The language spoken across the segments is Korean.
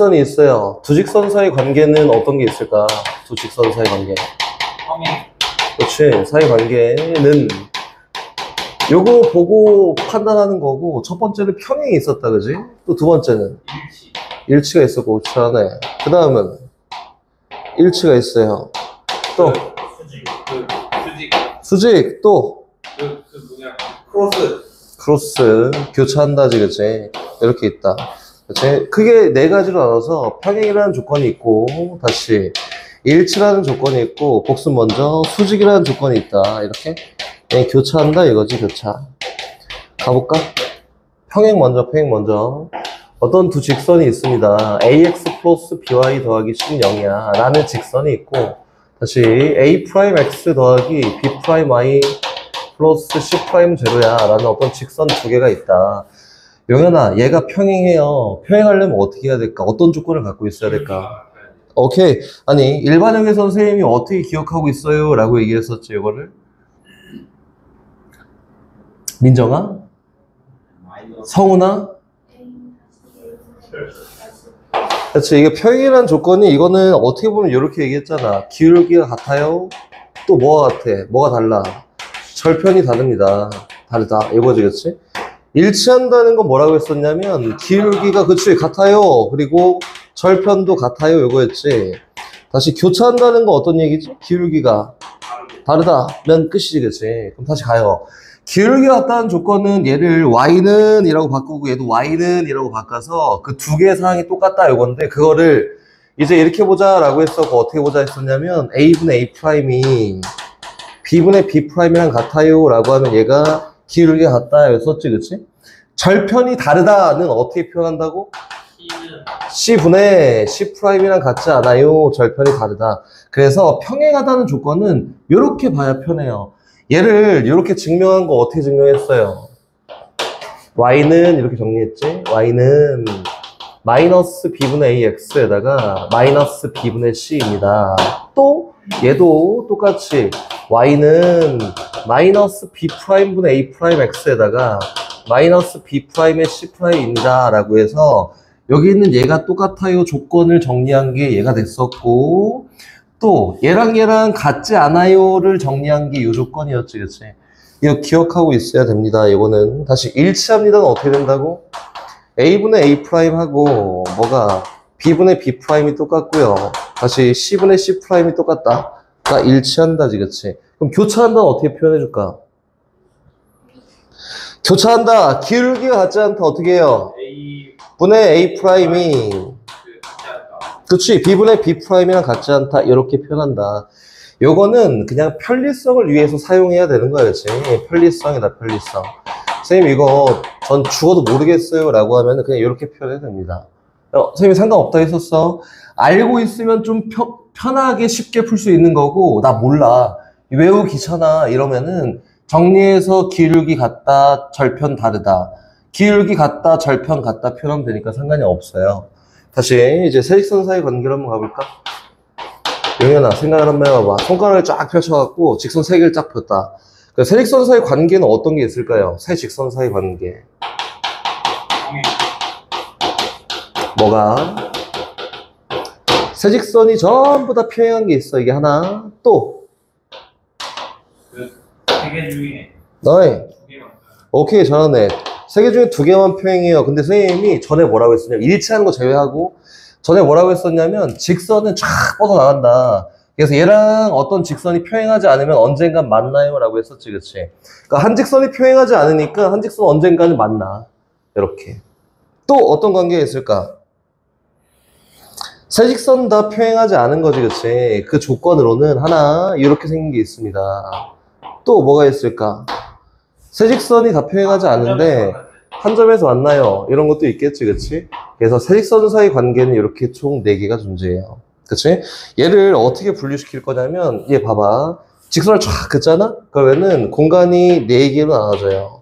직선이 있어요. 두 직선 사이 관계는 어떤 게 있을까? 두 직선 사이 관계. 그렇지. 사이 관계는 요거 보고 판단하는 거고, 첫 번째는 평행이 있었다, 그지? 또 두 번째는 일치가 있었고, 그렇네. 그 다음은 일치가 있어요. 또 수직 또 크로스 교차한다지, 그치? 이렇게 있다. 그치? 크게 네 가지로 나눠서 평행이라는 조건이 있고, 다시 일치라는 조건이 있고, 복습 먼저 수직이라는 조건이 있다. 이렇게 교차한다 이거지. 교차. 가볼까? 평행 먼저. 어떤 두 직선이 있습니다. ax 플러스 by 더하기 c는 0이야 라는 직선이 있고, 다시 a 프라임 x 더하기 b 프라임 y 플러스 c 프라임 제로야 라는 어떤 직선 두 개가 있다. 용현아, 얘가 평행해요. 평행하려면 어떻게 해야 될까? 어떤 조건을 갖고 있어야 될까? 오케이. 아니, 일반형의 선생님이 어떻게 기억하고 있어요? 라고 얘기했었지, 이거를. 민정아? 성훈아? 그렇지. 이게 평행이라는 조건이, 이거는 어떻게 보면 이렇게 얘기했잖아. 기울기가 같아요? 또 뭐가 같아? 뭐가 달라? 절편이 다릅니다. 다르다. 이거지, 그치? 일치한다는 건 뭐라고 했었냐면, 기울기가, 그치, 같아요. 그리고 절편도 같아요. 이거였지. 다시 교차한다는 건 어떤 얘기지? 기울기가 다르다면 끝이지, 그치? 그럼 다시 가요. 기울기가 같다는 조건은 얘를 y는 이라고 바꾸고 얘도 y는 이라고 바꿔서 그 두 개의 사항이 똑같다 이건데, 그거를 이제 이렇게 보자 라고 했었고, 어떻게 보자 했었냐면 a분의 a 프라임이 b분의 b 프라임이랑 같아요 라고 하면 얘가 기울기가 같다 였었지, 그치? 절편이 다르다는 어떻게 표현한다고? c분의 c 프라임이랑 같지 않아요. 절편이 다르다. 그래서 평행하다는 조건은 이렇게 봐야 편해요. 얘를 이렇게 증명한 거 어떻게 증명했어요? y는 이렇게 정리했지? y는 마이너스 b분의 ax에다가 마이너스 b분의 c입니다. 또 얘도 똑같이 y는 마이너스 b 프라임분의 a 프라임 x에다가 마이너스 b 프라임의 c 프라임입니다 라고 해서 여기 있는 얘가 똑같아요 조건을 정리한 게 얘가 됐었고, 또 얘랑 같지 않아요를 정리한 게 이 조건이었지, 그치? 이거 기억하고 있어야 됩니다. 이거는 다시 일치합니다는 어떻게 된다고? a분의 a 프라임하고 뭐가 b분의 b 프라임이 똑같고요. 다시 c분의 c 프라임이 똑같다. 가 일치한다지, 그치? 그럼 교차한다는 어떻게 표현해줄까? 교차한다. 기울기가 같지 않다. 어떻게 해요? 분의 a 프라임이 그치, b분의 b 프라임이랑 같지 않다 이렇게 표현한다. 요거는 그냥 편리성을 위해서 사용해야 되는 거야, 그치? 편리성이다, 편리성. 선생님 이거 전 죽어도 모르겠어요 라고 하면 그냥 이렇게 표현해야 됩니다. 선생님 상관없다 했었어. 알고 있으면 좀 편하게 쉽게 풀 수 있는 거고, 나 몰라, 외우기 귀찮아 이러면은 정리해서 기울기 같다, 절편 다르다, 기울기 같다, 절편 같다 표현하면 되니까 상관이 없어요. 다시 이제 세직선 사이 관계를 한번 가볼까? 용현아, 생각을 한번 해봐봐. 손가락을 쫙 펼쳐갖고 직선 세 개를 쫙 폈다. 그 세직선 사이 관계는 어떤 게 있을까요? 세 직선 사이 관계. 뭐가? 세직선이 전부 다 평행한 게 있어. 이게 하나. 또? 세 개 중에 너희. 두 개만. 오케이, 잘하네. 세 개 중에 두 개만 평행해요. 근데 선생님이 전에 뭐라고 했었냐면, 일치하는 거 제외하고 전에 뭐라고 했었냐면 직선은 쫙 뻗어나간다. 그래서 얘랑 어떤 직선이 평행하지 않으면 언젠간 만나요 라고 했었지, 그치? 그러니까 한 직선이 평행하지 않으니까 한 직선 언젠가는 만나. 이렇게. 또 어떤 관계가 있을까? 세 직선 다 평행하지 않은 거지, 그치? 그 조건으로는 하나 이렇게 생긴 게 있습니다. 또 뭐가 있을까? 세 직선이 다 평행하지 않은데 한 점에서 만나요. 이런 것도 있겠지, 그치? 그래서 세 직선 사이 관계는 이렇게 총 4개가 존재해요. 그치? 얘를 어떻게 분류시킬 거냐면, 얘 봐봐. 직선을 쫙 긋잖아? 그러면은 공간이 4개로 나눠져요.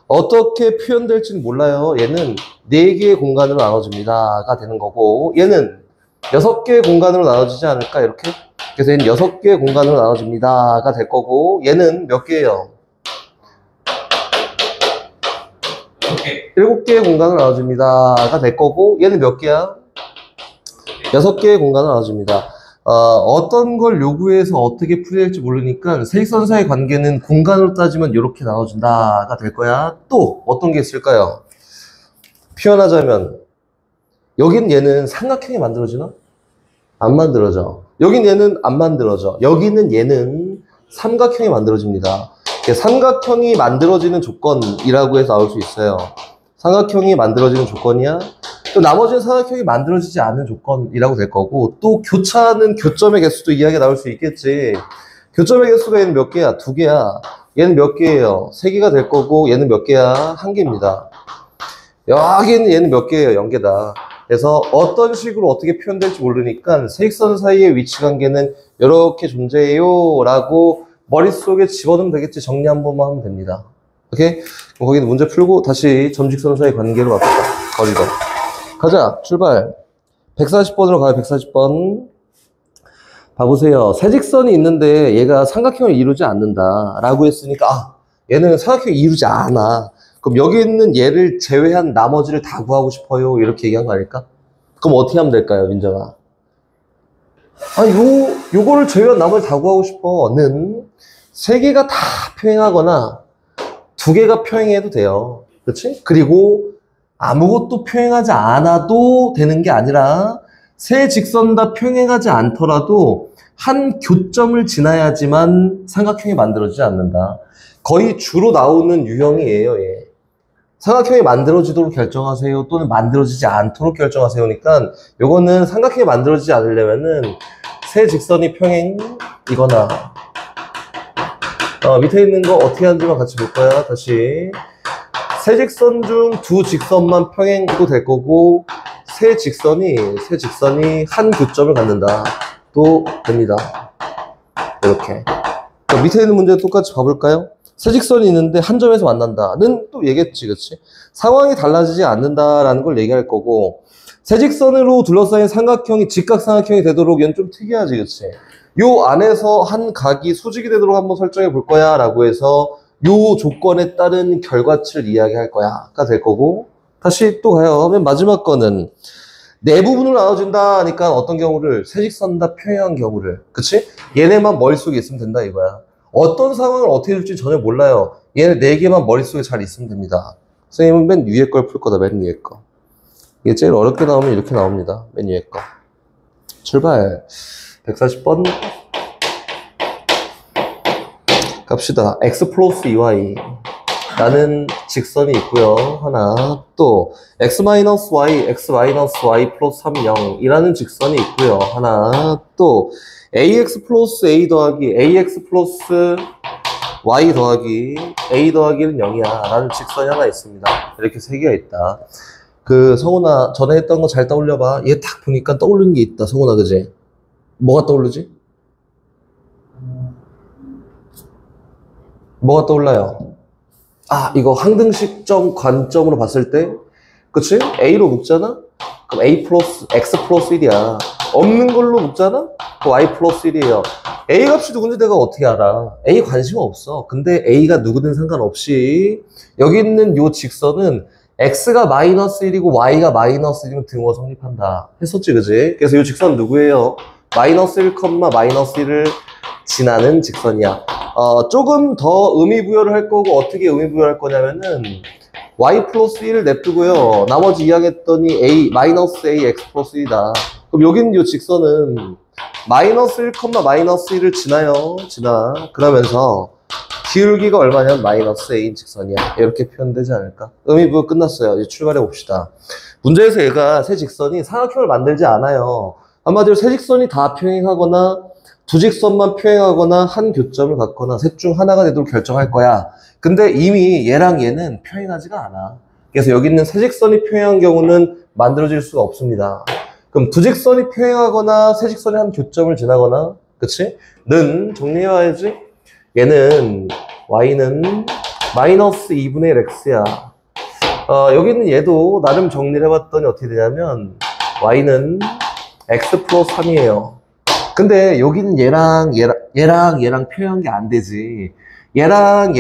어떻게 표현될지는 몰라요. 얘는 4개의 공간으로 나눠집니다가 되는 거고, 얘는 6개의 공간으로 나눠지지 않을까, 이렇게? 그래서 얘는 6개의 공간으로 나눠집니다가 될 거고, 얘는 몇 개예요? 7개의 공간으로 나눠집니다가 될 거고, 얘는 몇 개야? 6개의 공간을 나눠줍니다. 어떤 걸 요구해서 어떻게 풀이할지 모르니까 세직선 사이의 관계는 공간으로 따지면 이렇게 나눠준다가 될 거야. 또 어떤 게 있을까요? 표현하자면 여긴 얘는 삼각형이 만들어지나? 안 만들어져. 여긴 얘는 안 만들어져. 여기는 얘는 삼각형이 만들어집니다. 삼각형이 만들어지는 조건이라고 해서 나올 수 있어요. 삼각형이 만들어지는 조건이야. 또 나머지는 삼각형이 만들어지지 않은 조건이라고 될 거고, 또 교차하는 교점의 개수도 이야기가 나올 수 있겠지. 교점의 개수가 얘는 몇 개야? 2개야. 얘는 몇 개예요? 3개가 될 거고, 얘는 몇 개야? 1개입니다. 여기는 얘는 몇 개예요? 0개다. 그래서 어떤 식으로 어떻게 표현될지 모르니까 세직선 사이의 위치 관계는 이렇게 존재해요 라고 머릿속에 집어넣으면 되겠지. 정리 한 번만 하면 됩니다. 오케이? 그럼 거기는 문제 풀고 다시 점직선 사이 관계로 갑시다. 거리도. 가자. 출발. 140번으로 가요. 140번. 봐보세요. 세직선이 있는데 얘가 삼각형을 이루지 않는다 라고 했으니까 얘는 삼각형을 이루지 않아. 그럼 여기 있는 얘를 제외한 나머지를 다 구하고 싶어요. 이렇게 얘기한 거 아닐까? 그럼 어떻게 하면 될까요, 민정아? 요거를 제외한 나머지 다 구하고 싶어는 3개가 다 평행하거나 2개가 평행해도 돼요. 그렇지? 그리고 아무것도 평행하지 않아도 되는 게 아니라 세 직선 다 평행하지 않더라도 한 교점을 지나야지만 삼각형이 만들어지지 않는다. 거의 주로 나오는 유형이에요, 얘. 삼각형이 만들어지도록 결정하세요 또는 만들어지지 않도록 결정하세요니까 요거는 삼각형이 만들어지지 않으려면은 세 직선이 평행이거나 밑에 있는 거 어떻게 하는지만 같이 볼 거야. 다시 세 직선 중 2직선만 평행도 될 거고 세 직선이 한 교점을 갖는다 또 됩니다. 이렇게 밑에 있는 문제 똑같이 봐볼까요? 세직선이 있는데 한 점에서 만난다는 또 얘기했지, 그치? 상황이 달라지지 않는다라는 걸 얘기할 거고, 세직선으로 둘러싸인 삼각형이 직각삼각형이 되도록 얘는 좀 특이하지, 그치? 요 안에서 한 각이 수직이 되도록 한번 설정해 볼 거야 라고 해서 요 조건에 따른 결과치를 이야기할 거야가 될 거고, 다시 또 가요. 맨 마지막 거는 네 부분으로 나눠진다 하니까 어떤 경우를 세직선 다 평행한 경우를, 그치? 얘네만 머릿속에 있으면 된다 이거야. 어떤 상황을 어떻게 될지 전혀 몰라요. 얘네 4개만 머릿속에 잘 있으면 됩니다. 선생님은 맨 위에 걸 풀 거다, 맨 위에 거. 이게 제일 어렵게 나오면 이렇게 나옵니다. 맨 위에 거. 출발. 140번. 갑시다. x 플러스 2y. 라는 직선이 있고요. 하나. 또 x 마이너스 y, x 마이너스 y 플러스 3, 0 이라는 직선이 있고요. 하나. 또 ax 플러스 a 더하기 ax 플러스 y 더하기 a 더하기는 0이야 라는 직선이 하나 있습니다. 이렇게 3개가 있다. 성훈아 전에 했던 거 잘 떠올려봐. 얘 딱 보니까 떠오르는 게 있다. 성훈아, 그지? 뭐가 떠오르지? 뭐가 떠올라요? 이거 항등식점 관점으로 봤을 때, 그치? A로 묶잖아? 그럼 A 플러스, X 플러스 1이야. 없는 걸로 묶잖아? 그럼 Y 플러스 1이에요. A 값이 누군지 내가 어떻게 알아? A 관심 없어. 근데 A가 누구든 상관없이, 여기 있는 요 직선은 X가 마이너스 1이고 Y가 마이너스 1이면 등호가 성립한다. 했었지, 그지? 그래서 요 직선 누구예요? 마이너스 1, 마이너스 1을 지나는 직선이야. 조금 더 의미부여를 할 거고 어떻게 의미부여할 거냐면은 y 플러스 1을 냅두고요. 나머지 이야기했더니 a 마이너스 a x 플러스 1이다. 그럼 여기 있는 이 직선은 마이너스 1, 마이너스 1을 지나요. 그러면서 기울기가 얼마냐면 마이너스 a인 직선이야. 이렇게 표현되지 않을까? 의미부여 끝났어요. 이제 출발해 봅시다. 문제에서 얘가 세 직선이 삼각형을 만들지 않아요. 한마디로 세 직선이 다 평행하거나 두 직선만 평행하거나 한 교점을 갖거나 셋 중 하나가 되도록 결정할 거야. 근데 이미 얘랑 얘는 평행하지가 않아. 그래서 여기 있는 세 직선이 평행한 경우는 만들어질 수가 없습니다. 그럼 두 직선이 평행하거나 세 직선이 한 교점을 지나거나, 그치? 는 정리해와야지. 얘는 y는 마이너스 2분의 1 x야. 여기 있는 얘도 나름 정리를 해봤더니 어떻게 되냐면 y는 x 플러스 3이에요. 근데 여기는 얘랑 평행한 게 안 되지. 얘랑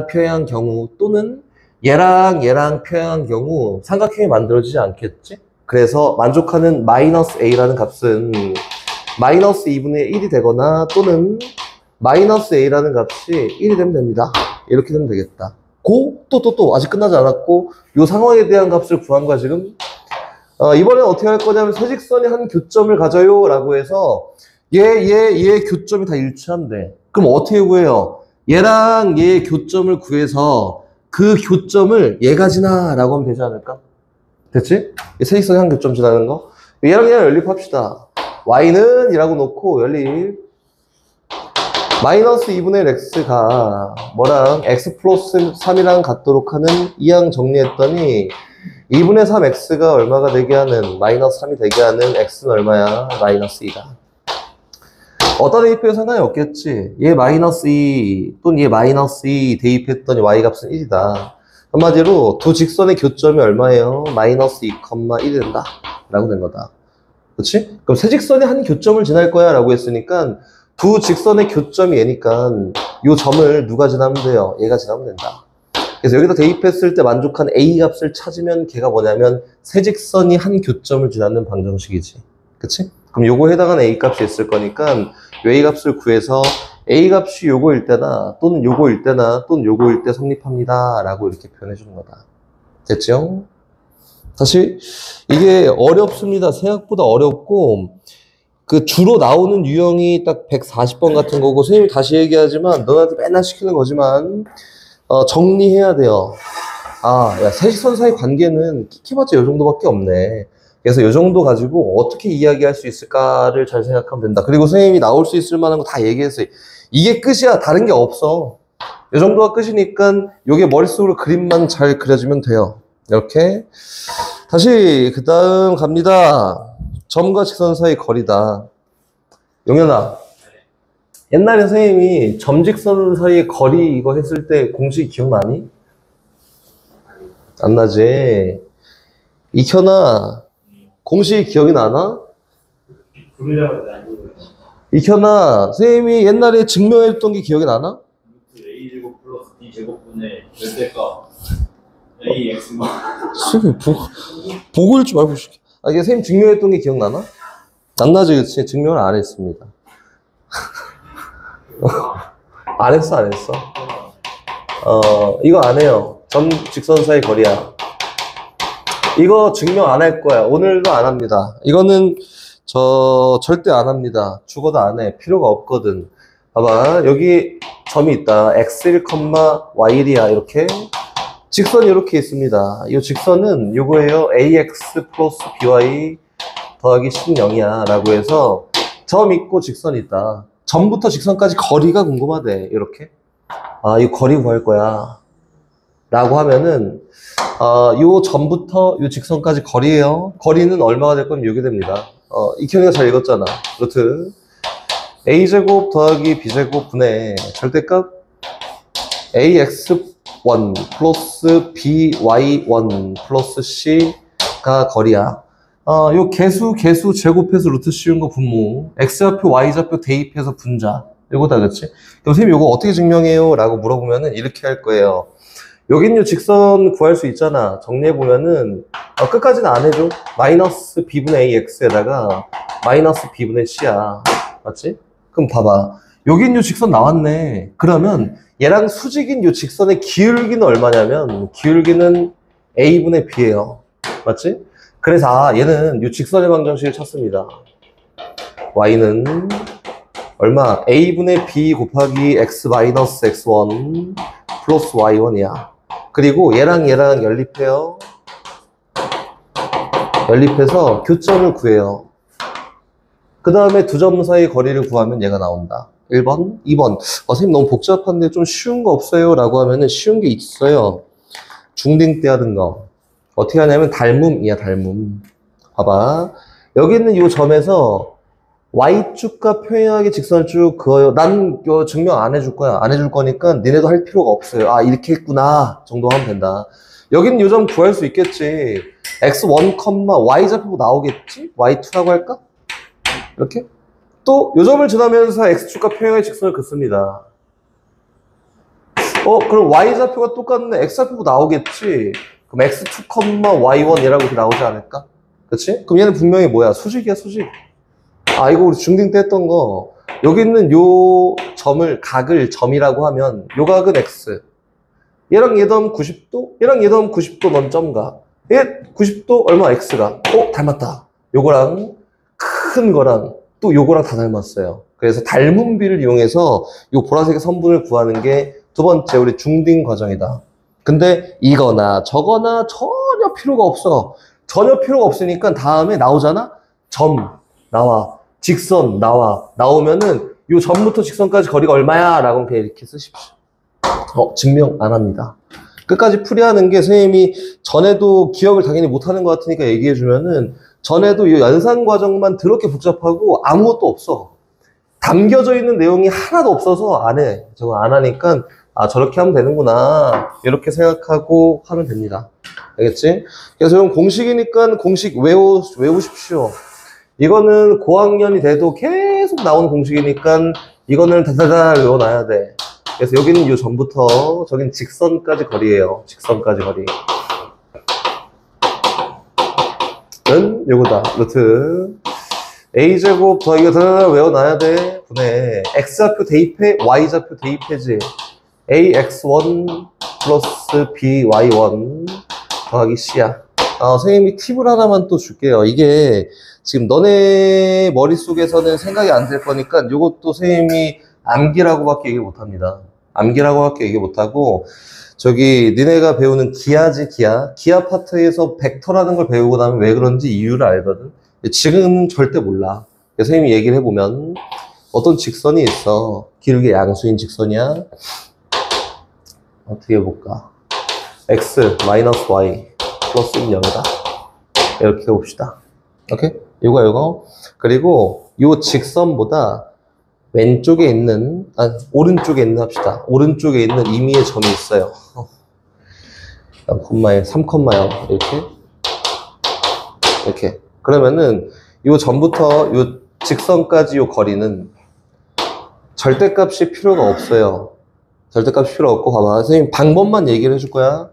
평행한 경우 또는 얘랑 평행한 경우 삼각형이 만들어지지 않겠지? 그래서 만족하는 마이너스 a라는 값은 마이너스 2분의 1이 되거나 또는 마이너스 a라는 값이 1이 되면 됩니다. 이렇게 되면 되겠다. 또 아직 끝나지 않았고 이 상황에 대한 값을 구한 거야 지금. 이번엔 어떻게 할 거냐면 세직선이 한 교점을 가져요 라고 해서 얘 교점이 다 일치한대. 그럼 어떻게 구해요? 얘랑 얘의 교점을 구해서 그 교점을 얘가 지나 라고 하면 되지 않을까? 됐지? 세직선이 한 교점 지나는 거. 얘랑 얘랑 연립합시다. y는 이라고 놓고 연립. 마이너스 2분의 1 x가 뭐랑 x 플러스 3이랑 같도록 하는 이항 정리했더니 2분의 3 x가 얼마가 되게 하는 마이너스 3이 되게 하는 x는 얼마야? 마이너스 2가. 어떤 대입해도 상관이 없겠지. 얘 마이너스 2 또는 얘 마이너스 2 대입했더니 y 값은 1이다. 한마디로 두 직선의 교점이 얼마예요? 마이너스 2,1이 된다 라고 된 거다. 그렇지? 그럼 세 직선이 한 교점을 지날 거야 라고 했으니까 두 직선의 교점이 얘니까 이 점을 누가 지나면 돼요? 얘가 지나면 된다. 그래서 여기다 대입했을 때 만족한 a 값을 찾으면 걔가 뭐냐면 세 직선이 한 교점을 지나는 방정식이지. 그치? 그럼 요거 해당하는 a 값이 있을 거니까 요 a 값을 구해서 a 값이 요거일 때나 또는 요거일 때나 또는 요거일 때 성립합니다 라고 이렇게 표현해 주는 거다. 됐죠? 사실 이게 어렵습니다. 생각보다 어렵고 그 주로 나오는 유형이 딱 140번 같은 거고 선생님이 다시 얘기하지만 너네한테 맨날 시키는 거지만 정리해야 돼요. 야 세직선 사이 관계는 키키봤자 요 정도밖에 없네. 그래서 요 정도 가지고 어떻게 이야기할 수 있을까를 잘 생각하면 된다. 그리고 선생님이 나올 수 있을 만한 거 다 얘기했어요. 이게 끝이야. 다른 게 없어. 요 정도가 끝이니까 요게 머릿속으로 그림만 잘 그려주면 돼요. 이렇게 다시 그 다음 갑니다. 점과 직선 사이 거리다. 용현아, 옛날에 선생님이 점 직선 사이의 거리 이거 했을 때 공식 기억나니? 안 나지? 익현아, 공식 기억이 나나? 익현아, 선생님이 옛날에 증명했던 게 기억이 나나? a제곱 플러스 b제곱분의 절대값 ax만. 선생님 보고 읽지 말고 이게 선생님 증명했던 게 기억나나? 안 나지, 그치? 증명을 안 했습니다. 안 했어. 이거 안 해요. 점 직선 사이 거리야. 이거 증명 안 할 거야. 오늘도 안 합니다. 이거는 절대 안 합니다. 죽어도 안 해. 필요가 없거든. 봐봐. 여기 점이 있다. x1, y1이야. 이렇게. 직선이 이렇게 있습니다. 이 직선은 요거예요. ax 플러스 by 더하기 10이야 라고 해서 점 있고 직선이 있다. 점부터 직선까지 거리가 궁금하대. 이렇게. 이 거리 구할 거야 라고 하면은 요 점부터 요 직선까지 거리예요. 거리는 얼마가 될 거면 이게 됩니다. 익현이가 잘 읽었잖아. 루트 a제곱 더하기 b제곱 분의 절대값 ax1 플러스 by1 플러스 c가 거리야. 요 개수 제곱해서 루트 씌운 거 분모, x좌표 y좌표 대입해서 분자, 요거다. 그치? 그럼 선생님 요거 어떻게 증명해요? 라고 물어보면은 이렇게 할 거예요. 여긴 요 직선 구할 수 있잖아. 정리해보면은 끝까지는 안 해줘. 마이너스 b분의 ax에다가 마이너스 b분의 c야. 맞지? 그럼 봐봐. 여긴 요 직선 나왔네. 그러면 얘랑 수직인 요 직선의 기울기는 얼마냐면 기울기는 a분의 b예요. 맞지? 그래서 얘는 요 직선의 방정식을 찾습니다. y는 얼마? a분의 b 곱하기 x 마이너스 x1 플러스 y1이야. 그리고 얘랑 연립해요. 연립해서 교점을 구해요. 그 다음에 두 점 사이 거리를 구하면 얘가 나온다. 1번, 2번. 선생님 너무 복잡한데 좀 쉬운 거 없어요? 라고 하면은 쉬운 게 있어요. 중딩 때 하던 거. 어떻게 하냐면 닮음이야, 닮음. 봐봐. 여기 있는 이 점에서 Y축과 평행하게 직선을 쭉 그어요. 난 이거 증명 안 해줄 거야. 안 해줄 거니까 니네도 할 필요가 없어요. 이렇게 했구나 정도 하면 된다. 여기는 이 점 구할 수 있겠지. x1, y좌표 나오겠지? y2라고 할까? 이렇게? 또 이 점을 지나면서 x축과 평행하게 직선을 긋습니다. 그럼 y좌표가 똑같네. x좌표 나오겠지? 그럼 x2, y1이라고 이렇게 나오지 않을까? 그치? 그럼 얘는 분명히 뭐야? 수직이야, 수직. 아, 이거 우리 중딩 때 했던 거. 여기 있는 요 점을, 각을 점이라고 하면, 요 각은 X. 얘랑 얘도 하면 90도? 얘랑 얘도 하면 90도 넌 점가. 얘 90도 얼마 X가? 닮았다. 요거랑 큰 거랑 또 요거랑 다 닮았어요. 그래서 닮은 비를 이용해서 요 보라색의 선분을 구하는 게 두 번째 우리 중딩 과정이다. 근데 이거나 저거나 전혀 필요가 없어. 전혀 필요가 없으니까 다음에 나오잖아? 점 나와. 직선 나와. 나오면은 요 점부터 직선까지 거리가 얼마야? 라고 그냥 이렇게 쓰십시오. 증명 안 합니다. 끝까지 풀이하는 게 선생님이 전에도 기억을 당연히 못하는 것 같으니까 얘기해주면은 전에도 이 연산 과정만 더럽게 복잡하고 아무것도 없어. 담겨져 있는 내용이 하나도 없어서 안 해. 저거 안 하니까 아 저렇게 하면 되는구나 이렇게 생각하고 하면 됩니다. 알겠지? 그래서 형 공식이니까 공식 외우십시오. 이거는 고학년이 돼도 계속 나오는 공식이니까 이거는 다다다 외워놔야 돼. 그래서 여기는 요 전부터 저긴 직선까지 거리예요. 직선까지 거리. 는 요거다. 루트 a제곱 더하기가 다다다 외워놔야 돼. 분해 x좌표 대입해 y좌표 대입해지. ax1 플러스 by1 더하기 c야. 선생님이 팁을 하나만 또 줄게요. 이게 지금 너네 머릿속에서는 생각이 안 될 거니까 요것도 선생님이 암기라고밖에 얘기 못합니다. 암기라고밖에 얘기 못하고 저기 니네가 배우는 기하지 기하. 기하 파트에서 벡터라는 걸 배우고 나면 왜 그런지 이유를 알거든. 지금은 절대 몰라. 선생님이 얘기를 해보면 어떤 직선이 있어. 길게 양수인 직선이야. 어떻게 해볼까? x 마이너스 y 플러스 0이다. 이렇게 해봅시다. 오케이? 이거. 그리고 이 직선보다 왼쪽에 있는, 오른쪽에 있는 합시다. 오른쪽에 있는 임의의 점이 있어요. 0,1, 3,0 이렇게. 그러면은 이 점부터 이 직선까지 이 거리는 절대값이 필요가 없어요. 절대값이 필요 없고 봐봐. 선생님 방법만 얘기를 해줄 거야.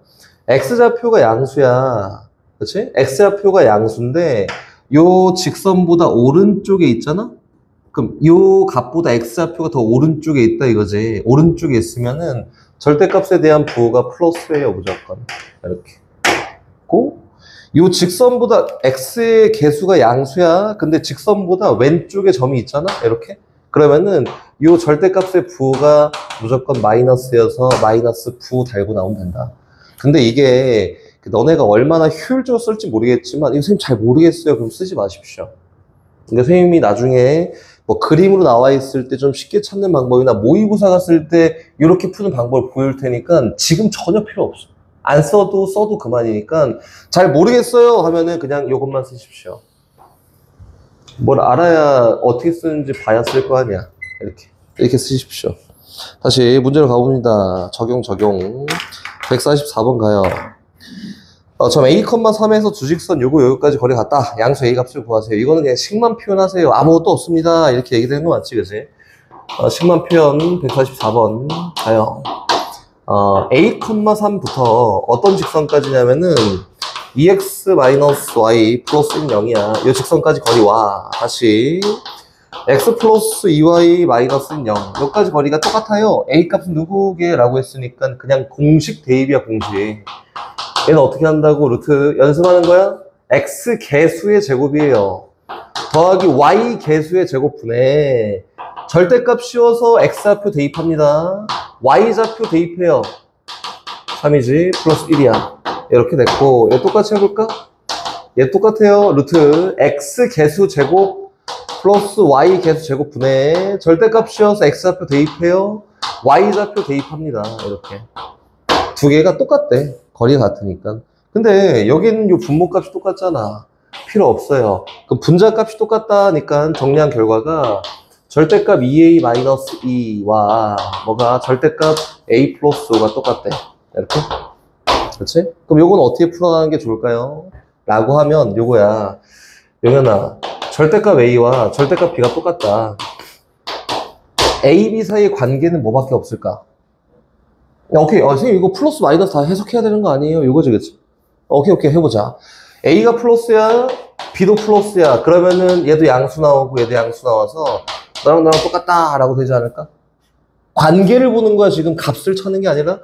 x좌표가 양수야. 그렇지? x좌표가 양수인데 요 직선보다 오른쪽에 있잖아? 그럼 요 값보다 x좌표가 더 오른쪽에 있다 이거지. 오른쪽에 있으면은 절대값에 대한 부호가 플러스예요, 무조건. 이렇게. 요 직선보다 x의 개수가 양수야. 근데 직선보다 왼쪽에 점이 있잖아? 이렇게. 그러면은 요 절대값의 부호가 무조건 마이너스여서 마이너스 부 달고 나오면 된다. 근데 이게 너네가 얼마나 효율적으로 쓸지 모르겠지만 이거 선생님 잘 모르겠어요. 그럼 쓰지 마십시오. 근데 선생님이 나중에 뭐 그림으로 나와 있을 때 좀 쉽게 찾는 방법이나 모의고사 갔을 때 이렇게 푸는 방법을 보여줄 테니까 지금 전혀 필요 없어. 안 써도 그만이니까 잘 모르겠어요 하면은 그냥 이것만 쓰십시오. 뭘 알아야 어떻게 쓰는지 봐야 쓸 거 아니야. 이렇게 쓰십시오. 다시 문제로 가봅니다. 적용 144번 가요. 점 a,3에서 주직선 여기까지 거리 같다. 양수 a 값을 구하세요. 이거는 그냥 식만 표현하세요. 아무것도 없습니다. 이렇게 얘기되는 거 맞지, 그지? 식만 표현 144번 가요. a,3부터 어떤 직선까지냐면은 2x-y 플러스 0이야. 이 직선까지 거리와 다시 x 플러스 2y 마이너스 0 여기까지 거리가 똑같아요. a 값은 누구게? 라고 했으니까 그냥 공식 대입이야, 공식. 얘는 어떻게 한다고? 루트 연습하는 거야? x 개수의 제곱이에요. 더하기 y 개수의 제곱분에 절대값 씌워서 x좌표 대입합니다. y좌표 대입해요. 3이지 플러스 1이야. 이렇게 됐고 얘 똑같이 해볼까? 얘 똑같아요. 루트 x 개수 제곱 플러스 y 개수 제곱분에 절대값 씌워서 x좌표 대입해요. y좌표 대입합니다. 이렇게 두 개가 똑같대. 거리가 같으니까. 근데 여기는 요 분모값이 똑같잖아. 필요 없어요. 그럼 분자값이 똑같다니까 정리한 결과가 절대값 2a-2와 뭐가 절대값 a 플러스 5가 똑같대. 이렇게. 그렇지? 그럼 요건 어떻게 풀어나가는 게 좋을까요? 라고 하면 요거야. 영현아, 절대값 a와 절대값 b가 똑같다. a, b 사이의 관계는 뭐밖에 없을까? 오케이. 선생님 이거 플러스 마이너스 다 해석해야 되는 거 아니에요? 이거지, 그치? 오케이, 해보자. a가 플러스야, B도 플러스야. 그러면은 얘도 양수 나오고 얘도 양수 나와서 너랑 나랑 똑같다 라고 되지 않을까? 관계를 보는 거야. 지금 값을 찾는 게 아니라.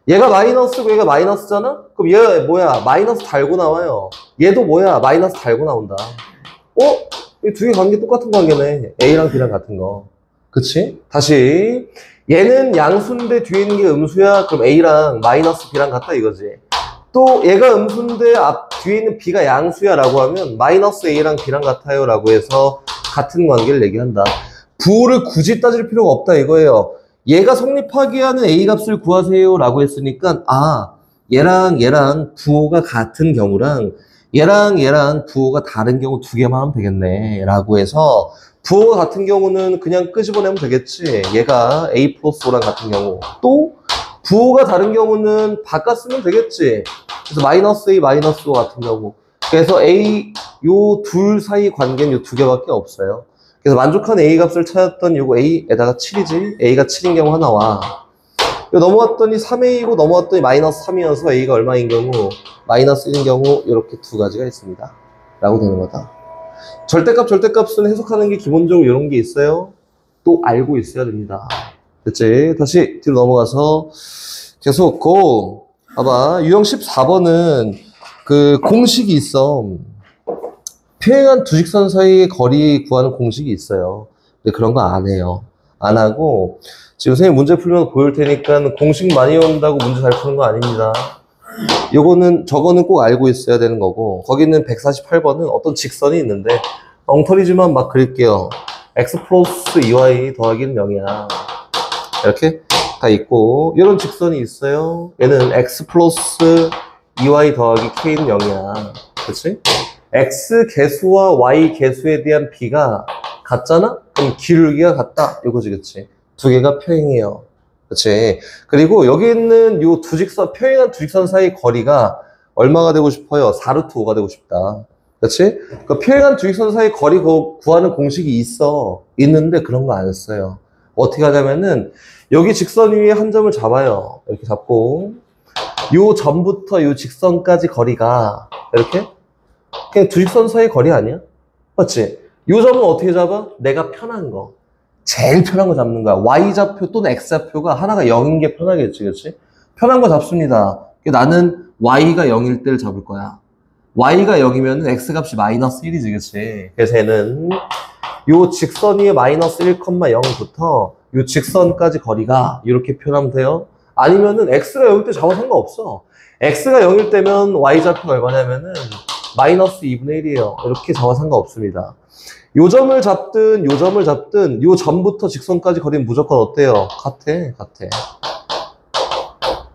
얘가 마이너스고 얘가 마이너스잖아? 그럼 얘 뭐야? 마이너스 달고 나와요. 얘도 뭐야? 마이너스 달고 나온다. 이 두 개 관계 똑같은 관계네. A랑 B랑 같은 거. 그치? 다시. 얘는 양수인데 뒤에 있는 게 음수야. 그럼 A랑 마이너스 B랑 같다 이거지. 또 얘가 음수인데 뒤에 있는 B가 양수야 라고 하면 마이너스 A랑 B랑 같아요 라고 해서 같은 관계를 얘기한다. 부호를 굳이 따질 필요가 없다 이거예요. 얘가 성립하게 하는 A 값을 구하세요 라고 했으니까 얘랑 부호가 같은 경우랑 얘랑 부호가 다른 경우 두 개만 하면 되겠네 라고 해서 부호가 같은 경우는 그냥 끄집어내면 되겠지. 얘가 A 플러스 O랑 같은 경우. 또 부호가 다른 경우는 바꿔 쓰면 되겠지. 그래서 마이너스 A 마이너스 O 같은 경우. 그래서 A 요 둘 사이 관계는 요 두 개밖에 없어요. 그래서 만족한 A 값을 찾았던 요거 A에다가 7이지. A가 7인 경우 하나와 요 넘어왔더니 3A이고 넘어왔더니 마이너스 3이어서 A가 얼마인 경우 마이너스 1인 경우 이렇게 두 가지가 있습니다 라고 되는 거다. 절대값은 해석하는 게 기본적으로 이런 게 있어요. 또 알고 있어야 됩니다. 됐지? 다시 뒤로 넘어가서 계속 고 봐봐. 유형 14번은 그 공식이 있어. 평행한 두 직선 사이의 거리 구하는 공식이 있어요. 근데 그런 거 안 해요. 안 하고 지금 선생님 문제 풀면 보일 테니까 공식 많이 온다고 문제 잘 푸는 거 아닙니다. 저거는 꼭 알고 있어야 되는 거고, 거기는 148번은 어떤 직선이 있는데 엉터리지만 막 그릴게요. x 플러스 2y 더하기는 0이야. 이렇게 다 있고, 이런 직선이 있어요. 얘는 x 플러스 2y 더하기 k는 0이야. 그치? x 개수와 y 개수에 대한 b가 같잖아? 그럼 기울기가 같다. 이거지, 그치? 두 개가 평행해요. 그치? 그리고 여기 있는 요 평행한 두 직선 사이 거리가 얼마가 되고 싶어요? 4루트 5가 되고 싶다. 그치? 그 평행한 두 직선 사이 거리 구하는 공식이 있는데 그런 거 안 써요. 어떻게 하냐면은, 여기 직선 위에 한 점을 잡아요. 이렇게 잡고, 요 점부터 요 직선까지 거리가, 이렇게? 그냥 두 직선 사이 거리 아니야? 맞지? 요 점은 어떻게 잡아? 내가 편한 거. 제일 편한 거 잡는 거야. Y좌표 또는 X좌표가 하나가 0인 게 편하겠지, 그치? 편한 거 잡습니다. 나는 Y가 0일 때를 잡을 거야. Y가 0이면 X값이 마이너스 1이지, 그치? 그래서 얘는 요 직선 위에 마이너스 1,0부터 요 직선까지 거리가 이렇게 표현하면 돼요. 아니면은 X가 0일 때 잡아 상관없어. X가 0일 때면 Y좌표가 얼마냐면은 마이너스 2분의 1이에요. 이렇게 잡아 상관없습니다. 요 점을 잡든 요 점부터 직선까지 거리는 무조건 어때요? 같아.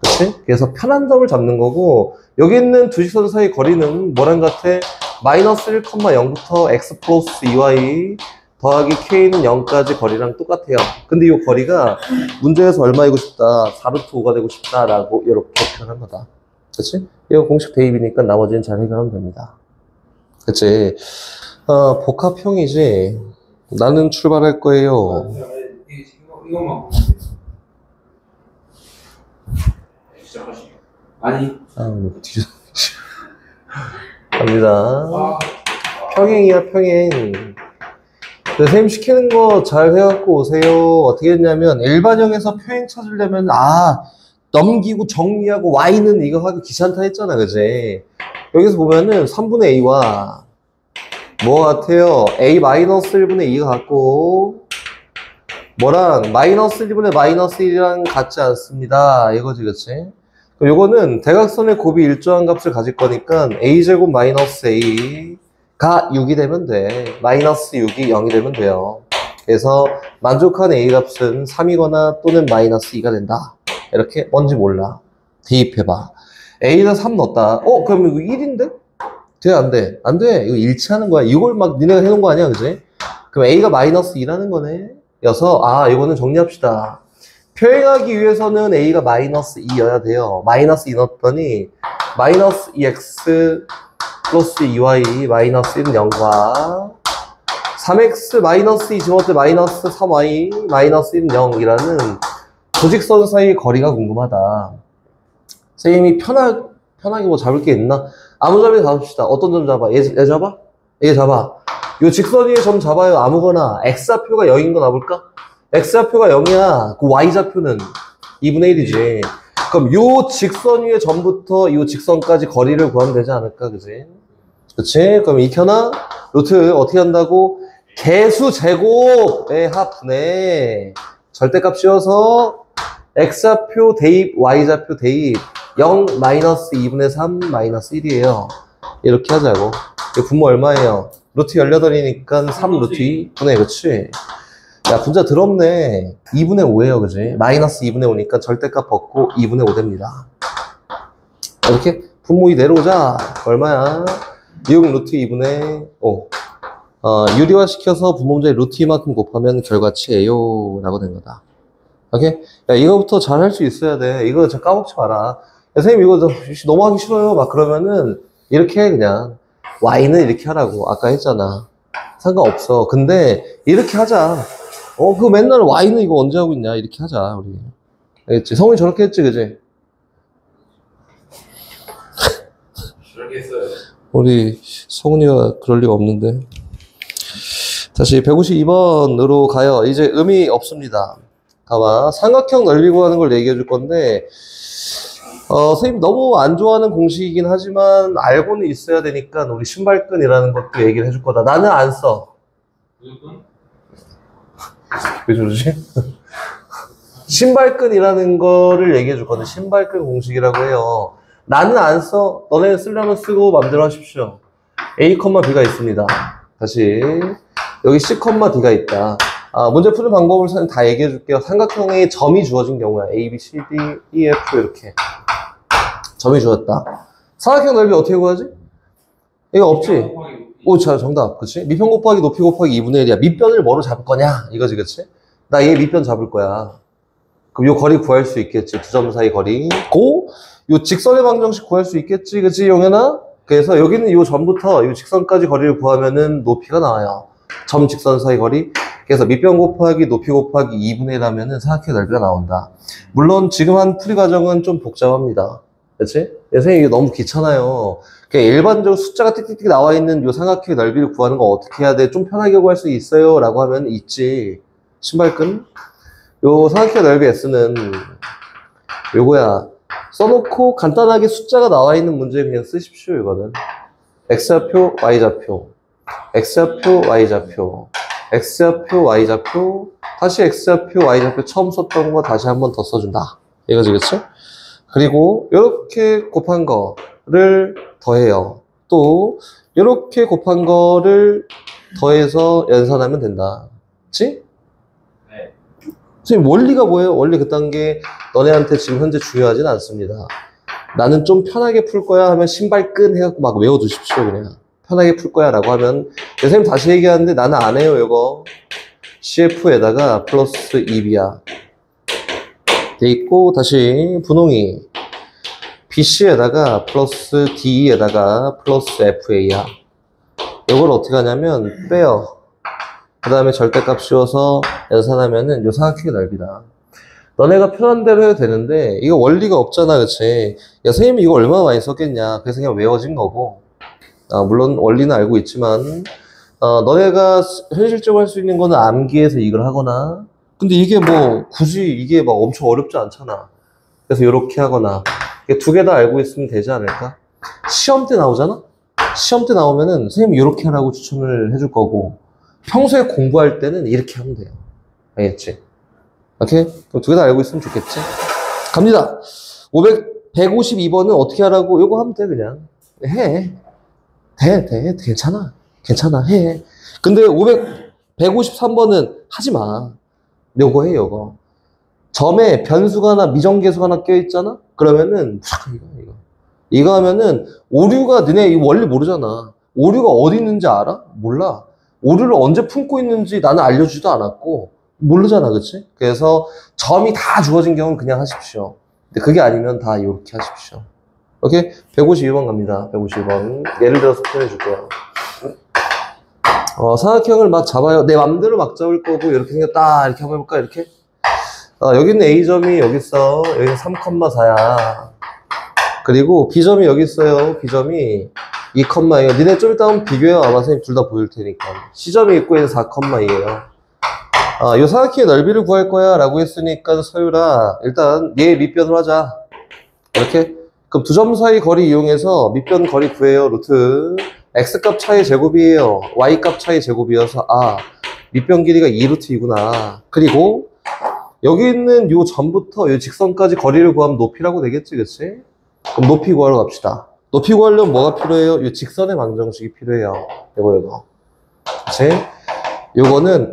그치? 그래서 편한 점을 잡는 거고, 여기 있는 두 직선 사이 거리는 뭐랑 같아? 마이너스 1,0부터 x 플러스 2y 더하기 k는 0까지 거리랑 똑같아요. 근데 이 거리가 문제에서 얼마이고 싶다? 4루트 5가 되고 싶다라고 이렇게 표현한 거다. 그치? 이거 공식 대입이니까 나머지는 잘 해결하면 됩니다. 그치? 복합형이지. 나는 출발할 거예요. 이거만. 시작하시죠. 아니. 갑니다. 평행이야, 평행. 선생님 시키는 거 잘 해갖고 오세요. 어떻게 했냐면, 일반형에서 평행 찾으려면, 넘기고 정리하고 y는 이거 하기 귀찮다 했잖아, 그지? 여기서 보면은 3분의 a와 뭐 같아요? a-1분의 2가 같고, 뭐랑 마이너스 1분의 마이너스 1이랑 같지 않습니다. 이거지, 그치? 그럼 요거는 대각선의 곱이 일정한 값을 가질 거니까 a제곱 마이너스 a가 6이 되면 돼. 마이너스 6이 0이 되면 돼요. 그래서 만족한 a 값은 3이거나 또는 마이너스 2가 된다. 이렇게 뭔지 몰라. 대입해봐. a에다 3 넣었다. 그럼 이거 1인데? 돼? 안 돼? 안 돼. 이거 일치하는 거야. 이걸 막 니네가 해놓은 거 아니야, 그지? 그럼 a가 마이너스 2라는 거네. 여서, 이거는 정리합시다. 표행하기 위해서는 a가 마이너스 2여야 돼요. 마이너스 2 넣었더니, 마이너스 2x 플러스 2y 마이너스 1은 0과 3x 마이너스 2 집어넣을 때 마이너스 3y 마이너스 1은 0이라는 조직선 사이의 거리가 궁금하다. 선생님이 편하게 뭐 잡을 게 있나? 아무 점이나 잡읍시다. 어떤 점 잡아? 얘 잡아? 이게 잡아. 요 직선 위에 점 잡아요. 아무거나. x좌표가 0인 거 놔볼까? x좌표가 0이야. 그 y좌표는 2분의 1이지. 그럼 요 직선 위에 점부터 요 직선까지 거리를 구하면 되지 않을까? 그지? 그치? 그럼 익혀나? 루트 어떻게 한다고? 개수 제곱의 합분에 절대값 씌워서 x좌표 대입, y좌표 대입 0 마이너스 2분의 3 마이너스 1이에요. 이렇게 하자고. 분모 얼마예요? 루트 18이니까 3 루트 2분의, 그치? 야, 분자 더럽네. 2분의 5예요, 그지? 마이너스 2분의 5니까 절대값 벗고 2분의 5 됩니다. 이렇게 분모 2 내려오자. 얼마야? 6 루트 2분의 5. 유리화 시켜서 분모문자의 루트 2만큼 곱하면 결과치예요. 라고 된 거다. 오케이? 야, 이거부터 잘 할 수 있어야 돼. 이거 저 까먹지 마라. 야, 선생님, 이거 너무 하기 싫어요. 막 그러면은, 이렇게 해, 그냥. y는 이렇게 하라고. 아까 했잖아. 상관없어. 근데, 이렇게 하자. 그거 맨날 y는 이거 언제 하고 있냐. 이렇게 하자, 우리. 알겠지? 성훈이 저렇게 했지, 그지? 저렇게 했어요. 우리 성훈이가 그럴 리가 없는데. 다시 152번으로 가요. 이제 의미 없습니다. 가봐. 삼각형 넓이 구하는 걸 얘기해 줄 건데, 선생님 너무 안 좋아하는 공식이긴 하지만 알고는 있어야 되니까 우리 신발끈이라는 것도 얘기를 해줄 거다. 나는 안 써. 무슨? 왜 저러지? 신발끈이라는 거를 얘기해 줄 건데, 신발끈 공식이라고 해요. 나는 안 써. 너네 쓰려면 쓰고 맘대로 하십시오. A, B가 있습니다. 다시. 여기 C, D가 있다. 문제 푸는 방법을 다 얘기해 줄게요. 삼각형에 점이 주어진 경우야. A, B, C, D, E, F 이렇게. 점이 주어졌다. 삼각형 넓이 어떻게 구하지? 이거 없지? 오, 자, 정답. 그치? 밑변 곱하기 높이 곱하기 2분의 1이야. 밑변을 뭐로 잡을 거냐? 이거지, 그치? 나 얘 밑변 잡을 거야. 그럼 요 거리 구할 수 있겠지. 두 점 사이 거리. 요 직선의 방정식 구할 수 있겠지, 그치, 용현아? 그래서 여기는 요 점부터 요 직선까지 거리를 구하면은 높이가 나와요. 점 직선 사이 거리. 그래서 밑변 곱하기 높이 곱하기 2분의 1 하면은 삼각형의 넓이가 나온다. 물론 지금 한 풀이 과정은 좀 복잡합니다. 그치? 선생님 이게 너무 귀찮아요. 그냥 일반적으로 숫자가 띡띡띡 나와 있는 요 삼각형의 넓이를 구하는 거 어떻게 해야 돼? 좀 편하게 구할 수 있어요? 라고 하면 있지. 신발끈? 요 삼각형의 넓이 S는 요거야. 써놓고 간단하게 숫자가 나와 있는 문제 그냥 쓰십시오. 이거는 x좌표, y좌표, x좌표, y좌표, x좌표, y좌표, 다시 x좌표, y좌표 처음 썼던 거 다시 한 번 더 써준다. 이거지, 그치? 그리고 이렇게 곱한 거를 더해요. 또 이렇게 곱한 거를 더해서 연산하면 된다. 그치? 네. 선생님 원리가 뭐예요? 원리 그딴 게 너네한테 지금 현재 중요하진 않습니다. 나는 좀 편하게 풀 거야 하면 신발끈 해갖고 막 외워두십시오. 그냥 편하게 풀 거야 라고 하면 선생님 다시 얘기하는데 나는 안 해요. 이거 CF에다가 플러스 2B야 돼 있고, 다시 분홍이 BC에다가 플러스 DE에다가 플러스 FA야. 이걸 어떻게 하냐면 빼요. 그 다음에 절대값 씌워서 연산하면은 요 삼각형의 넓이다. 너네가 편한 대로 해도 되는데 이거 원리가 없잖아, 그치? 야, 선생님이 이거 얼마나 많이 썼겠냐. 그래서 그냥 외워진 거고, 물론 원리는 알고 있지만 너네가 현실적으로 할 수 있는 거는 암기해서 이걸 하거나, 근데 이게 뭐 굳이 이게 막 엄청 어렵지 않잖아. 그래서 이렇게 하거나 두 개 다 알고 있으면 되지 않을까? 시험 때 나오잖아? 시험 때 나오면은 선생님이 이렇게 하라고 추천을 해줄 거고, 평소에 공부할 때는 이렇게 하면 돼요. 알겠지? 오케이? 그럼 두 개 다 알고 있으면 좋겠지? 갑니다. 152번은 어떻게 하라고? 요거 하면 돼, 그냥. 해. 돼. 괜찮아. 해. 근데 153번은 하지 마. 요거 해, 요거. 점에 변수가 하나, 미정계수가 하나 껴있잖아? 그러면은, 무조건 이거 하면은, 오류가, 너네 이 원리 모르잖아. 오류가 어디 있는지 알아? 몰라. 오류를 언제 품고 있는지 나는 알려주지도 않았고, 모르잖아, 그치? 그래서 점이 다 주어진 경우는 그냥 하십시오. 근데 그게 아니면 다 이렇게 하십시오. 오케이? 152번 갑니다. 152번. 예를 들어서 표현해줄게요. 삼각형을 막 잡아요. 내 맘대로 막 잡을 거고, 이렇게 생겼다. 이렇게 한번 해볼까? 이렇게? 여기는 A점이 여기 있어. 여기는 3,4야. 그리고 B점이 여기 있어요. B점이 2,2에요. 니네 좀 이따 한번 비교해요. 아마 선생님 둘 다 보일 테니까. C점이 있고 얘는 4,2에요. 요 사각형의 넓이를 구할 거야 라고 했으니까 서유라 일단 얘 밑변을 하자. 이렇게. 그럼 두 점 사이 거리 이용해서 밑변 거리 구해요. 루트 x값 차의 제곱이에요. y값 차의 제곱이어서 밑변 길이가 2루트 2구나. 그리고 여기 있는 요 점부터 요 직선까지 거리를 구하면 높이라고 되겠지, 그치? 그럼 높이 구하러 갑시다. 높이 구하려면 뭐가 필요해요? 요 직선의 방정식이 필요해요. 요거. 그치? 요거는,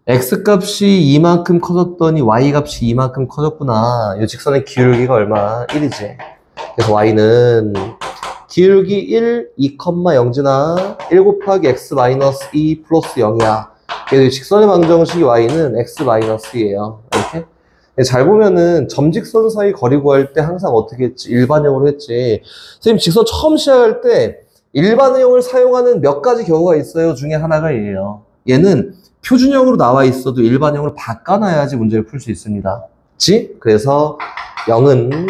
x값이 이만큼 커졌더니 y값이 이만큼 커졌구나. 요 직선의 기울기가 얼마? 1이지. 그래서 y는 기울기 1, 2,0지나 1 곱하기 x 마이너스 2 플러스 0이야. 그래서 직선의 방정식이 y는 x 마이너스예요. 이렇게. 잘 보면은 점직선 사이 거리 구할 때 항상 어떻게 했지? 일반형으로 했지. 선생님 직선 처음 시작할 때 일반형을 사용하는 몇 가지 경우가 있어요. 중에 하나가 얘예요. 얘는 표준형으로 나와 있어도 일반형으로 바꿔놔야지 문제를 풀 수 있습니다. 그치? 그래서 0은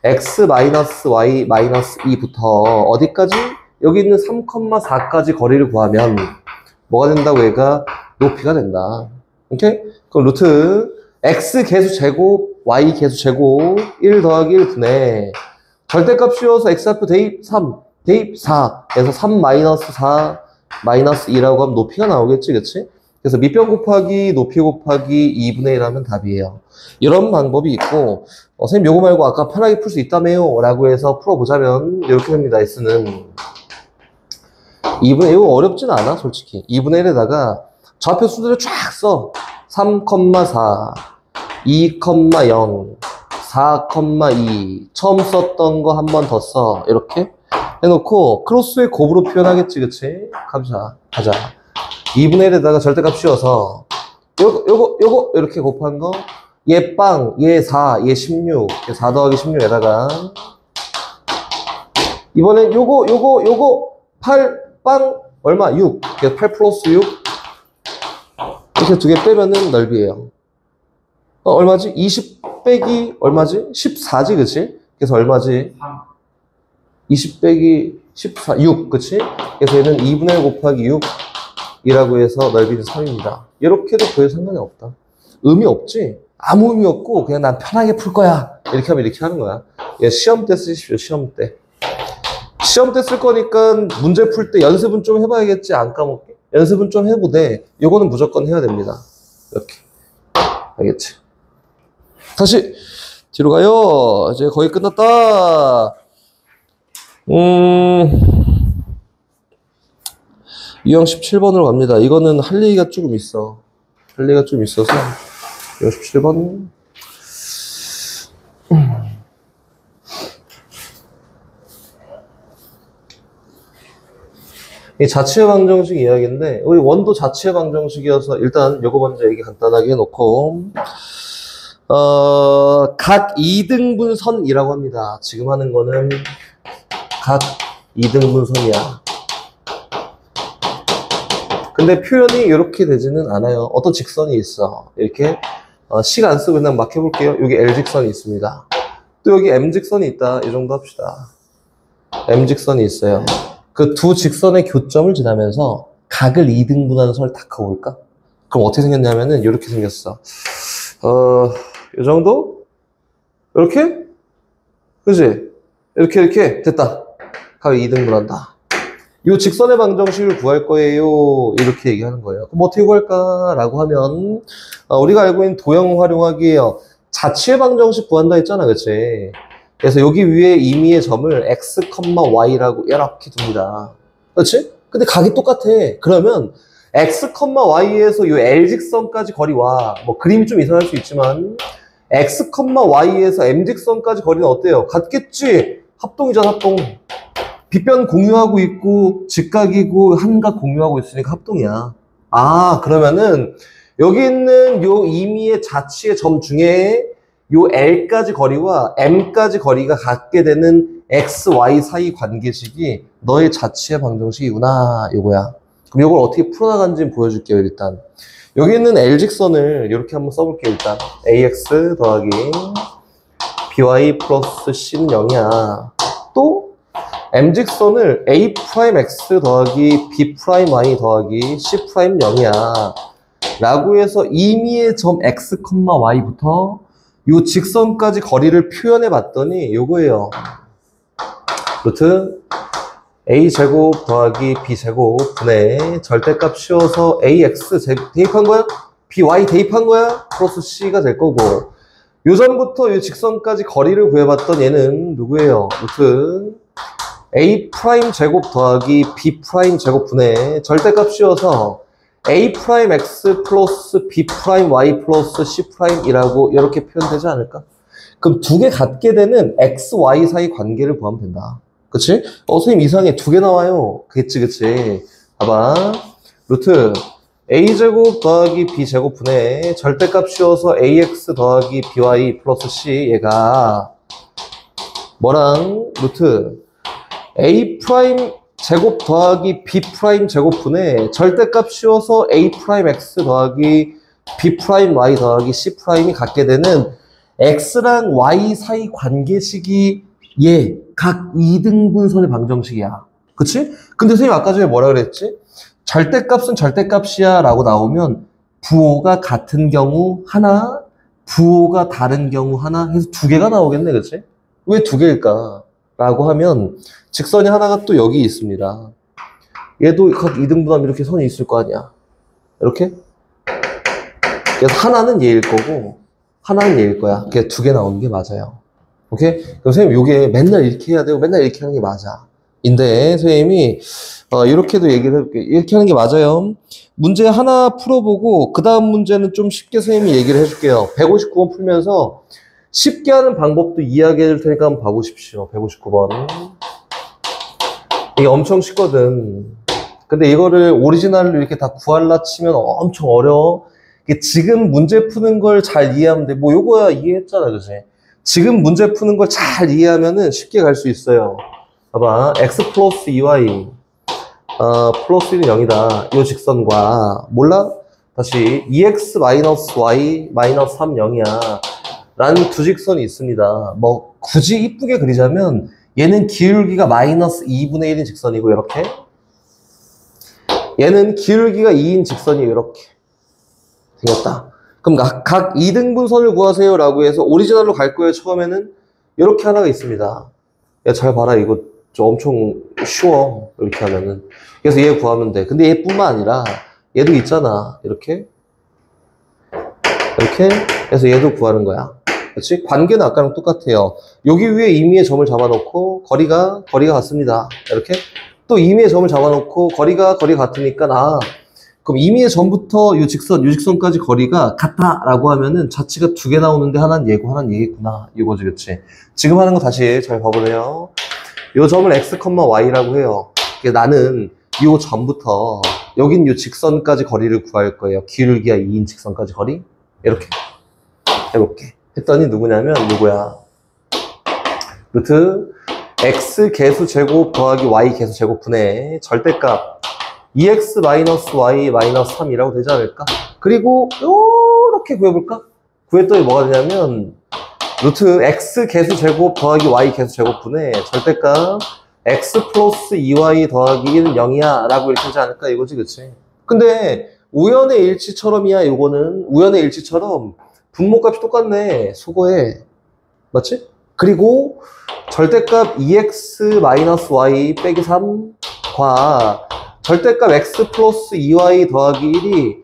x 마이너스 y 마이너스 2부터 어디까지? 여기 있는 3,4까지 거리를 구하면 뭐가 된다고? 얘가 높이가 된다. 오케이? 그럼 루트 x 계수 제곱 y 계수 제곱 1 더하기 1 분의 절대값 씌워서 x좌표 대입 3 대입 4에서 3 마이너스 4 마이너스 2라고 하면 높이가 나오겠지, 그치? 그래서 밑변 곱하기 높이 곱하기 2분의 1 하면 답이에요. 이런 방법이 있고 선생님 요거 말고 아까 편하게 풀 수 있다며요 라고 해서 풀어보자면 이렇게 됩니다. S는 2분의 1, 이거 어렵진 않아 솔직히. 2분의 1에다가 좌표 수들을 쫙 써. 3,4 2,0 4,2 처음 썼던 거 한 번 더 써. 이렇게 해놓고 크로스의 곱으로 표현하겠지, 그치? 가자. 2분의 1에다가 절대값 씌워서 요거 이렇게 곱한 거 얘 빵, 얘 4, 얘 16, 얘 4 더하기 16에다가 이번엔 요거 8, 빵 얼마? 6. 그래서 8 플러스 6 이렇게 두 개 빼면은 넓이에요. 얼마지? 20 빼기 얼마지? 14지, 그치? 그래서 얼마지? 3. 20 빼기 14, 6, 그치? 그래서 얘는 2분의 1 곱하기 6 이라고 해서 넓이는 3입니다. 이렇게도 구해도 상관이 없다. 의미 없지? 아무 의미 없고 그냥 난 편하게 풀 거야. 이렇게 하면 이렇게 하는 거야. 예, 시험 때 쓰십시오. 시험 때. 시험 때 쓸 거니까 문제 풀 때 연습은 좀 해봐야겠지. 안 까먹게. 연습은 좀 해보되 요거는 무조건 해야 됩니다. 이렇게. 알겠지? 다시 뒤로 가요. 이제 거의 끝났다. 유형 17번으로 갑니다. 이거는 할 얘기가 조금 있어. 할 얘기가 좀 있어서 유형 17번 이 자취의 방정식 이야기인데 우리 원도 자취의 방정식이어서 일단 요거 먼저 얘기 간단하게 해놓고 각 2등분선이라고 합니다. 지금 하는 거는 각 2등분선이야. 근데 표현이 이렇게 되지는 않아요. 어떤 직선이 있어. 이렇게 식 안 쓰고 그냥 막 해볼게요. 여기 L직선이 있습니다. 또 여기 M직선이 있다. 이 정도 합시다. M직선이 있어요. 그 두 직선의 교점을 지나면서 각을 2등분하는 선을 딱 그어볼까? 그럼 어떻게 생겼냐면은 이렇게 생겼어. 이 정도? 이렇게? 그지? 이렇게 됐다. 각을 2등분한다. 이 직선의 방정식을 구할 거예요. 이렇게 얘기하는 거예요. 그럼 어떻게 구할까라고 하면 우리가 알고 있는 도형 활용하기예요. 자취의 방정식 구한다 했잖아, 그치? 그래서 여기 위에 임의의 점을 x, y라고 이렇게 둡니다. 그렇지? 근데 각이 똑같아. 그러면 x, y에서 이 L직선까지 거리와 뭐 그림이 좀 이상할 수 있지만 x, y에서 M직선까지 거리는 어때요? 같겠지? 합동이잖아, 합동. 빗변 공유하고 있고 직각이고 한각 공유하고 있으니까 합동이야. 그러면은 여기 있는 요 임의의 자취의 점 중에 요 L까지 거리와 M까지 거리가 같게 되는 X, Y 사이 관계식이 너의 자취의 방정식이구나. 요거야. 그럼 요걸 어떻게 풀어나가는지 보여줄게요, 일단. 여기 있는 L직선을 이렇게 한번 써볼게요, 일단. AX 더하기 BY 플러스 C는 0이야. 또 m직선을 a'x 더하기 b'y 더하기 c'Y이야 라고 해서 임의의 점 x, y부터 요 직선까지 거리를 표현해 봤더니 요거예요. 루트 a제곱 더하기 b제곱 분의 절대값 씌워서 ax 대입한 거야? by 대입한 거야? 플러스 c가 될 거고, 요 전부터 요 직선까지 거리를 구해봤던 얘는 누구예요? 루트 a' 제곱 더하기 b' 제곱 분의 절대값 씌워서 a'x 플러스 b'y 플러스 c'이라고 이렇게 표현되지 않을까? 그럼 두 개 같게 되는 x, y 사이 관계를 구하면 된다. 그치? 선생님 이상해. 두 개 나와요. 그치. 봐봐. 루트 a제곱 더하기 b제곱 분의 절대값 씌워서 ax 더하기 by 플러스 c 얘가 뭐랑 루트 a' 제곱 더하기 b' 제곱 분의 절대값 씌워서 a'x 더하기 b'y 더하기 c'이 갖게 되는 x랑 y 사이 관계식이 얘 각 2등분선의 방정식이야. 그치? 근데 선생님 아까 전에 뭐라 그랬지? 절대값은 절대값이야 라고 나오면 부호가 같은 경우 하나, 부호가 다른 경우 하나 해서 두 개가 나오겠네. 그치? 왜 두 개일까? 라고 하면 직선이 하나가 또 여기 있습니다. 얘도 각 2등분하면 이렇게 선이 있을 거 아니야. 이렇게? 그래서 하나는 얘일 거고 하나는 얘일 거야. 그게 두 개 나오는 게 맞아요. 오케이? 그럼 선생님 요게 맨날 이렇게 해야 되고 맨날 이렇게 하는 게 맞아. 인데 선생님이 이렇게도 얘기를 해볼게요. 이렇게 하는 게 맞아요. 문제 하나 풀어보고 그 다음 문제는 좀 쉽게 선생님이 얘기를 해줄게요. 159번 풀면서 쉽게 하는 방법도 이야기해 줄 테니까 한번 봐보십시오. 159번. 이게 엄청 쉽거든. 근데 이거를 오리지널로 이렇게 다 구할라 치면 엄청 어려워. 지금 문제 푸는 걸 잘 이해하면 돼. 뭐 요거야 이해했잖아. 그치? 지금 문제 푸는 걸 잘 이해하면은 쉽게 갈 수 있어요. 봐봐. x 플러스 2y 플러스 1은 0이다. 요 직선과 몰라? 다시 2x 마이너스 y 마이너스 3 0이야. 라는 두 직선이 있습니다. 뭐 굳이 이쁘게 그리자면 얘는 기울기가 마이너스 2분의 1인 직선이고 이렇게, 얘는 기울기가 2인 직선이 이렇게 생겼다. 그럼 각 2등분선을 구하세요 라고 해서 오리지널로 갈 거예요. 처음에는 이렇게 하나가 있습니다. 야, 잘 봐라. 이거 엄청 쉬워. 이렇게 하면은. 그래서 얘 구하면 돼. 근데 얘뿐만 아니라 얘도 있잖아. 이렇게 해서 얘도 구하는 거야. 그렇지? 관계는 아까랑 똑같아요. 여기 위에 임의의 점을 잡아놓고 거리가 같습니다. 이렇게 또 임의의 점을 잡아놓고 거리가 같으니까 그럼 임의의 점부터 이 직선까지 거리가 같다라고 하면은 자치가 두 개 나오는데 하나는 얘고 하나는 얘겠구나. 이거지, 그치? 지금 하는 거 다시 잘 봐보래요. 이 점을 x, y라고 해요. 나는 이 점부터 여긴 이 직선까지 거리를 구할 거예요. 기울기가 2인 직선까지 거리. 이렇게 해볼게. 했더니 누구냐면 누구야? 루트 x 개수 제곱 더하기 y 개수 제곱 분의 절대값 2x 마이너스 y 마이너스 3이라고 되지 않을까? 그리고 요렇게 구해볼까? 구했더니 뭐가 되냐면 루트 x 개수 제곱 더하기 y 개수 제곱 분의 절대값 x 플러스 2y 더하기 1은 0이야 라고 이렇게 되지 않을까? 이거지, 그치? 근데 우연의 일치처럼이야. 요거는 우연의 일치처럼 분모값이 똑같네. 수고해. 맞지? 그리고 절대값 2x 마이너스 y 빼기 3과 절대값 x 플러스 2y 더하기 1이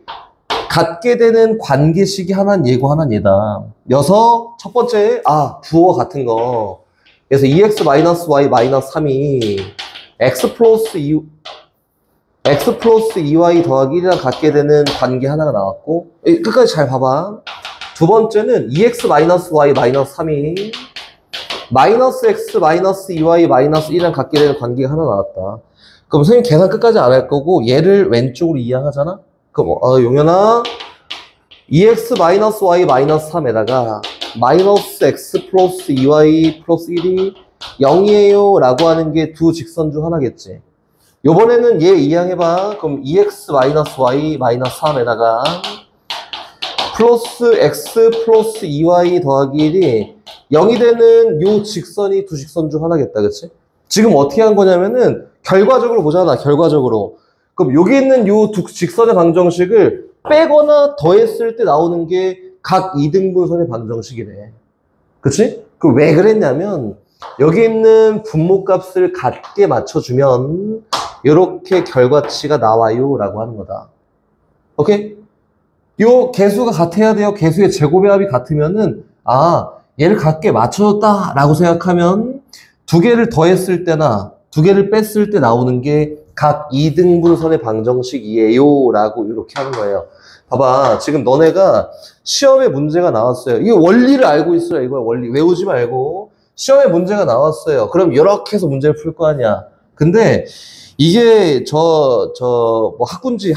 같게 되는 관계식이 하나는 얘고 하나는 얘다. 여서 첫 번째 부호가 같은 거. 그래서 2x 마이너스 y 마이너스 3이 x 플러스 2y 더하기 1이랑 같게 되는 관계 하나가 나왔고, 끝까지 잘 봐봐. 두 번째는 2x 마이너스 y 마이너스 3이 마이너스 x 마이너스 2y 마이너스 1이랑 같게 되는 관계가 하나 나왔다. 그럼 선생님 계산 끝까지 안 할 거고 얘를 왼쪽으로 이항하잖아? 그럼 용현아 2x 마이너스 y 마이너스 3에다가 마이너스 x 플러스 2y 플러스 1이 0이에요 라고 하는 게 두 직선 중 하나겠지. 요번에는 얘 이항해봐. 그럼 2x 마이너스 y 마이너스 3에다가 플러스 x 플러스 2y 더하기 1이 0이 되는 요 직선이 두 직선 중 하나겠다. 그치? 지금 어떻게 한 거냐면은 결과적으로 보잖아. 결과적으로. 그럼 여기 있는 요 두 직선의 방정식을 빼거나 더했을 때 나오는 게 각 2등분선의 방정식이래. 그치? 그 왜 그랬냐면 여기 있는 분모값을 같게 맞춰주면 이렇게 결과치가 나와요 라고 하는 거다. 오케이? 요 개수가 같아야 돼요. 개수의 제곱의 합이 같으면은 얘를 같게 맞춰줬다 라고 생각하면 두 개를 더했을 때나 두 개를 뺐을 때 나오는 게 각 2등분선의 방정식이에요 라고 이렇게 하는 거예요. 봐봐, 지금 너네가 시험에 문제가 나왔어요. 이게 원리를 알고 있어요. 이거야, 원리. 외우지 말고. 시험에 문제가 나왔어요. 그럼 이렇게 해서 문제를 풀 거 아니야. 근데 이게 뭐 학군지지?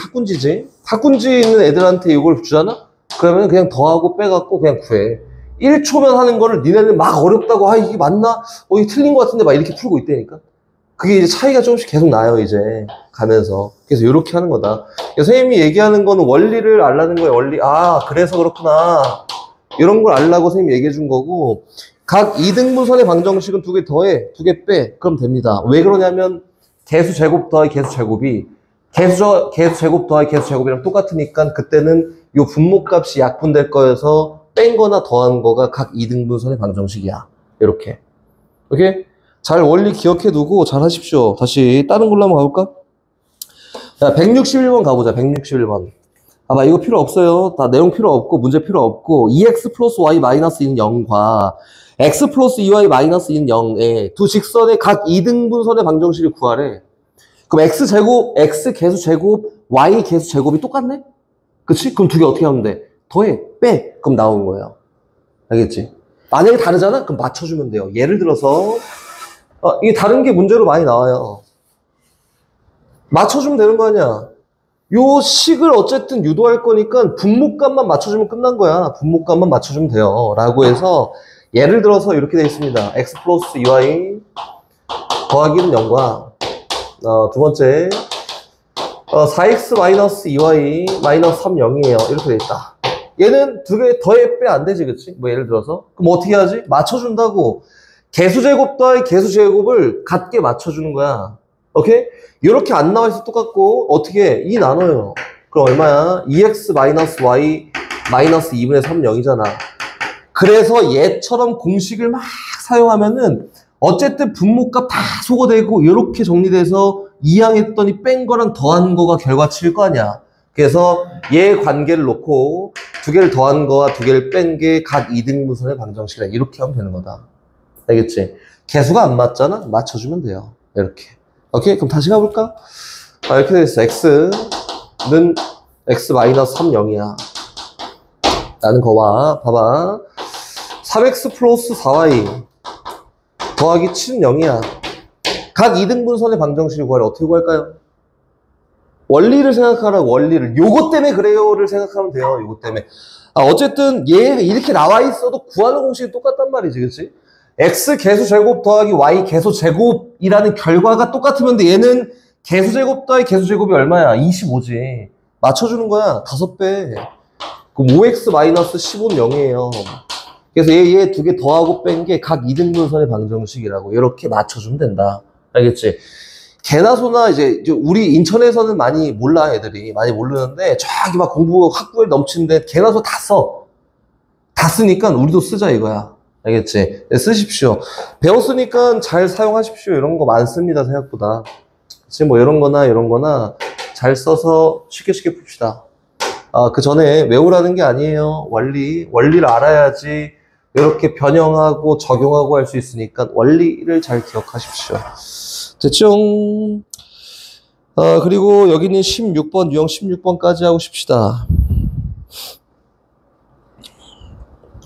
학군지 있는 애들한테 이걸 주잖아? 그러면 그냥 더하고 빼갖고 그냥 구해. 1초면 하는 거를 니네는 막 어렵다고, 이게 맞나? 이게 틀린 것 같은데 막 이렇게 풀고 있다니까? 그게 이제 차이가 조금씩 계속 나요, 이제. 가면서. 그래서 이렇게 하는 거다. 선생님이 얘기하는 거는 원리를 알라는 거예요, 원리. 그래서 그렇구나. 이런 걸 알라고 선생님이 얘기해 준 거고, 각 2등분선의 방정식은 두 개 더해, 두 개 빼. 그럼 됩니다. 왜 그러냐면, 개수 제곱 더하기 개수 제곱이, 개수 제곱 더하기 개수 제곱이랑 똑같으니까, 그때는 요 분모값이 약분될 거여서, 뺀 거나 더한 거가 각 2등분선의 방정식이야. 이렇게. 오케이? 잘 원리 기억해 두고 잘 하십시오. 다시 다른 걸로 한번 가볼까? 자, 161번 가보자. 161번. 봐봐, 이거 필요 없어요. 다 내용 필요 없고 문제 필요 없고 2x 플러스 y 마이너스 2는 0과 x 플러스 2y 마이너스 2는 0의 두 직선의 각 2등분선의 방정식을 구하래. 그럼 x 개수 제곱 y 개수 제곱이 똑같네? 그치? 그럼 두 개 어떻게 하면 돼? 더해, 빼. 그럼 나오는 거예요. 알겠지? 만약에 다르잖아? 그럼 맞춰주면 돼요. 예를 들어서 이게 다른 게 문제로 많이 나와요. 맞춰주면 되는 거 아니야. 요 식을 어쨌든 유도할 거니까 분모값만 맞춰주면 끝난 거야. 분모값만 맞춰주면 돼요. 라고 해서 예를 들어서 이렇게 되어 있습니다. x 플러스 2y 더하기는 0과 두 번째 4x 마이너스 2y 마이너스 3, 0이에요. 이렇게 되어 있다. 얘는 두 개 더해 빼 안 되지, 그치? 뭐 예를 들어서 그럼 어떻게 하지? 맞춰준다고. 개수 제곱 더하기 개수 제곱을 같게 맞춰주는 거야. 오케이? 이렇게 안 나와 있어 똑같고 어떻게 2 나눠요. 그럼 얼마야? 2x 마이너스 y 마이너스 2분의 3, 0이잖아. 그래서 얘처럼 공식을 막 사용하면은 어쨌든 분모값 다 소거되고 이렇게 정리돼서 이항했더니 뺀 거랑 더한 거가 결과치일 거 아니야. 그래서 얘 관계를 놓고 두 개를 더한 거와 두 개를 뺀 게 각 2등분선의 방정식이라 이렇게 하면 되는 거다. 알겠지? 개수가 안 맞잖아? 맞춰주면 돼요. 이렇게. 오케이? 그럼 다시 가볼까? 이렇게 되어있어. x는 x 마이너스 3, 0이야. 라는 거와, 봐봐. 3x 플러스 4y 더하기 7은 0이야. 각 2등분선의 방정식을 구하래. 어떻게 구할까요? 원리를 생각하라고, 원리를. 요것 때문에 그래요를 생각하면 돼요. 요것 때문에. 어쨌든 얘 이렇게 나와 있어도 구하는 공식이 똑같단 말이지, 그치? x 개수 제곱 더하기 y 개수 제곱이라는 결과가 똑같으면 얘는 개수 제곱 더하기 개수 제곱이 얼마야? 25지. 맞춰주는 거야. 5배. 그럼 5x 마이너스 15는 0이에요. 그래서 얘 두 개 더하고 뺀 게 각 2등분선의 방정식이라고 이렇게 맞춰주면 된다. 알겠지? 개나 소나 이제 우리 인천에서는 많이 몰라, 애들이. 많이 모르는데 저기 막 공부 학부에 넘치는데 개나 소 다 써. 다 쓰니까 우리도 쓰자 이거야. 알겠지? 네, 쓰십시오. 배웠으니까 잘 사용하십시오. 이런 거 많습니다, 생각보다. 그치? 뭐 이런 거나 잘 써서 쉽게 풉시다. 그 전에 외우라는 게 아니에요. 원리를 알아야지 이렇게 변형하고 적용하고 할 수 있으니까 원리를 잘 기억하십시오. 됐죠? 그리고 여기는 16번, 유형 16번까지 하고 싶시다.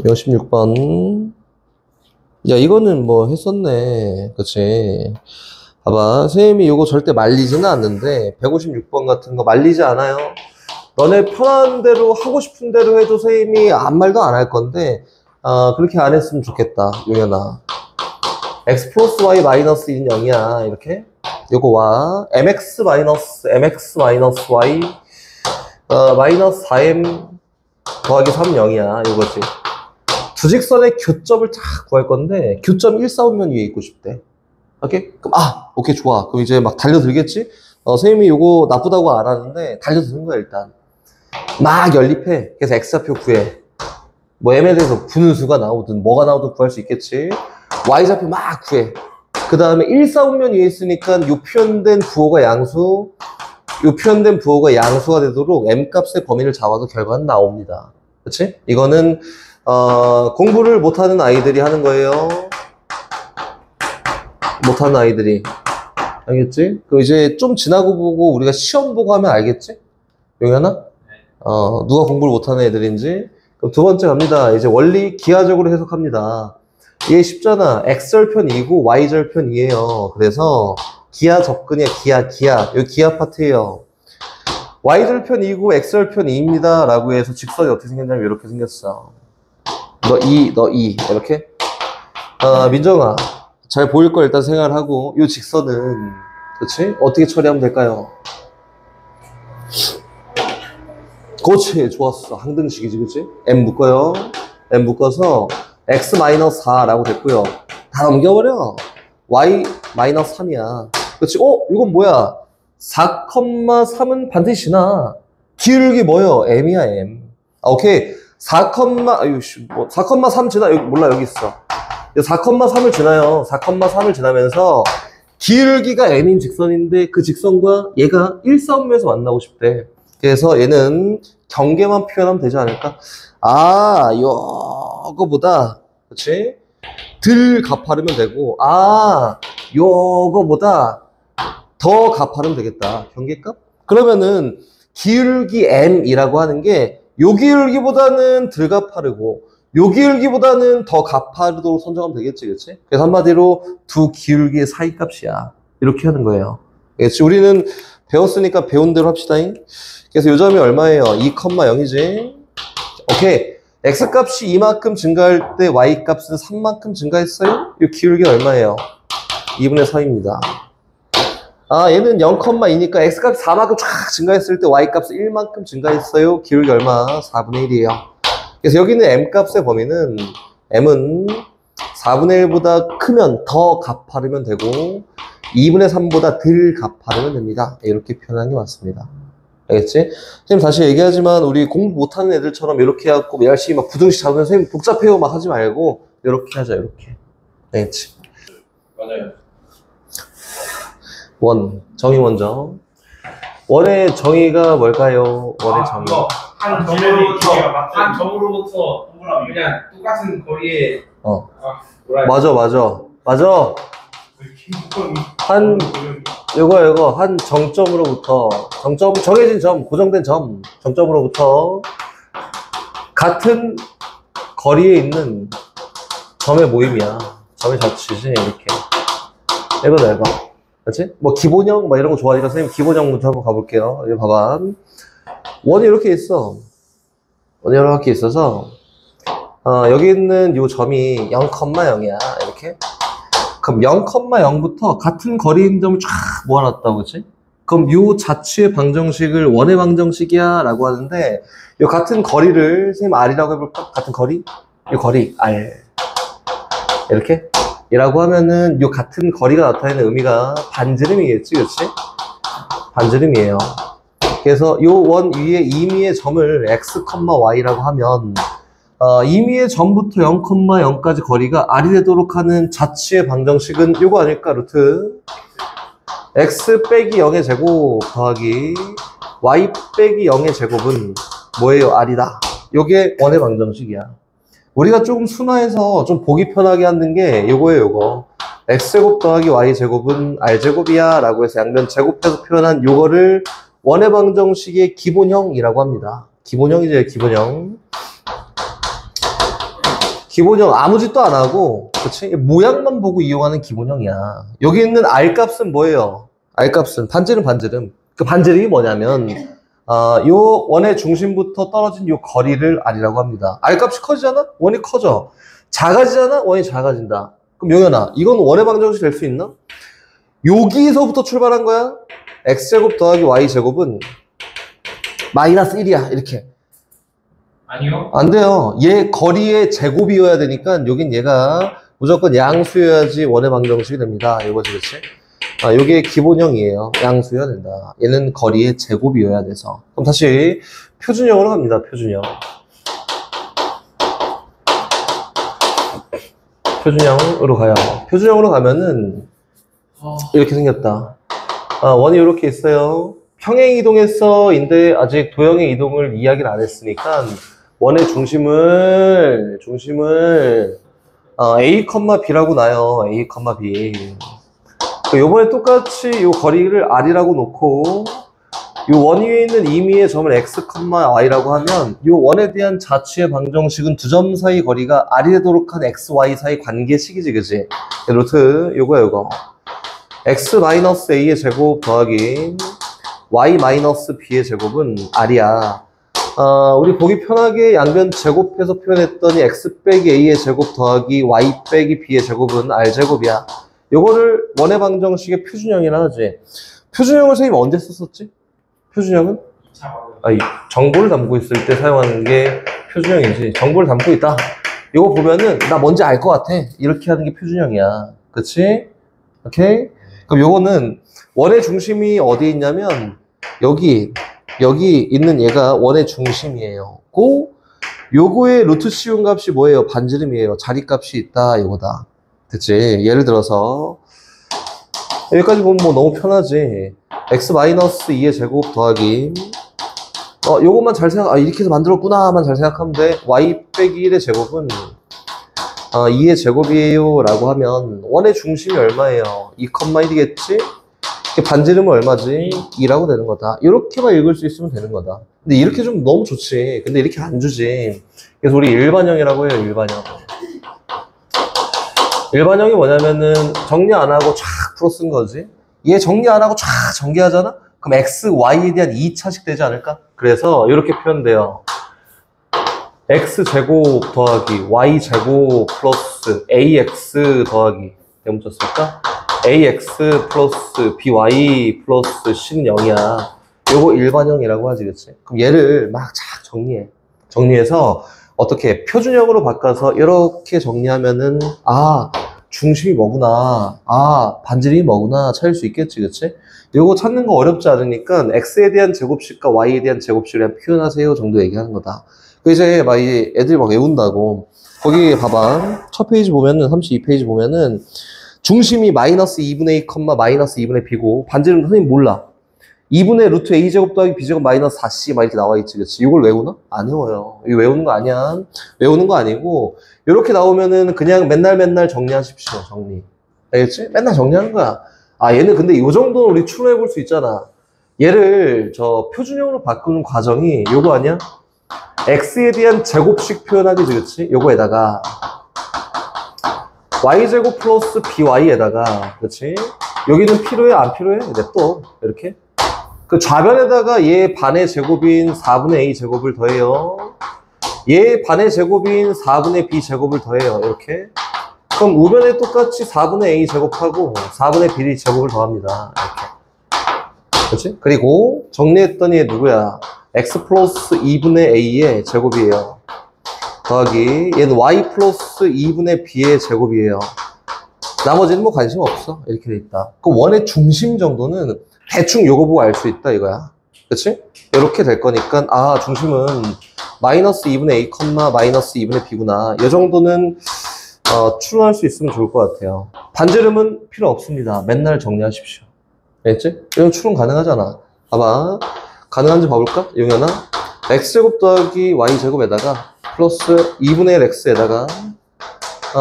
유형 16번. 야, 이거는 뭐 했었네. 그치? 봐봐. 선생님이 이거 절대 말리지는 않는데, 156번 같은 거 말리지 않아요. 너네 편한 대로, 하고 싶은 대로 해도 선생님이 아무 말도 안 할 건데, 그렇게 안 했으면 좋겠다. 용현아. x 플러스 y 마이너스 2는 0이야. 이렇게. 요거와, mx 마이너스 y, 마이너스 4m 더하기 3은 0이야. 요거지. 두 직선의 교점을 쫙 구할 건데 교점 1, 4, 5면 위에 있고 싶대. 오케이? 그럼, 오케이, 좋아. 그럼 이제 막 달려들겠지? 선생님이 요거 나쁘다고 안 하는데, 달려드는 거야, 일단. 막 연립해. 그래서 X좌표 구해. 뭐, M에 대해서 분수가 나오든, 뭐가 나오든 구할 수 있겠지? Y좌표 막 구해. 그 다음에 1, 4분면 위에 있으니까 요 표현된 부호가 양수, 요 표현된 부호가 양수가 되도록 M값의 범위를 잡아도 결과는 나옵니다. 그치? 이거는, 공부를 못하는 아이들이 하는 거예요. 못하는 아이들이. 알겠지? 그 이제 좀 지나고 보고 우리가 시험 보고 하면 알겠지? 용현아? 누가 공부를 못하는 애들인지. 그럼 두 번째 갑니다. 이제 원리 기하적으로 해석합니다. 얘 쉽잖아. X절편 2고 Y절편 2예요. 그래서 기하 접근이야. 기하. 여기 기하 파트예요. Y절편 2고 X절편 2입니다. 라고 해서 직선이 어떻게 생겼냐면 이렇게 생겼어. 너 2. 이렇게. 민정아. 잘 보일 걸 일단 생각을 하고, 이 직선은, 그치? 어떻게 처리하면 될까요? 그렇지, 좋았어. 항등식이지, 그치? M 묶어요. M 묶어서, x-4라고 됐고요. 다 넘겨버려. y-3이야. 그치? 이건 뭐야? 4,3은 반드시 지나. 기울기 뭐요? m이야, m. 오케이. 4,3 지나, 여기, 몰라, 여기 있어. 4,3을 지나요. 4,3을 지나면서 기울기가 m인 직선인데 그 직선과 얘가 1사분면에서 만나고 싶대. 그래서 얘는 경계만 표현하면 되지 않을까? 요거보다 그렇지? 덜 가파르면 되고 요거보다 더 가파르면 되겠다. 경계값? 그러면은 기울기 m이라고 하는 게 요 기울기보다는 덜 가파르고 요 기울기보다는 더 가파르도록 선정하면 되겠지, 그치? 그래서 한마디로 두 기울기의 사이 값이야. 이렇게 하는 거예요. 그치? 우리는 배웠으니까 배운 대로 합시다. 그래서 요 점이 얼마예요? 2,0이지. 오케이. X 값이 이만큼 증가할 때 Y 값은 3만큼 증가했어요? 요 기울기는 얼마예요? 2분의 3입니다. 얘는 0,2니까 X 값이 4만큼 쫙 증가했을 때 Y 값은 1만큼 증가했어요? 기울기 얼마? 4분의 1이에요. 그래서 여기는 M값의 범위는 M은 4분의 1보다 크면 더 가파르면 되고 2분의 3보다 덜 가파르면 됩니다. 이렇게 표현하는 게 맞습니다. 알겠지? 선생님 다시 얘기하지만 우리 공부 못하는 애들처럼 이렇게 해갖고 열심히 막 부등식 잡으면 선생님 복잡해요 막 하지 말고 이렇게 하자 이렇게. 알겠지? 맞아요. 정의 먼저. 원의 정의가 뭘까요? 원의 정의. 한 점으로부터 그냥 똑같은 거리에 맞아. 한 정점으로부터 정해진 점, 고정된 점, 정점으로부터 같은 거리에 있는 점의 모임이야. 점의 자취지 이렇게. 이거. 그렇지? 뭐 기본형 뭐 이런 거 좋아하니까 선생님 기본형부터 한번 가볼게요. 여기 봐봐. 원이 이렇게 있어. 원이 이렇게 있어서 여기 있는 요 점이 0,0이야. 이렇게. 그럼 0,0부터 같은 거리인 점을 쫙 모아놨다고, 그치? 그럼 요 자취의 방정식을 원의 방정식이야 라고 하는데 요 같은 거리를 선생님 R이라고 해볼까? 같은 거리? 요 거리 R 이렇게? 이라고 하면은 요 같은 거리가 나타내는 의미가 반지름이겠지, 그치? 반지름이에요. 그래서 요 원 위에 임의의 점을 x, y라고 하면 임의의 점부터 0,0까지 거리가 r이 되도록 하는 자취의 방정식은 요거 아닐까? 루트 x 빼기 0의 제곱 더하기 y 빼기 0의 제곱은 뭐예요? r이다. 요게 원의 방정식이야. 우리가 조금 순화해서 좀 보기 편하게 하는 게 요거예요, 요거. x제곱 더하기 y제곱은 r제곱이야 라고 해서 양변 제곱해서 표현한 요거를 원의 방정식의 기본형이라고 합니다. 기본형이죠, 기본형. 기본형 아무 짓도 안 하고, 그치? 모양만 보고 이용하는 기본형이야. 여기 있는 r값은 뭐예요? r값은 반지름. 그 반지름이 뭐냐면 요 원의 중심부터 떨어진 요 거리를 r이라고 합니다. r값이 커지잖아? 원이 커져. 작아지잖아? 원이 작아진다. 그럼 용현아, 이건 원의 방정식 될 수 있나? 여기서부터 출발한 거야? x제곱 더하기 y제곱은 마이너스 1이야. 이렇게. 아니요. 안 돼요. 얘 거리의 제곱이어야 되니까 여긴 얘가 무조건 양수여야지 원의 방정식이 됩니다. 이거지, 그치? 아, 요게 기본형이에요. 양수여야 된다. 얘는 거리의 제곱이어야 돼서. 그럼 다시 표준형으로 갑니다. 표준형. 표준형으로 가요. 표준형으로 가면은 이렇게 생겼다. 아, 원이 이렇게 있어요. 평행 이동했어인데 아직 도형의 이동을 이야기를 안 했으니까 원의 중심을 A, B라고 놔요. A, B. 요번에 똑같이 요 거리를 R이라고 놓고 요 원 위에 있는 임의의 점을 X, Y라고 하면 요 원에 대한 자취의 방정식은 두 점 사이 거리가 R이 되도록 한 X, Y 사이 관계식이지, 그지? 루트 요거야, 요거. X-A의 제곱 더하기 Y-B의 제곱은 R이야. 우리 보기 편하게 양변 제곱해서 표현했더니 X 빼기 A의 제곱 더하기 Y 빼기 B의 제곱은 R제곱이야. 요거를 원의 방정식의 표준형이라 하지. 표준형을 선생님 언제 썼었지? 표준형은? 정보를 담고 있을 때 사용하는 게 표준형이지. 정보를 담고 있다. 요거 보면은 나 뭔지 알 것 같아. 이렇게 하는 게 표준형이야. 그치? 오케이? 그럼 요거는 원의 중심이 어디에 있냐면 여기 있는 얘가 원의 중심이에요. 요거의 루트 씌운 값이 뭐예요? 반지름이에요. 자리값이 있다. 요거다. 됐지? 예를 들어서 여기까지 보면 뭐 너무 편하지. X-2의 제곱 더하기 요것만 잘 이렇게 해서 만들었구나만 잘 생각하면 돼. Y 빼기 1의 제곱은 2의 제곱이에요 라고 하면 원의 중심이 얼마예요? 2,1이겠지? 반지름은 얼마지? 2라고 되는 거다. 이렇게만 읽을 수 있으면 되는 거다. 근데 이렇게 좀 너무 좋지. 근데 이렇게 안 주지. 그래서 우리 일반형이라고 해요. 일반형. 일반형이 뭐냐면은 정리 안 하고 쫙 풀어 쓴 거지. 얘 정리 안 하고 쫙 전개하잖아? 그럼 X, Y에 대한 2차식 되지 않을까? 그래서 이렇게 표현돼요. X제곱 더하기 Y제곱 플러스 AX 더하기 대문자 쓸까? AX 플러스 BY 플러스 C는 0이야. 요거 일반형이라고 하지, 그치? 그럼 얘를 막 쫙 정리해서 어떻게 표준형으로 바꿔서 이렇게 정리하면은 중심이 뭐구나, 반지름이 뭐구나 찾을 수 있겠지, 그치? 요거 찾는 거 어렵지 않으니까 X에 대한 제곱식과 Y에 대한 제곱식을 표현하세요 정도 얘기하는 거다. 이제 막 애들이 막 외운다고. 거기 봐봐. 첫 페이지 보면은 32페이지 보면은 중심이 마이너스 2분의 2, 마이너스 2분의 B고 반지름 선생님 몰라. 2분의 루트 A제곱 더하기 B제곱 마이너스 4C 막 이렇게 나와 있지, 그치? 이걸 외우나? 안 외워요. 이거 외우는 거 아니야. 외우는 거 아니고 이렇게 나오면은 그냥 맨날 정리하십시오. 정리. 알겠지? 맨날 정리하는 거야. 얘는 근데 이 정도는 우리 추론해 볼 수 있잖아. 얘를 저 표준형으로 바꾸는 과정이 요거 아니야? X에 대한 제곱식 표현하기지, 그치? 요거에다가 Y제곱 플러스 BY에다가, 그치? 여기는 필요해? 안 필요해? 냅둬. 이렇게. 그 좌변에다가 얘 반의 제곱인 4분의 A 제곱을 더해요. 얘 반의 제곱인 4분의 B 제곱을 더해요. 이렇게. 그럼 우변에 똑같이 4분의 A 제곱하고 4분의 B 제곱을 더합니다. 이렇게. 그치? 그리고 정리했더니 얘 누구야? X 플러스 2분의 A의 제곱이에요. 더하기 얘는 Y 플러스 2분의 B의 제곱이에요. 나머지는 뭐 관심 없어. 이렇게 돼 있다. 그 원의 중심 정도는 대충 요거 보고 알 수 있다 이거야. 그치? 이렇게 될 거니까 중심은 마이너스 2분의 A, 마이너스 2분의 B구나. 이 정도는 추론할 수 있으면 좋을 것 같아요. 반지름은 필요 없습니다. 맨날 정리하십시오. 알겠지? 이건 추론 가능하잖아. 봐봐. 가능한지 봐볼까? 용현아. X제곱 더하기 Y제곱에다가 플러스 2분의 1 X에다가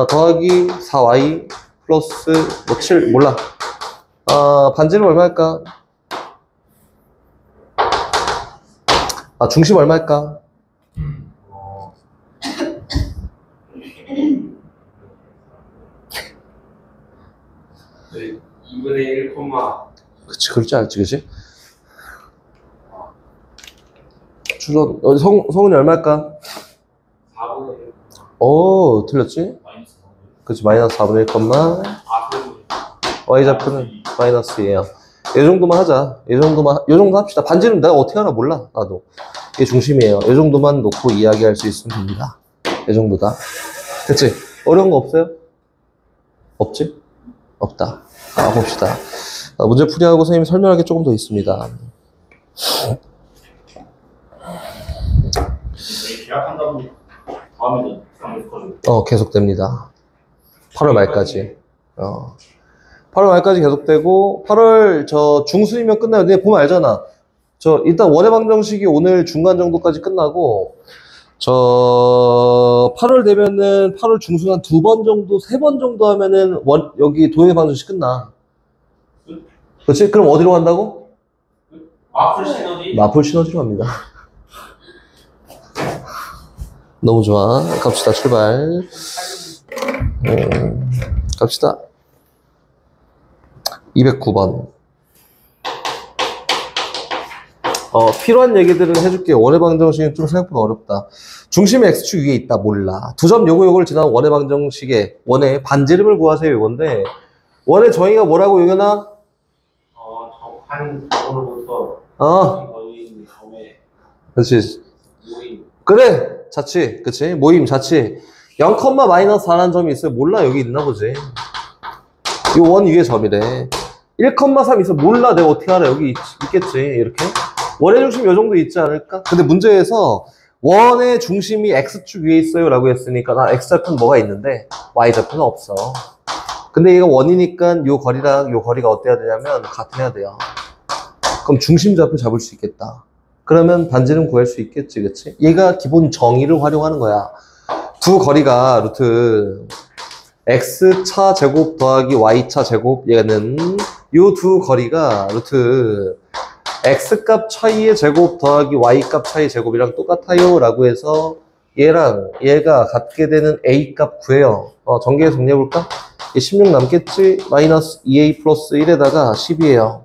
더하기 4Y 플러스 7 몰라. 반지름 얼마일까? 중심 얼마일까? 2분의 1, 그치, 그렇지 않지, 그치? 추론, 성은이 얼마일까? 4분의 1. 오, 틀렸지? 그치, 마이너스 4분의 1, Y좌표는 마이너스 2예요. 이 정도만 하자. 이 정도 합시다. 반지름 내가 어떻게 하나 몰라, 나도. 이게 중심이에요. 이 정도만 놓고 이야기할 수 있으면 됩니다. 이 정도다. 그치? 어려운 거 없어요? 없지? 없다. 봅시다. 문제 풀이하고 선생님이 설명할 게 조금 더 있습니다. 계약한다면 다음에는 계속됩니다. 8월 말까지. 8월 말까지 계속되고, 8월 중순이면 끝나요. 근데 보면 알잖아. 일단 원의 방정식이 오늘 중간 정도까지 끝나고, 8월 되면은 8월 중순 한 2번 정도, 3번 정도 하면은 여기 도형의 방정식 끝나. 그렇지? 그럼 어디로 간다고? 마플 시너지. 마플 시너지로 갑니다. 너무 좋아. 갑시다. 출발. 갑시다. 209번. 필요한 얘기들은 해줄게. 원의 방정식은 좀 생각보다 어렵다. 중심이 X축 위에 있다. 몰라. 두 점 요거를 지난 원의 방정식의 원의 반지름을 구하세요. 이건데, 원의 정의가 뭐라고, 유견아? 한 점으로부터 거의 점에 그렇지. 모임. 그래. 자치. 그치? 모임, 자치. 0,-4라는 점이 있어요. 몰라. 여기 있나 보지. 이 원 위에 점이래. 1,3 있어. 몰라. 내가 어떻게 알아. 여기 있겠지. 이렇게. 원의 중심이 요 정도 있지 않을까? 근데 문제에서 원의 중심이 X축 위에 있어요. 라고 했으니까 나 X좌표는 뭐가 있는데 Y좌표는 없어. 근데 얘가 원이니까 요 거리랑 요 거리가 어때야 되냐면 같아야 돼요. 그럼 중심좌표 잡을 수 있겠다. 그러면 반지름 구할 수 있겠지, 그치? 얘가 기본 정의를 활용하는 거야. 두 거리가 루트 X차 제곱 더하기 Y차 제곱, 얘는 요 두 거리가 루트 X값 차이의 제곱 더하기 Y값 차이 제곱이랑 똑같아요 라고 해서 얘랑 얘가 같게 되는 A값 구해요. 전개해서 정리해볼까? 16 남겠지? 마이너스 2A 플러스 1에다가 10이에요.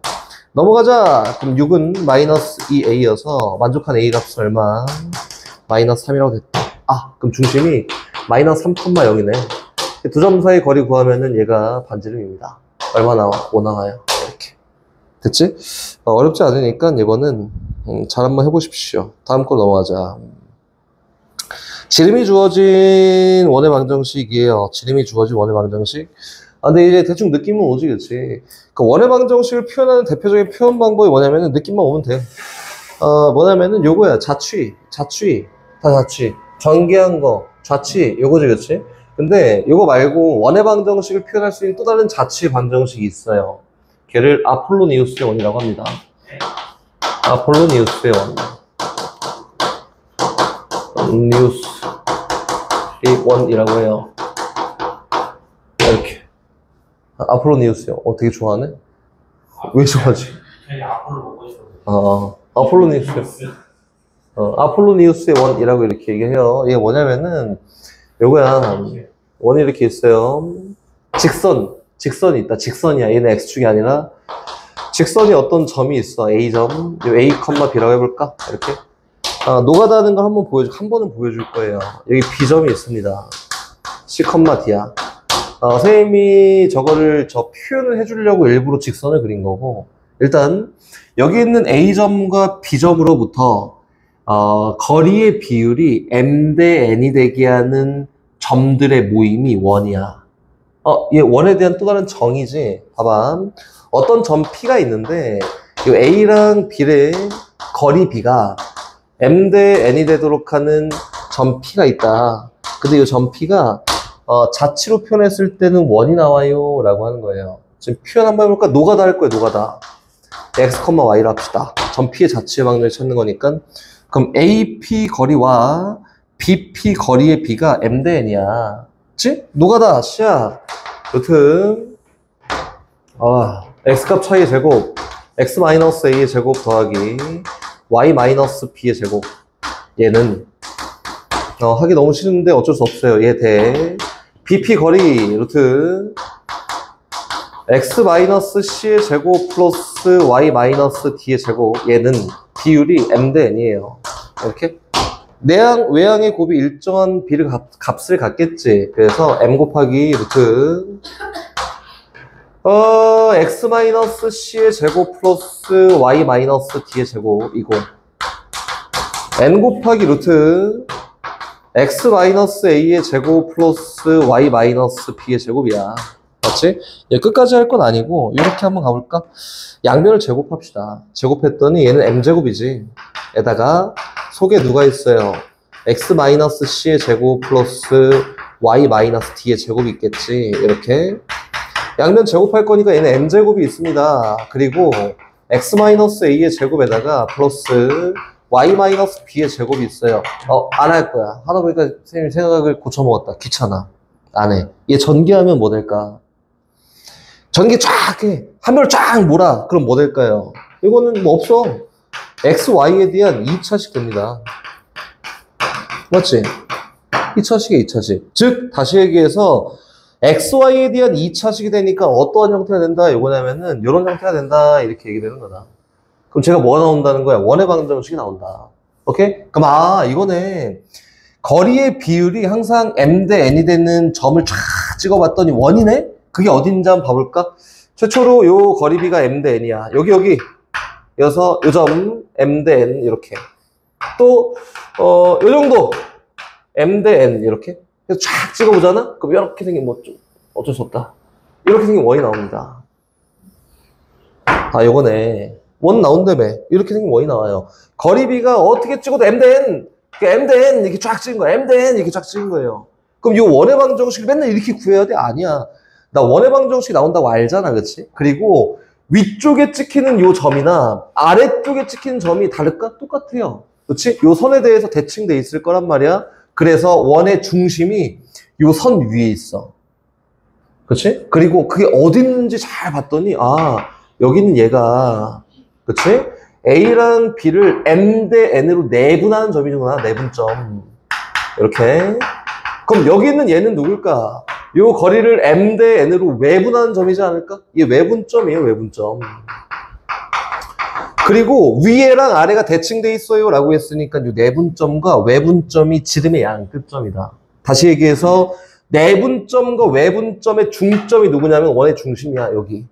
넘어가자. 그럼 6은 마이너스 2A여서 만족한 A 값은 얼마? 마이너스 3이라고 됐다. 그럼 중심이 마이너스 3,0이네. 두 점 사이 거리 구하면은 얘가 반지름입니다. 얼마 나와? 5 나와요. 이렇게. 됐지? 어렵지 않으니까 이거는 잘 한번 해보십시오. 다음 거 넘어가자. 지름이 주어진 원의 방정식이에요. 지름이 주어진 원의 방정식. 근데 이제 대충 느낌은 오지, 그치? 그 원의 방정식을 표현하는 대표적인 표현 방법이 뭐냐면은 느낌만 오면 돼. 뭐냐면은 요거야. 자취. 다 자취. 전개한 거. 자취. 요거지, 그치? 근데 요거 말고 원의 방정식을 표현할 수 있는 또 다른 자취 방정식이 있어요. 걔를 아폴로니우스의 원이라고 합니다. 아폴로니우스의 원이라고 해요. 이렇게. 아폴로니우스요. 되게 좋아하네? 왜 좋아하지? 그냥 앞으로 보고 있어. 아폴로니우스의 원이라고 이렇게 얘기해요. 이게 뭐냐면은, 요거야. 원이 이렇게 있어요. 직선이 있다. 직선이야. 얘는 X축이 아니라, 직선이 어떤 점이 있어. A점. A, B라고 해볼까? 이렇게. 노가다는 걸 한 번은 보여줄 거예요. 여기 B점이 있습니다. C, D야. 선생님이 저거를 표현을 해주려고 일부러 직선을 그린 거고, 일단, 여기 있는 A점과 B점으로부터, 거리의 비율이 M 대 N이 되게 하는 점들의 모임이 원이야. 얘 원에 대한 또 다른 정의지. 봐봐. 어떤 점 P가 있는데, 이 A랑 B의 거리 B가 M 대 N이 되도록 하는 점 P가 있다. 근데 이 점 P가 자치로 표현했을 때는 원이 나와요 라고 하는 거예요. 지금 표현 한번 해볼까? 노가다 할 거예요. 노가다. X, Y로 합시다. 점 P의 자치의 방정을 찾는 거니까. 그럼 AP 거리와 BP 거리의 B가 M 대 N이야. 그치? 노가다. 시야. 여튼 X값 차이의 제곱 X-A의 제곱 더하기 Y-B의 제곱. 얘는 하기 너무 싫은데 어쩔 수 없어요. 얘 대 BP 거리 루트 X-C의 제곱 플러스 Y-D의 제곱. 얘는 비율이 M 대 N이에요. 이렇게 외항의 곱이 일정한 비를 값을 갖겠지. 그래서 M 곱하기 루트 X-C의 제곱 플러스 Y-D의 제곱이고, N 곱하기 루트 X-A의 제곱 플러스 Y-B의 제곱이야. 알겠지? 얘 끝까지 할 건 아니고 이렇게 한번 가볼까? 양변을 제곱합시다. 제곱했더니 얘는 m제곱이지. 에다가 속에 누가 있어요? x-c의 제곱 플러스 y-d의 제곱이 있겠지. 이렇게 양변 제곱할 거니까 얘는 m제곱이 있습니다. 그리고 x-a의 제곱에다가 플러스 y-b의 제곱이 있어요. 안 할 거야. 하다 보니까 선생님이 생각을 고쳐먹었다. 귀찮아. 안 해. 얘 전개하면 뭐 될까? 전개 쫙 해. 한 별 쫙 몰아. 그럼 뭐 될까요? 이거는 뭐 없어. x, y에 대한 2차식 됩니다. 맞지? 2차식이야, 2차식. 즉, 다시 얘기해서 x, y에 대한 2차식이 되니까 어떠한 형태가 된다? 이거냐면은 이런 형태가 된다. 이렇게 얘기되는 거다. 그럼 제가 뭐가 나온다는 거야? 원의 방정식이 나온다. 오케이? 그럼 이거네. 거리의 비율이 항상 m 대 n이 되는 점을 쫙 찍어봤더니 원이네? 그게 어딘지 한번 봐볼까? 최초로 요 거리비가 m 대 n이야. 여기. 여기서 요 점 m 대 n 이렇게. 또 요 정도 m 대 n 이렇게. 그래서 쫙 찍어보잖아? 그럼 이렇게 생긴 뭐 좀 어쩔 수 없다. 이렇게 생긴 원이 나옵니다. 요거네. 원 나온다며. 이렇게 생긴 원이 나와요. 거리비가 어떻게 찍어도 m 대 n. m 대 n 이렇게 쫙 찍은 거야. m 대 n 이렇게 쫙 찍은 거예요. 그럼 이 원의 방정식을 맨날 이렇게 구해야 돼? 아니야. 나 원의 방정식이 나온다고 알잖아, 그치? 그리고 위쪽에 찍히는 요 점이나 아래쪽에 찍히는 점이 다를까? 똑같아요. 그치? 요 선에 대해서 대칭돼 있을 거란 말이야. 그래서 원의 중심이 요 선 위에 있어. 그치? 그리고 그게 어디 있는지 잘 봤더니 여기는 얘가 그치? A랑 B를 M 대 N으로 내분하는 점이구나. 내분점. 이렇게. 그럼 여기 있는 얘는 누굴까? 요 거리를 M 대 N으로 외분하는 점이지 않을까? 이게 외분점이에요, 외분점. 그리고 위에랑 아래가 대칭돼 있어요 라고 했으니까 요 내분점과 외분점이 지름의 양끝점이다. 다시 얘기해서 내분점과 외분점의 중점이 누구냐면 원의 중심이야, 여기.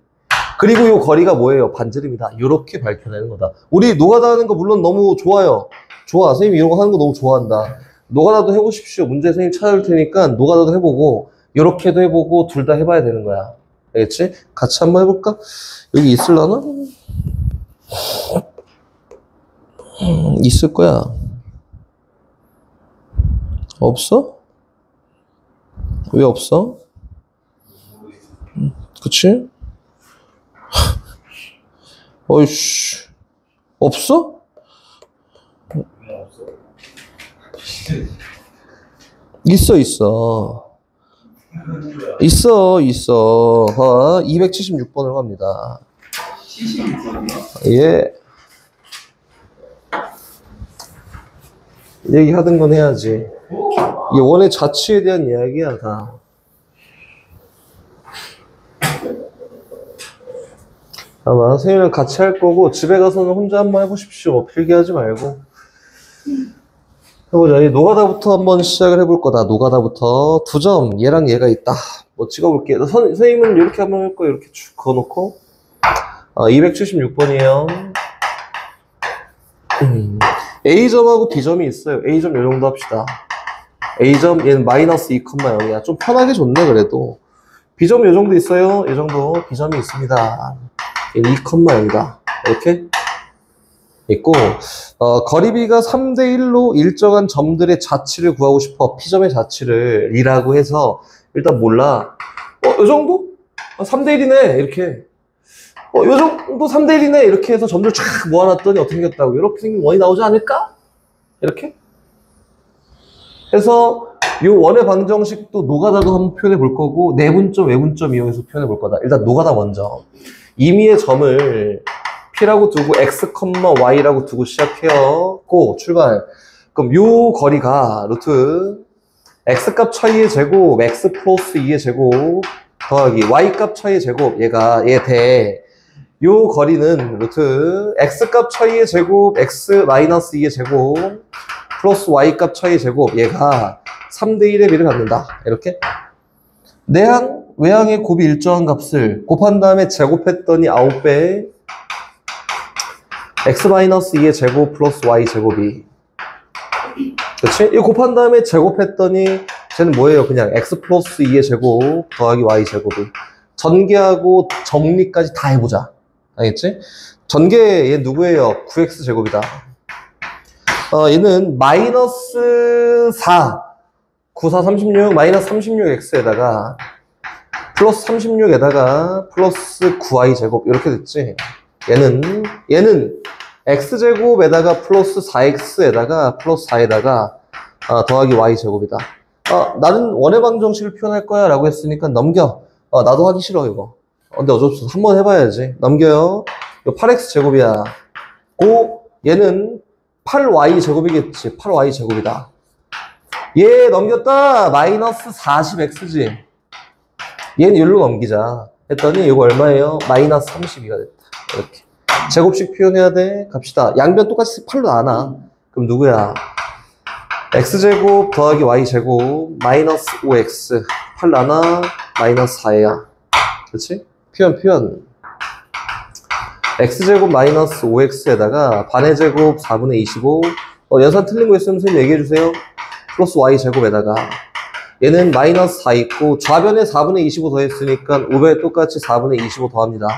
그리고 요 거리가 뭐예요? 반지름이다. 이렇게 밝혀내는 거다. 우리 노가다 하는 거 물론 너무 좋아요. 좋아. 선생님이 이런 거 하는 거 너무 좋아한다. 노가다도 해보십시오. 문제 선생님 찾아줄 테니까 노가다도 해보고 이렇게도 해보고 둘 다 해봐야 되는 거야. 알겠지? 같이 한번 해볼까? 여기 있을라나? 있을 거야. 없어? 왜 없어? 그치? 어이씨. 없어? 있어. 있어. 276번으로 갑니다. 76번이요? 예. 얘기하던 건 해야지. 이 원의 자취에 대한 이야기야, 다. 아마 선생님이랑 같이 할 거고 집에 가서는 혼자 한번 해보십시오. 필기하지 말고. 해보자. 이 노가다부터 한번 시작을 해볼 거다. 노가다부터 2점. 얘랑 얘가 있다. 뭐 찍어볼게요. 선생님은 이렇게 한번 할 거예요. 이렇게 쭉 그어놓고. 276번이에요. A점하고 B점이 있어요. A점 요 정도 합시다. A점 얘는 마이너스 2,0이야. 좀 편하게 줬네 그래도. B점 요 정도 있어요. 이 정도 B점이 있습니다. 얘는 2,0이다. 이렇게 있고 거리비가 3대1로 일정한 점들의 자치를 구하고 싶어. P점의 자치를 이라고 해서 일단 몰라. 요 정도? 3대1이네 이렇게. 요 정도 3대1이네 이렇게 해서 점들 쫙 모아놨더니 어떻게 생겼다고. 이렇게 생긴 원이 나오지 않을까? 이렇게 해서 요 원의 방정식도 노가다도 한번 표현해 볼 거고 내분점 외분점 이용해서 표현해 볼 거다. 일단 노가다 먼저. 임의의 점을 P라고 두고 X, Y라고 두고 시작해요. 고 출발. 그럼 요 거리가 루트 X값 차이의 제곱 X 플러스 2의 제곱 더하기 Y값 차이의 제곱 얘 대. 요 거리는 루트 X값 차이의 제곱 X 마이너스 2의 제곱 플러스 Y값 차이의 제곱 얘가 3대1의 비를 갖는다. 이렇게 내항 외항의 곱이 일정한 값을 곱한 다음에 제곱했더니 9배 X-2의 제곱 플러스 Y 제곱이 그치? 이거 곱한 다음에 제곱했더니 쟤는 뭐예요? 그냥 X 플러스 2의 제곱 더하기 Y 제곱이 전개하고 정리까지 다 해보자. 알겠지? 전개 얘 누구예요? 9x 제곱이다. 얘는 마이너스 4 9, 4, 36 마이너스 36x에다가 플러스 36에다가 플러스 9y 제곱 이렇게 됐지. 얘는 x제곱에다가 플러스 4x에다가 플러스 4에다가 더하기 y 제곱이다. 나는 원의 방정식을 표현할 거야 라고 했으니까 넘겨. 나도 하기 싫어 이거. 근데 어쩔 수 없어. 한번 해봐야지. 넘겨요. 이거 8x 제곱이야. 얘는 8y 제곱이겠지. 8y 제곱이다. 얘 넘겼다. 마이너스 40x지. 얘는 여기로 넘기자. 했더니 이거 얼마예요? 마이너스 32가 됐다. 이렇게. 제곱식 표현해야 돼. 갑시다. 양변 똑같이 8로 나눠. 그럼 누구야? x제곱 더하기 y제곱 마이너스 5x 8 나눠 마이너스 4야. 그렇지? 표현. x제곱 마이너스 5x에다가 반의 제곱 4분의 25 연산 틀린 거 있으면 선생님 얘기해주세요. 플러스 y제곱에다가 얘는 마이너스 4 있고 좌변에 4분의 25 더했으니까 5배에 똑같이 4분의 25 더합니다.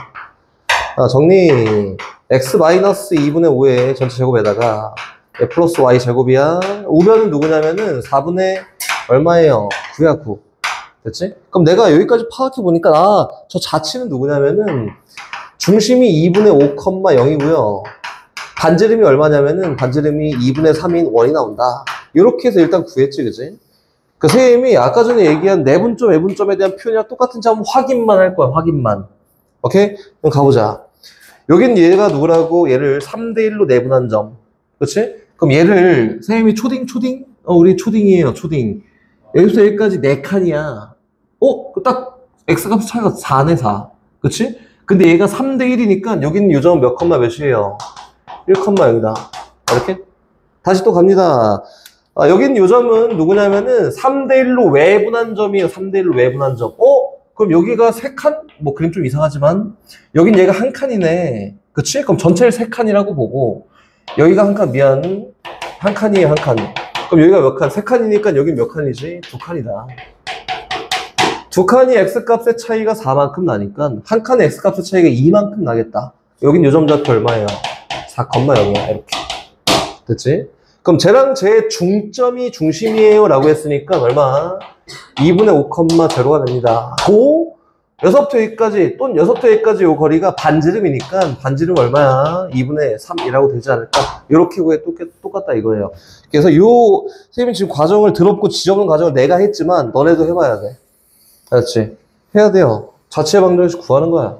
정리. x 마이너스 2분의 5의 전체 제곱에다가 플러스 y 제곱이야. 우변은 누구냐면은 4분의 얼마예요? 9야 9. 됐지? 그럼 내가 여기까지 파악해 보니까 저 자치는 누구냐면은 중심이 2분의 5,0이고요. 반지름이 얼마냐면은 반지름이 2분의 3인 원이 나온다. 이렇게 해서 일단 구했지, 그지? 그 선생님이 아까 전에 얘기한 내분점, 외분점에 대한 표현이랑 똑같은지 한번 확인만 할 거야, 확인만. 오케이? 그럼 가보자. 여긴 얘가 누구라고? 얘를 3대1로 내분한 점. 그치? 그럼 얘를 선생님이 초딩? 우리 초딩이에요, 초딩. 여기서 여기까지 4칸이야. 딱 x값 차이가 4네, 4. 그치? 근데 얘가 3대1이니까 여기는 요 점은 몇 컴마 몇이에요? 1,0다. 이렇게? 다시 또 갑니다. 여기는 요 점은 누구냐면은 3대1로 외분한 점이에요. 3대1로 외분한 점. 그럼 여기가 3칸? 뭐 그림 좀 이상하지만 여긴 얘가 1칸이네. 그치? 그럼 전체를 3칸이라고 보고 여기가 1칸, 미안. 1칸이에요, 1칸. 그럼 여기가 몇 칸? 3칸이니까 여긴 몇 칸이지? 2칸이다. 2칸이 x값의 차이가 4만큼 나니까 한 칸의 x값의 차이가 2만큼 나겠다. 여긴 요점 좌표 얼마예요? 4,0이야. 이렇게. 됐지? 그럼 쟤랑 쟤의 중점이 중심이에요 라고 했으니까 얼마? 2분의 5,0가 됩니다. 여기서부터 여기까지 또는 여기서부터 여기까지 요 거리가 반지름이니까 반지름 얼마야? 2분의 3이라고 되지 않을까? 요렇게 구해 똑같다 이거예요. 그래서 선생님이 지금 과정을 드럽고 지적은 과정을 내가 했지만 너네도 해봐야 돼. 알았지? 해야 돼요. 자체 방정식 구하는 거야.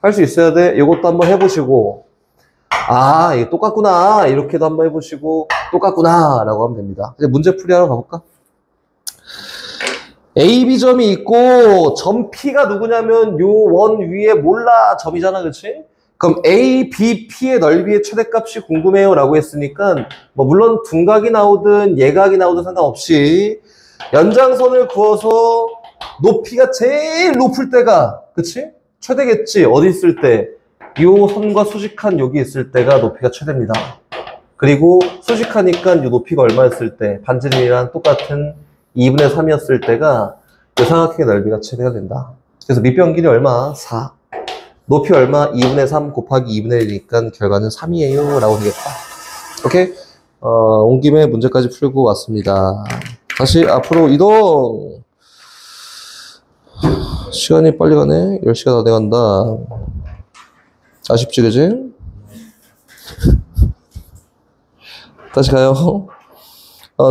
할 수 있어야 돼. 이것도 한번 해보시고 이게 똑같구나 이렇게도 한번 해보시고 똑같구나 라고 하면 됩니다. 이제 문제 풀이하러 가볼까? A, B점이 있고 점 P가 누구냐면 요 원 위에 몰라 점이잖아, 그치? 그럼 A, B, P의 넓이의 최대값이 궁금해요 라고 했으니까 뭐 물론 둔각이 나오든 예각이 나오든 상관없이 연장선을 그어서 높이가 제일 높을 때가, 그치? 최대겠지. 어디 있을 때? 요 선과 수직한 여기 있을 때가 높이가 최대입니다. 그리고 수직하니까 요 높이가 얼마였을 때? 반지름이랑 똑같은 2분의 3이었을 때가 요 삼각형의 넓이가 최대가 된다. 그래서 밑변 길이 얼마? 4. 높이 얼마? 2분의 3 곱하기 2분의 1이니까 결과는 3이에요. 라고 되겠다. 오케이? 온 김에 문제까지 풀고 왔습니다. 다시 앞으로 이동! 시간이 빨리 가네? 10시가 다 돼간다. 아쉽지, 그지? 다시 가요.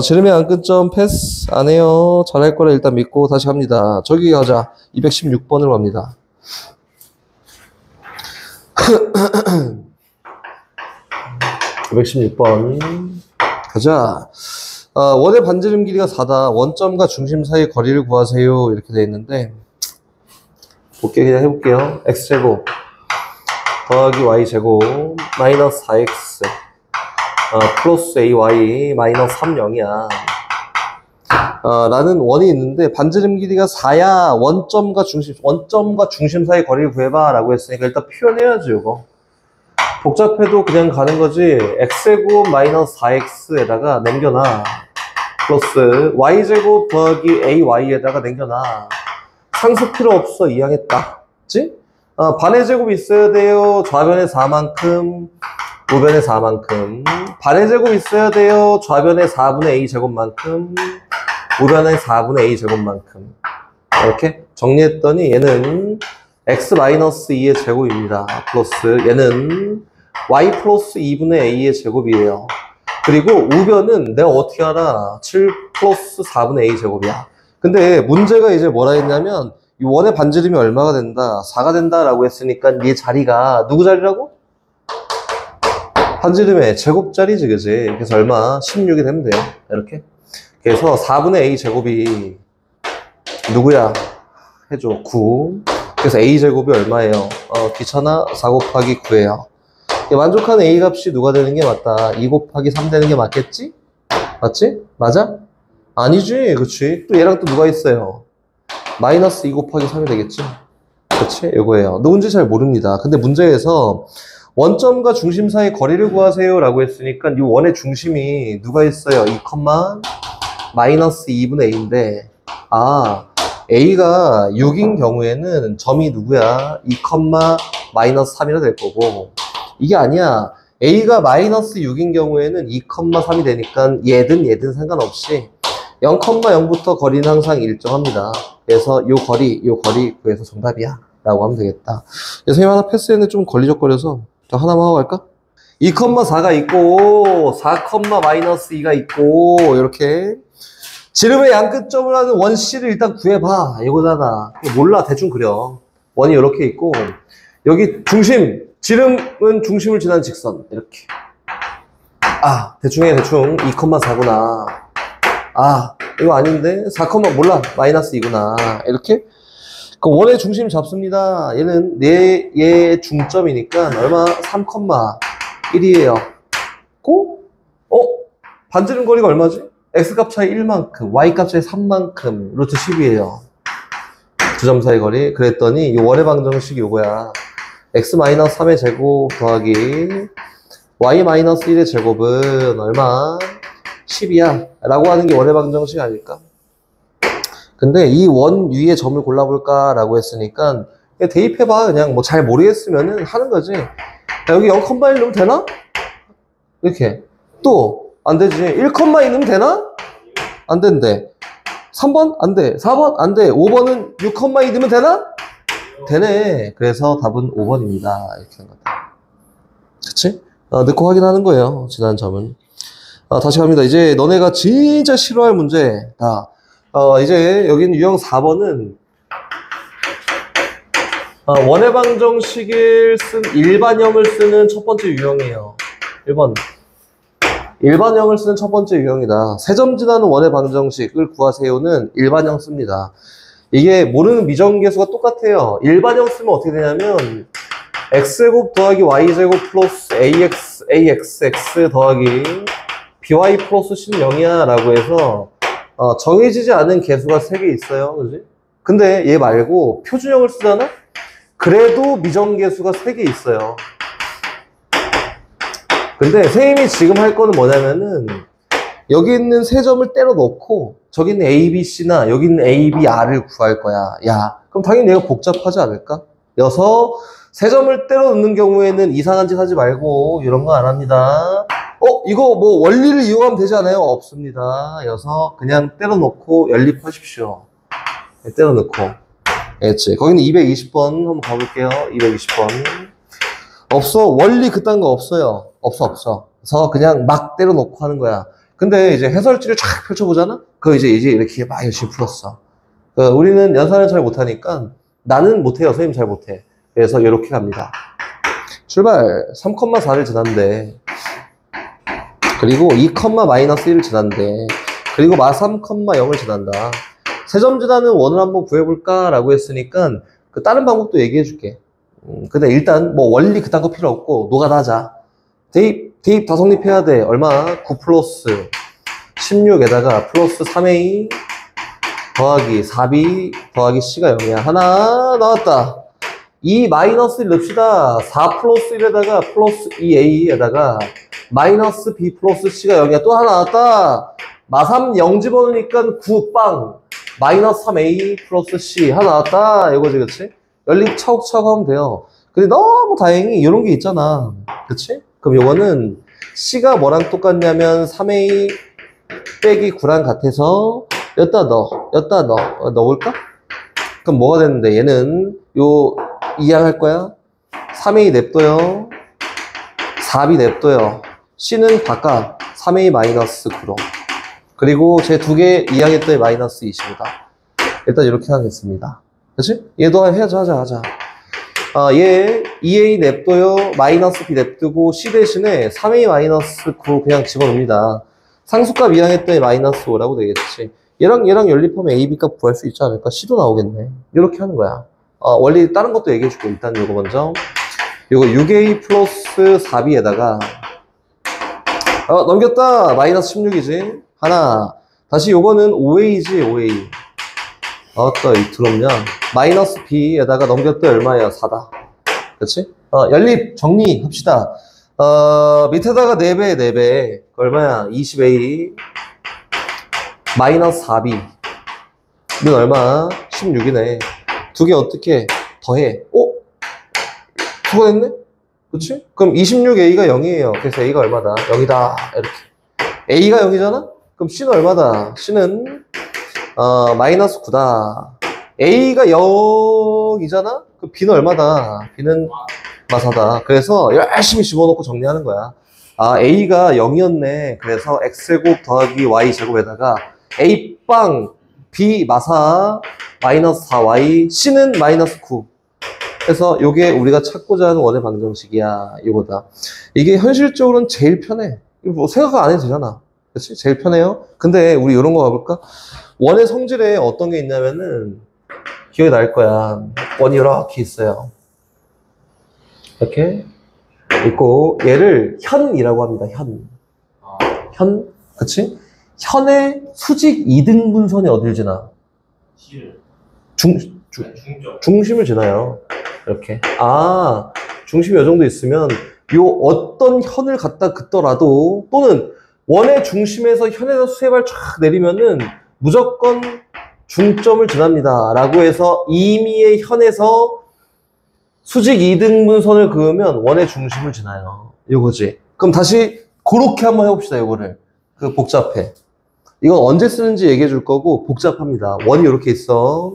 지름의 안끝점 패스 안 해요. 잘할 거라 일단 믿고 다시 갑니다. 저기 가자. 216번으로 갑니다. 216번. 가자. 원의 반지름 길이가 4다. 원점과 중심 사이의 거리를 구하세요. 이렇게 되어 있는데, 그냥 해볼게요. x제곱 더하기 y제곱 마이너스 4x 플러스 ay 마이너스 3, 0이야. 라는 원이 있는데 반지름 길이가 4야. 원점과 중심 사이 거리를 구해봐 라고 했으니까 일단 표현해야지. 이거 복잡해도 그냥 가는 거지. x제곱 마이너스 4x에다가 남겨놔. 플러스 y제곱 더하기 ay에다가 남겨놔. 상수 필요 없어. 이해했다. 그치? 반의 제곱이 있어야 돼요. 좌변의 4만큼, 우변의 4만큼. 반의 제곱 있어야 돼요. 좌변의 4분의 a 제곱만큼, 우변의 4분의 a 제곱만큼. 이렇게 정리했더니 얘는 x-2의 제곱입니다. 플러스 얘는 y 플러스 2분의 a의 제곱이에요. 그리고 우변은 내가 어떻게 알아? 7 플러스 4분의 a 제곱이야. 근데 문제가 이제 뭐라 했냐면 이 원의 반지름이 얼마가 된다? 4가 된다라고 했으니까 얘 자리가 누구 자리라고? 반지름의 제곱자리지, 그지? 그래서 얼마? 16이 되면 돼요. 이렇게. 그래서 4분의 a 제곱이 누구야? 해줘. 9. 그래서 a 제곱이 얼마예요? 귀찮아? 4 곱하기 9예요. 만족하는 a 값이 누가 되는 게 맞다? 2 곱하기 3 되는 게 맞겠지? 맞지? 맞아? 아니지. 그치? 또 얘랑 또 누가 있어요? 마이너스 2 곱하기 3이 되겠지? 그치? 이거예요. 누군지 잘 모릅니다. 근데 문제에서 원점과 중심 사이 거리를 구하세요 라고 했으니까 이 원의 중심이 누가 있어요? 2, 마이너스 2분의 a인데 a가 6인 경우에는 점이 누구야? 2, 마이너스 3이라 될 거고 이게 아니야. a가 마이너스 6인 경우에는 2, 3이 되니까 얘든 상관없이 0,0부터 거리는 항상 일정합니다. 그래서 요 거리 구해서 정답이야 라고 하면 되겠다. 선생님 하나 패스했는데 좀 걸리적거려서 하나만 하고 갈까? 2,4가 있고 4, 마이너스 2가 있고 이렇게 지름의 양끝점을 하는 원 C를 일단 구해봐. 이거잖아. 몰라. 대충 그려. 원이 이렇게 있고 여기 중심 지름은 중심을 지나는 직선 이렇게 대충 해. 대충 2,4구나. 이거 아닌데 4, 몰라. 마이너스 2구나. 이렇게 그 원의 중심 잡습니다. 얘는 얘 중점이니까 얼마? 3,1이에요. 반지름 거리가 얼마지? x값 차이 1만큼, y값 차이 3만큼, 루트 10이에요. 두 점 사이 거리. 그랬더니 이 원의 방정식이 요거야. x-3의 제곱 더하기 y-1의 제곱은 얼마? 10이야. 라고 하는 게 원의 방정식 아닐까? 근데 이 원 위에 점을 골라볼까? 라고 했으니까 그냥 대입해봐. 그냥 뭐 잘 모르겠으면은 하는 거지. 여기 0,1 넣으면 되나? 이렇게. 또, 안 되지. 1,2 넣으면 되나? 안 된대. 3번? 안 돼. 4번? 안 돼. 5번은 6,2 넣으면 되나? 되네. 그래서 답은 5번입니다. 이렇게 한 거다. 그치? 넣고 확인하는 거예요. 지난 점은. 다시 갑니다. 이제 너네가 진짜 싫어할 문제. 이제 여기는 유형 4번은 원의 방정식을 쓴 일반형을 쓰는 첫 번째 유형이에요. 1번. 일반형을 쓰는 첫 번째 유형이다. 세 점 지나는 원의 방정식을 구하세요는 일반형 씁니다. 이게 모르는 미정계수가 똑같아요. 일반형 쓰면 어떻게 되냐면 x제곱 더하기 y제곱 플러스 axx 더하기 by 플러스 c는 0이야 라고 해서 정해지지 않은 개수가 3개 있어요. 그지? 근데 얘 말고 표준형을 쓰잖아? 그래도 미정계수가 3개 있어요. 근데 선생님이 지금 할 거는 뭐냐면은 여기 있는 세 점을 때려 넣고 저기 있는 A, B, C나 여기 있는 A, B, R을 구할 거야. 야, 그럼 당연히 얘가 복잡하지 않을까? 여서 세 점을 때려 넣는 경우에는 이상한 짓 하지 말고 이런 거 안 합니다. 이거 뭐 원리를 이용하면 되지 않아요? 없습니다. 여서 그냥 때려 넣고 연립하십시오. 네, 때려 넣고. 알겠지? 거기는 220번 한번 가볼게요. 220번. 없어. 원리 그딴 거 없어요. 없어. 그래서 그냥 막 때려 넣고 하는 거야. 근데 이제 해설지를 쫙 펼쳐보잖아? 그거 이제 이렇게 막 열심히 풀었어. 우리는 연산을 잘 못하니까 나는 못해요. 선생님 잘 못해. 그래서 이렇게 갑니다. 출발. 3,4를 지난대. 그리고 2,-1을 지난대. 그리고 3,0을 지난다. 세 점 지나는 원을 한번 구해볼까? 라고 했으니까 그 다른 방법도 얘기해 줄게. 근데 일단 뭐 원리 그딴 거 필요 없고 노가다 하자. 대입 다 성립해야 돼. 얼마? 9 플러스 16에다가 플러스 3a 더하기 4b 더하기 c가 0이야. 하나 나왔다. 2 마이너스 1 넣읍시다. 4 플러스 1에다가 플러스 2a에다가 마이너스 b 플러스 c가 0이야. 또 하나 나왔다. 마3 0 집어넣으니까 9 빵. 마이너스 3a 플러스 c 하나 나왔다. 이거지, 그치? 연립 차곡차곡 하면 돼요. 근데 너무 다행히 이런 게 있잖아. 그치? 그럼 요거는 C가 뭐랑 똑같냐면 3A 빼기 9랑 같아서 여기다 넣어볼까? 그럼 뭐가 됐는데 얘는 요 이항할 거야. 3A 냅둬요. 4B 냅둬요. C는 바깥 3A 마이너스 9로. 그리고 제 두 개 이항했더니 마이너스 20이다. 일단 이렇게 하겠습니다. 그치? 얘도 해야죠. 하자. 얘 2A 냅둬요. 마이너스 B 냅두고 C 대신에 3A 마이너스 9 그냥 집어넣습니다. 상수값 이항했더니 마이너스 5라고 되겠지. 얘랑 연립하면 A, B 값 구할 수 있지 않을까? C도 나오겠네. 이렇게 하는 거야. 원리 다른 것도 얘기해줄게. 일단 요거 먼저. 요거 6A 플러스 4B에다가 넘겼다. 마이너스 16이지. 하나. 다시 요거는 5A지 5A. 이 드럽냐. 마이너스 B에다가 넘겼다. 얼마야? 4다. 그치? 연립 정리합시다. 밑에다가 4배, 4배. 얼마야? 20A. 마이너스 4B. 이건 얼마? 16이네. 두 개 어떻게 더해? 두가 됐네? 그치? 그럼 26A가 0이에요. 그래서 A가 얼마다? 0이다. 이렇게. A가 0이잖아? 그럼 C는 얼마다? C는, 마이너스 9다. A가 0이잖아? 그럼 B는 얼마다? B는 마사다. 그래서 열심히 집어넣고 정리하는 거야. A가 0이었네. 그래서 X제곱 더하기 Y제곱에다가 A빵, B 마사, 마이너스 4Y, C는 마이너스 9. 그래서 요게 우리가 찾고자 하는 원의 방정식이야. 이거다. 이게 현실적으로는 제일 편해. 이거 뭐 생각 안 해도 되잖아. 그치? 제일 편해요. 근데 우리 이런 거 가볼까? 원의 성질에 어떤 게 있냐면은 기억이 날 거야. 원이 이렇게 있어요. 이렇게 있고 얘를 현이라고 합니다. 현. 그치? 현의 수직 이등분선이 어딜 지나? C를. 중심을 지나요. 이렇게. 중심이 이 정도 있으면 요 어떤 현을 갖다 긋더라도 또는 원의 중심에서 현에서 수세발 쫙 내리면은 무조건 중점을 지납니다. 라고 해서 임의의 현에서 수직 이등분선을 그으면 원의 중심을 지나요. 요거지. 그럼 다시 그렇게 한번 해봅시다. 요거를. 복잡해. 이건 언제 쓰는지 얘기해 줄 거고 복잡합니다. 원이 이렇게 있어.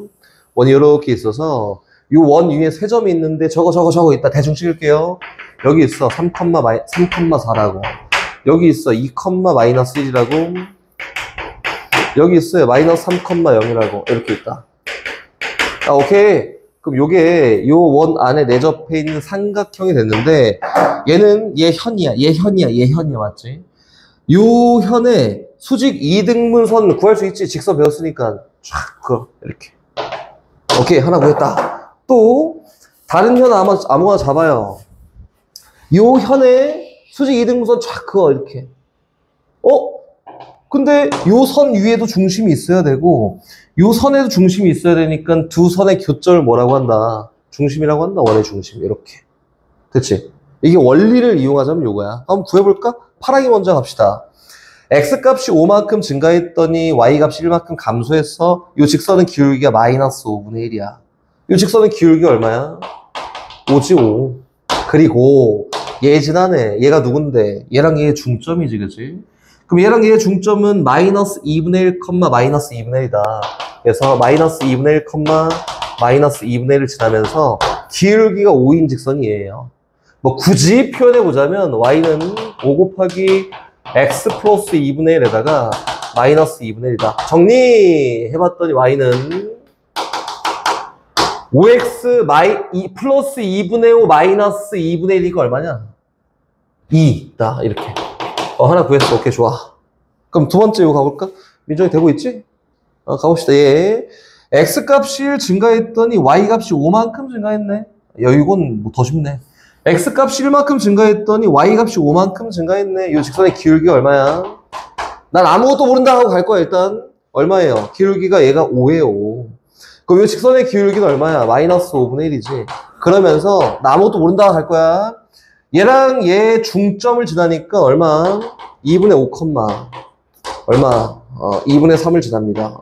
원이 이렇게 있어서 이 원 위에 세 점이 있는데 저거 있다. 대충 찍을게요. 여기 있어. 3,4라고. 여기 있어. 2, 마이너스 1이라고. 여기 있어요. 마이너스 3,0이라고. 이렇게 있다. 오케이. 그럼 요게 요 원 안에 내접해 있는 삼각형이 됐는데 얘는 얘 현이야. 맞지? 요 현에 수직 이등분선 구할 수 있지. 직선 배웠으니까 쫙 이렇게. 오케이. 하나 구했다. 또 다른 현 아무거나 잡아요. 요 현에 수직 이등분선 쫙 그어 이렇게. 근데 요 선 위에도 중심이 있어야 되고 요 선에도 중심이 있어야 되니까 두 선의 교점을 뭐라고 한다? 중심이라고 한다. 원의 중심. 이렇게. 그치? 이게 원리를 이용하자면 요거야. 한번 구해볼까? 파랑이 먼저 갑시다. X값이 5만큼 증가했더니 Y값이 1만큼 감소해서 이 직선은 기울기가 마이너스 5분의 1이야. 이 직선은 기울기가 얼마야? 5지 5. 그리고 얘 지나네. 얘가 누군데? 얘랑 얘의 중점이지, 그치? 그럼 얘랑 얘의 중점은 마이너스 2분의 1, 마이너스 2분의 1이다. 그래서 마이너스 2분의 1, 마이너스 2분의 1을 지나면서 기울기가 5인 직선이 얘예요. 뭐 굳이 표현해보자면 Y는 5 곱하기 X 플러스 2분의 1에다가 마이너스 2분의 1이다. 정리해봤더니 Y는 5X 플러스 2분의 5 마이너스 2분의 1이니까 얼마냐? 2다. 이렇게. 하나 구했어. 오케이, 좋아. 그럼 두 번째 이거 가볼까? 민정이 되고 있지? 가봅시다. 얘 X값이 1 증가했더니 Y값이 5만큼 증가했네. 이건 뭐 더 쉽네. X값이 1만큼 증가했더니 Y값이 5만큼 증가했네. 이 직선의 기울기가 얼마야? 난 아무것도 모른다 하고 갈 거야. 일단 얼마예요? 기울기가 얘가 5예요. 그럼 이 직선의 기울기는 얼마야? 마이너스 5분의 1이지. 그러면서 나 아무것도 모른다 하고 갈 거야. 얘랑 얘 중점을 지나니까 얼마? 2분의 5, 얼마? 2분의 3을 지납니다.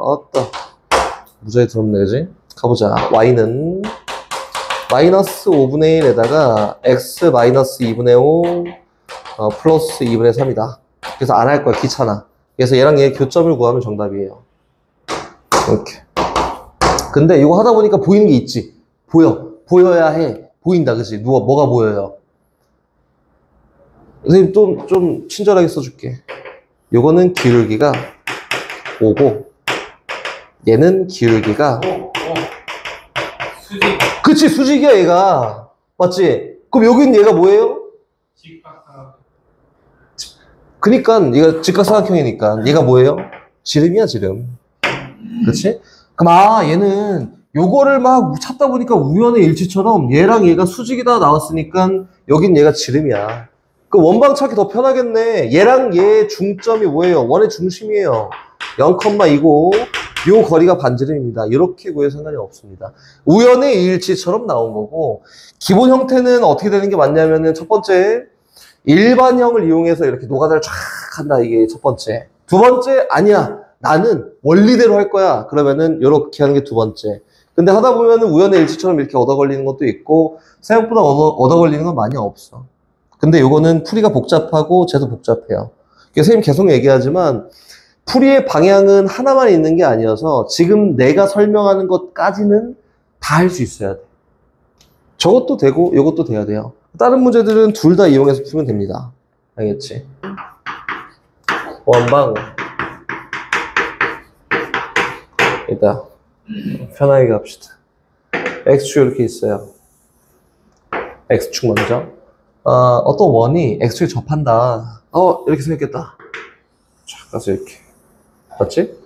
무지하게 더럽네, 그지? 가보자. Y는 마이너스 5분의 1에다가 x 마이너스 2분의 5 플러스 2분의 3이다. 그래서 안 할 거야. 귀찮아. 그래서 얘랑 얘 교점을 구하면 정답이에요. 이렇게. 근데 이거 하다 보니까 보이는 게 있지. 보여야 해. 보인다. 그치? 뭐가 보여요? 선생님 좀 친절하게 써줄게. 요거는 기울기가 5고 얘는 기울기가 수직. 그치, 수직이야 얘가. 맞지? 그럼 여긴 얘가 뭐예요? 직각삼각형. 그니까 얘가 직각삼각형이니까 얘가 뭐예요? 지름이야, 지름. 그치? 그럼 얘는 요거를 막 찾다 보니까 우연의 일치처럼 얘랑 얘가 수직이다 나왔으니까 여긴 얘가 지름이야. 그 원방 찾기 더 편하겠네. 얘랑 얘 중점이 뭐예요? 원의 중심이에요. 0,2고 요 거리가 반지름입니다. 이렇게 구해도 상관이 없습니다. 우연의 일치처럼 나온 거고, 기본 형태는 어떻게 되는 게 맞냐면은 첫 번째 일반형을 이용해서 이렇게 노가다를 쫙 한다. 이게 첫 번째. 두 번째, 아니야, 나는 원리대로 할 거야. 그러면은 이렇게 하는 게 두 번째. 근데 하다 보면은 우연의 일치처럼 이렇게 얻어 걸리는 것도 있고 생각보다 얻어 걸리는 건 많이 없어. 근데 요거는 풀이가 복잡하고 쟤도 복잡해요. 그래서 선생님 계속 얘기하지만 풀이의 방향은 하나만 있는 게 아니어서 지금 내가 설명하는 것까지는 다 할 수 있어야 돼. 저것도 되고 이것도 돼야 돼요. 다른 문제들은 둘 다 이용해서 풀면 됩니다. 알겠지? 원방 일단 편하게 갑시다. X축 이렇게 있어요. X축 먼저. 어떤 원이 X축에 접한다. 이렇게 생겼겠다. 쫙 가서 이렇게. 맞지?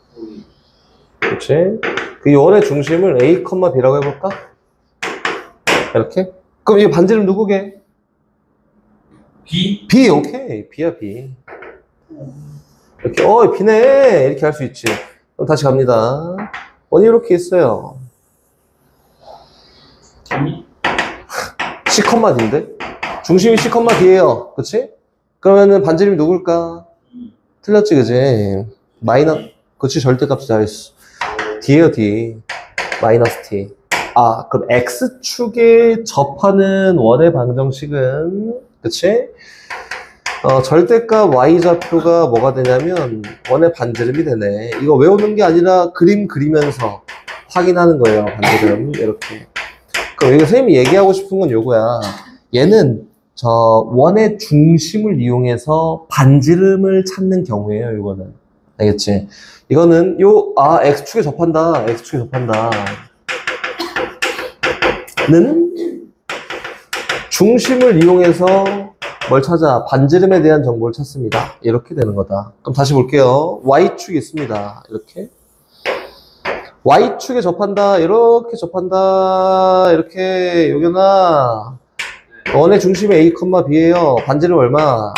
그렇지? 그 원의 중심을 A, B라고 해볼까? 이렇게? 그럼 이 반지름 누구게? B. B, 오케이. B야, B. 이렇게, B네. 이렇게 할 수 있지. 그럼 다시 갑니다. 원이 이렇게 있어요. C, D인데? 중심이 C, D예요. 그치? 그러면은 반지름이 누굴까? 틀렸지, 그지? 그치, 절대값 잘했어. D예요, D. 마이너스 T. 그럼 X축에 접하는 원의 방정식은, 그치? 절대값 Y좌표가 뭐가 되냐면, 원의 반지름이 되네. 이거 외우는 게 아니라 그림 그리면서 확인하는 거예요, 반지름. 이렇게. 그럼 이거 선생님이 얘기하고 싶은 건 요거야. 얘는 저 원의 중심을 이용해서 반지름을 찾는 경우예요, 이거는. 알겠지? 이거는 X축에 접한다. X축에 접한다. 는 중심을 이용해서 뭘 찾아? 반지름에 대한 정보를 찾습니다. 이렇게 되는 거다. 그럼 다시 볼게요. Y축이 있습니다. 이렇게. Y축에 접한다. 이렇게 접한다. 이렇게. 여기나. 원의 중심이 A, B예요. 반지름 얼마?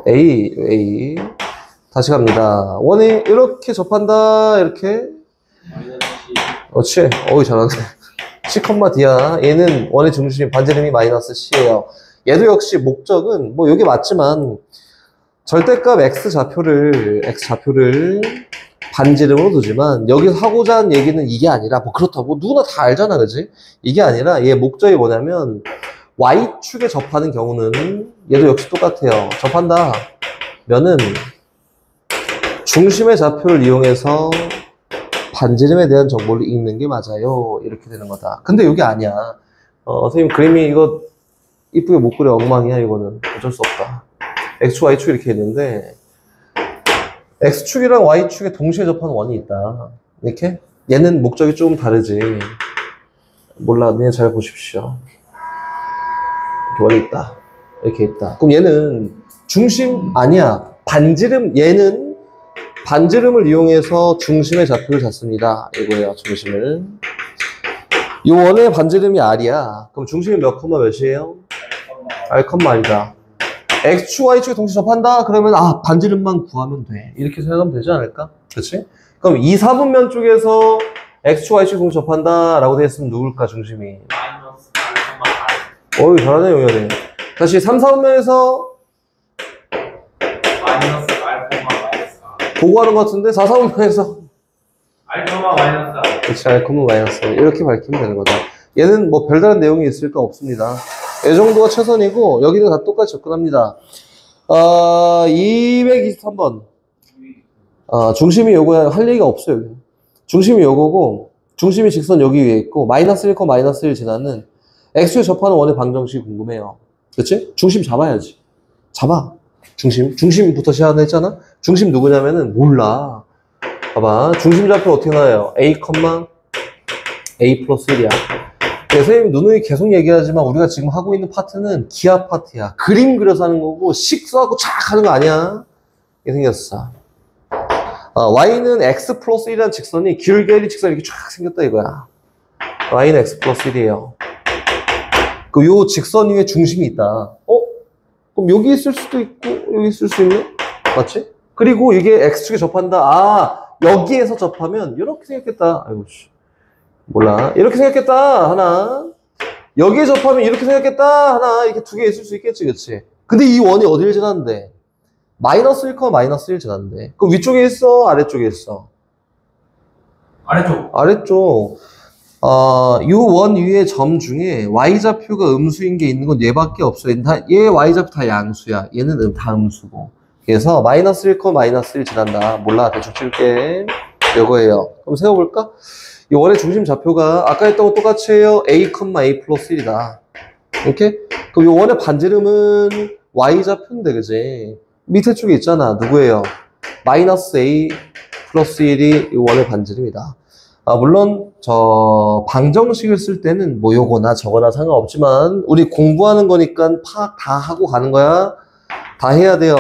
A. 다시 갑니다. 원이 이렇게 접한다. 이렇게. 그렇지. 잘하네. C, D야. 얘는 원의 중심 반지름이 마이너스 C예요. 얘도 역시 목적은 여기 맞지만 절대값 X 좌표를 반지름으로 두지만 여기서 하고자 하는 얘기는 이게 아니라 그렇다고 누구나 다 알잖아, 그지? 이게 아니라 얘 목적이 뭐냐면 Y축에 접하는 경우는 얘도 역시 똑같아요. 접한다 면은 중심의 좌표를 이용해서 반지름에 대한 정보를 읽는 게 맞아요. 이렇게 되는 거다. 근데 이게 아니야. 선생님 그림이 이거 이쁘게 못 그려. 엉망이야. 이거는 어쩔 수 없다. X축, Y축 이렇게 있는데 X축이랑 Y축에 동시에 접하는 원이 있다. 이렇게? 얘는 목적이 조금 다르지. 몰라. 그냥 잘 보십시오. 이렇게 원이 있다. 이렇게 있다. 그럼 얘는 중심 아니야. 반지름. 얘는 반지름을 이용해서 중심의 좌표를 잡습니다. 이거예요, 중심을. 이 원의 반지름이 R이야. 그럼 중심이 몇 콤마 몇이에요? R 콤마 R이다. X축, Y축에 동시에 접한다? 그러면 반지름만 구하면 돼. 이렇게 생각하면 되지 않을까? 그치? 그럼 2, 4분면 쪽에서 X축, Y축에 동시에 접한다 라고 되어 있으면 누굴까, 중심이? 마이너스 R, R. 잘하네, 용현이. 다시 3, 4분면에서 마이너스 R, 마이너스 R. 보고 하는 것 같은데 4, 4분면에서 R, 마이너스 R. 그치, R, 마이너스 이렇게 밝히면 되는 거다. 얘는 뭐 별다른 내용이 있을까 없습니다. 이 정도가 최선이고 여기는 다 똑같이 접근합니다. 223번. 중심이 요거야. 할 얘기가 없어요. 여기. 중심이 요거고 중심이 직선 여기 위에 있고 마이너스 1, 마이너스 1 지나는 x에 접하는 원의 방정식이 궁금해요. 그치? 중심 잡아야지. 잡아. 중심부터 시작했잖아? 중심 누구냐면은 몰라. 봐봐. 중심 좌표 어떻게 나와요? a, a 플러스 1이야. 선생님 누누이 계속 얘기하지만 우리가 지금 하고 있는 파트는 기하 파트야. 그림 그려서 하는 거고 식 써갖고 쫙 하는 거 아니야. 이게 생겼어. y는 x 플러스 1이라는 직선이 길게 직선이 이렇게 쫙 생겼다 이거야. y는 x 플러스 1이에요. 요 직선 위에 중심이 있다. 그럼 여기 있을 수도 있고 여기 있을 수 있네? 맞지? 그리고 이게 x축에 접한다. 여기에서 접하면 이렇게 생겼겠다. 아이고 씨. 몰라. 이렇게 생겼겠다. 하나. 여기에 접하면 이렇게 생겼겠다. 하나. 이렇게 두 개 있을 수 있겠지, 그치? 근데 이 원이 어디를 지났는데? 마이너스 1, 마이너스 1 지났는데. 그럼 위쪽에 있어? 아래쪽에 있어? 아래쪽. 아래쪽. 요 원 위에 점 중에 y좌표가 음수인 게 있는 건 얘밖에 없어요. 얘 y좌표 다 양수야. 얘는 다 음수고. 그래서 마이너스 1, 마이너스 1 지난다. 몰라. 대충 칠게. 요거예요. 그럼 세워볼까? 이 원의 중심 좌표가 아까 했던 거 똑같이 해요. a, a 플러스 1이다. 이렇게? 그럼 이 원의 반지름은 y좌표인데, 그지? 밑에 쪽에 있잖아. 누구예요? 마이너스 a 플러스 1이 이 원의 반지름이다. 물론 방정식을 쓸 때는 뭐 요거나 저거나 상관없지만 우리 공부하는 거니까 파악 다 하고 가는 거야. 다 해야 돼요.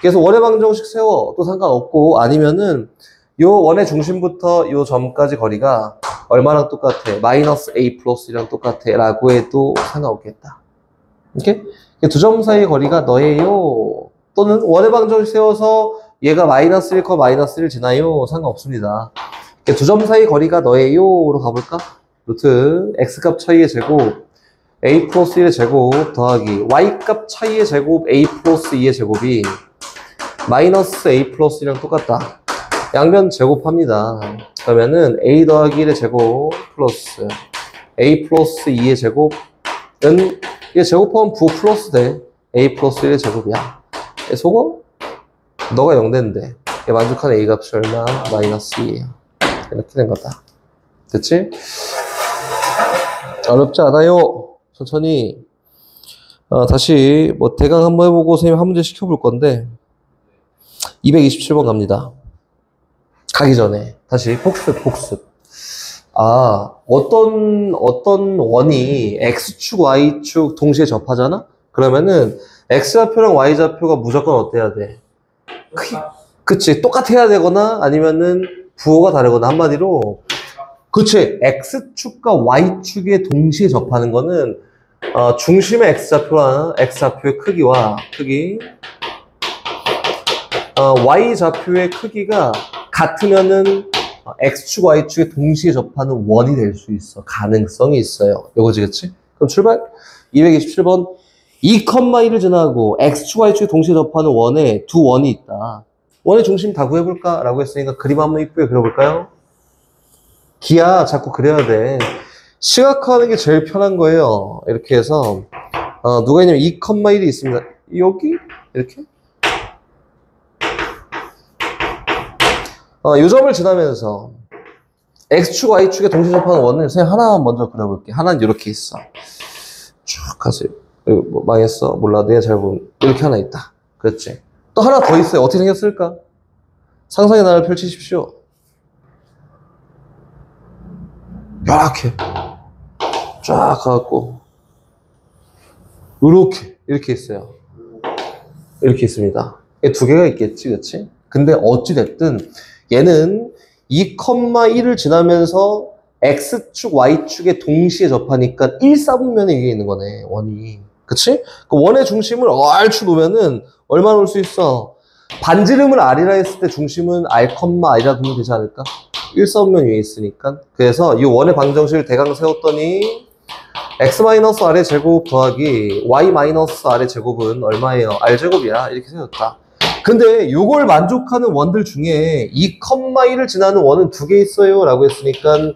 그래서 원의 방정식 세워 또 상관없고 아니면은 요 원의 중심부터 요 점까지 거리가 얼마랑 똑같아? 마이너스 a 플러스 1이랑 똑같아 라고 해도 상관없겠다. 이렇게? 두 점 사이의 거리가 너예요. 또는 원의 방정식 세워서 얘가 마이너스 1, 마이너스 1 지나요? 상관없습니다. 두 점 사이 거리가 너예요로 가볼까? 루트 x값 차이의 제곱 a 플러스 1의 제곱 더하기 y값 차이의 제곱 a 플러스 2의 제곱이 마이너스 a 플러스 1이랑 똑같다. 양변 제곱합니다. 그러면은 a 더하기 1의 제곱 플러스 a 플러스 2의 제곱은 이게 제곱하면 부호 플러스 돼. a 플러스 1의 제곱이야. 속어? 너가 0 되는데 만족한 a 값이 얼마? 마이너스 2예요. 이렇게 된 거다. 됐지? 어렵지 않아요. 천천히. 다시 뭐 대강 한번 해보고 선생님 한 문제 시켜볼 건데 227번 갑니다. 가기 전에 다시 복습. 어떤 원이 x축, y축 동시에 접하잖아? 그러면은 x좌표랑 y좌표가 무조건 어때야 돼? 그치. 똑같아야 되거나 아니면은 부호가 다르거나 한마디로 그치. x축과 y축에 동시에 접하는 거는 중심의 x좌표와 x좌표의 크기와 y좌표의 크기가 같으면은 x축, y축에 동시에 접하는 원이 될 수 있어. 가능성이 있어요. 요거지, 그치? 그럼 출발! 227번 2,1을 지나고 x축, y축에 동시에 접하는 원에 두 원이 있다. 원의 중심 다 구해볼까? 라고 했으니까 그림 한번 이쁘게 그려볼까요? 기하 자꾸 그려야 돼. 시각화하는 게 제일 편한 거예요. 이렇게 해서 누가 있냐면 2,1이 있습니다. 여기? 이렇게? 요 점을 지나면서 x축, y축에 동시에 접하는 원을 선생님 하나만 먼저 그려볼게. 하나는 이렇게 있어. 쭉 가세요. 뭐 망했어? 몰라. 내가 잘 보면 이렇게 하나 있다. 그렇지? 또 하나 더 있어요. 어떻게 생겼을까? 상상의 나를 펼치십시오. 이렇게 쫙 가갖고 이렇게 있어요. 이렇게 있습니다. 두 개가 있겠지, 그치? 근데 어찌됐든 얘는 2,1을 지나면서 x축, y축에 동시에 접하니까 1사분면에 이게 있는 거네, 원이. 그치? 그 원의 중심을 얼추 놓으면은 얼마 놓을 수 있어? 반지름을 r이라 했을 때 중심은 r, i라 두면 되지 않을까? 1사분면 위에 있으니까. 그래서 이 원의 방정식을 대강 세웠더니 x-r의 제곱 더하기 y-r의 제곱은 얼마예요? r제곱이야. 이렇게 세웠다. 근데 요걸 만족하는 원들 중에 2,1을 지나는 원은 두 개 있어요 라고 했으니까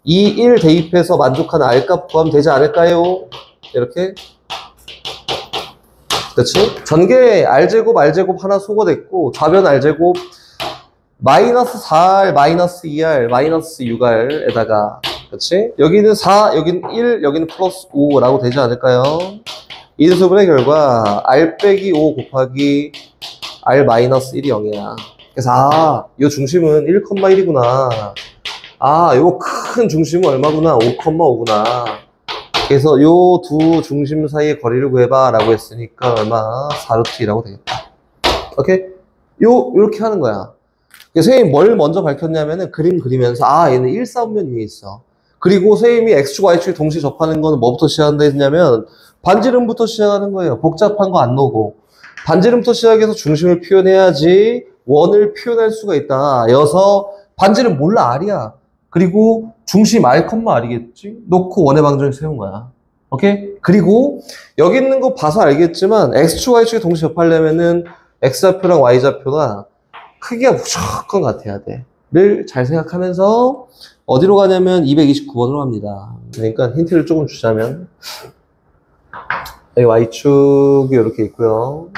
2, 1 대입해서 만족하는 R값 구하면 되지 않을까요? 이렇게. 그렇지? 전개 R제곱 하나 소거됐고, 좌변 R제곱 마이너스 4R, 마이너스 2R, 마이너스 6R에다가, 그렇지? 여기는 4, 여기는 1, 여기는 플러스 5라고 되지 않을까요? 인수분의 결과 R 빼기 5 곱하기 R 마이너스 1이 0이야. 그래서 이 중심은 1,1이구나. 요거 큰 중심은 얼마구나? 5,5구나. 그래서 요 두 중심 사이의 거리를 구해봐 라고 했으니까 얼마? 4루트2라고 되겠다. 오케이? 요렇게 하는 거야. 선생님이 뭘 먼저 밝혔냐면은 그림 그리면서 얘는 1사분면 위에 있어. 그리고 선생님이 X축, Y축이 동시에 접하는 거는 뭐부터 시작한다 했냐면 반지름부터 시작하는 거예요. 복잡한 거 안 놓고. 반지름부터 시작해서 중심을 표현해야지 원을 표현할 수가 있다. 여서 반지름 몰라 R이야. 그리고 중심 R, R이겠지? 놓고 원의 방정식 세운 거야. 오케이? 그리고 여기 있는 거 봐서 알겠지만 X축, Y축이 동시에 접하려면은 X좌표랑 Y좌표가 크기가 무조건 같아야 돼. 를 잘 생각하면서 어디로 가냐면 229번으로 갑니다. 그러니까 힌트를 조금 주자면 여기 Y축이 이렇게 있고요.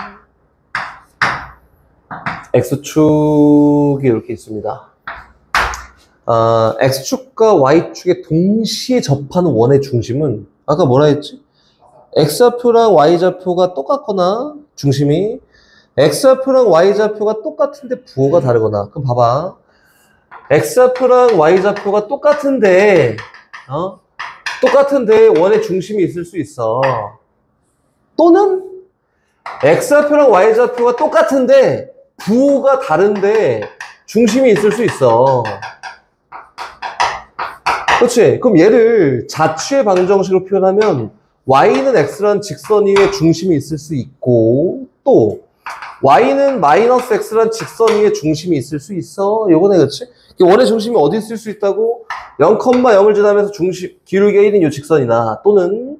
X축이 이렇게 있습니다. X축과 Y축에 동시에 접하는 원의 중심은 아까 뭐라 했지? X좌표랑 Y좌표가 똑같거나 중심이 X좌표랑 Y좌표가 똑같은데 부호가 다르거나. 그럼 봐봐. X좌표랑 Y좌표가 똑같은데 똑같은데 원의 중심이 있을 수 있어. 또는 X좌표랑 Y좌표가 똑같은데 부호가 다른데 중심이 있을 수 있어. 그렇지? 그럼 얘를 자취의 방정식으로 표현하면 Y는 X라는 직선 위에 중심이 있을 수 있고 또 Y는 마이너스 X라는 직선 위에 중심이 있을 수 있어. 요거네, 그렇지? 원의 중심이 어디 있을 수 있다고? 0,0을 지나면서 기울기가 1인 이 직선이나 또는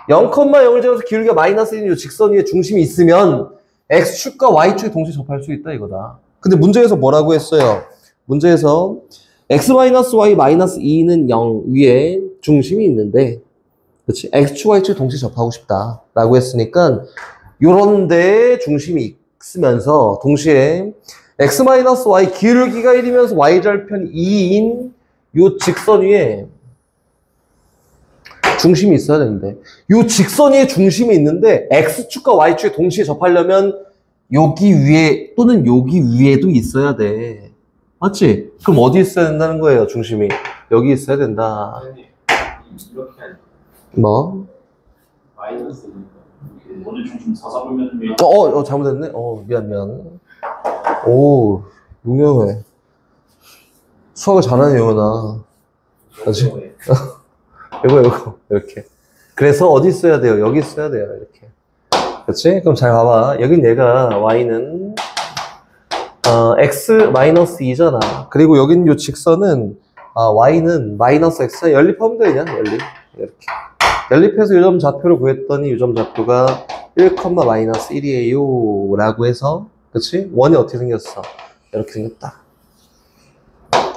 0,0을 지나면서 기울기가 마이너스 1인 이 직선 위에 중심이 있으면 X축과 Y축이 동시에 접할 수 있다 이거다. 근데 문제에서 뭐라고 했어요? 문제에서 X-Y-2는 0 위에 중심이 있는데 그렇지? X축, Y축이 동시에 접하고 싶다 라고 했으니까 요런데 중심이 있으면서 동시에 X-Y 기울기가 1이면서 Y절편 2인 요 직선 위에 중심이 있어야 되는데 요 직선 위에 중심이 있는데 X축과 Y축이 동시에 접하려면 여기 위에 또는 여기 위에도 있어야 돼. 맞지? 그럼 어디 있어야 된다는 거예요, 중심이? 여기 있어야 된다. 이렇게 하니까 뭐? 마이너스 원의 중심 4사분면 왜 잘못했네? 미안. 오, 용영해. 수학을 잘하네, 용현아. 그렇지? 이거, 이렇게. 그래서 어디 있어야 돼요? 여기 있어야 돼요, 이렇게. 그렇지? 그럼 잘 봐봐. 여긴 얘가, Y는, X-2잖아. 그리고 여긴 요 직선은, Y는 마이너스 X야. 연립하면 되냐? 이렇게. 연립해서 요점 좌표를 구했더니 요점 좌표가 1,-1이에요. 라고 해서, 그치? 원이 어떻게 생겼어? 이렇게 생겼다.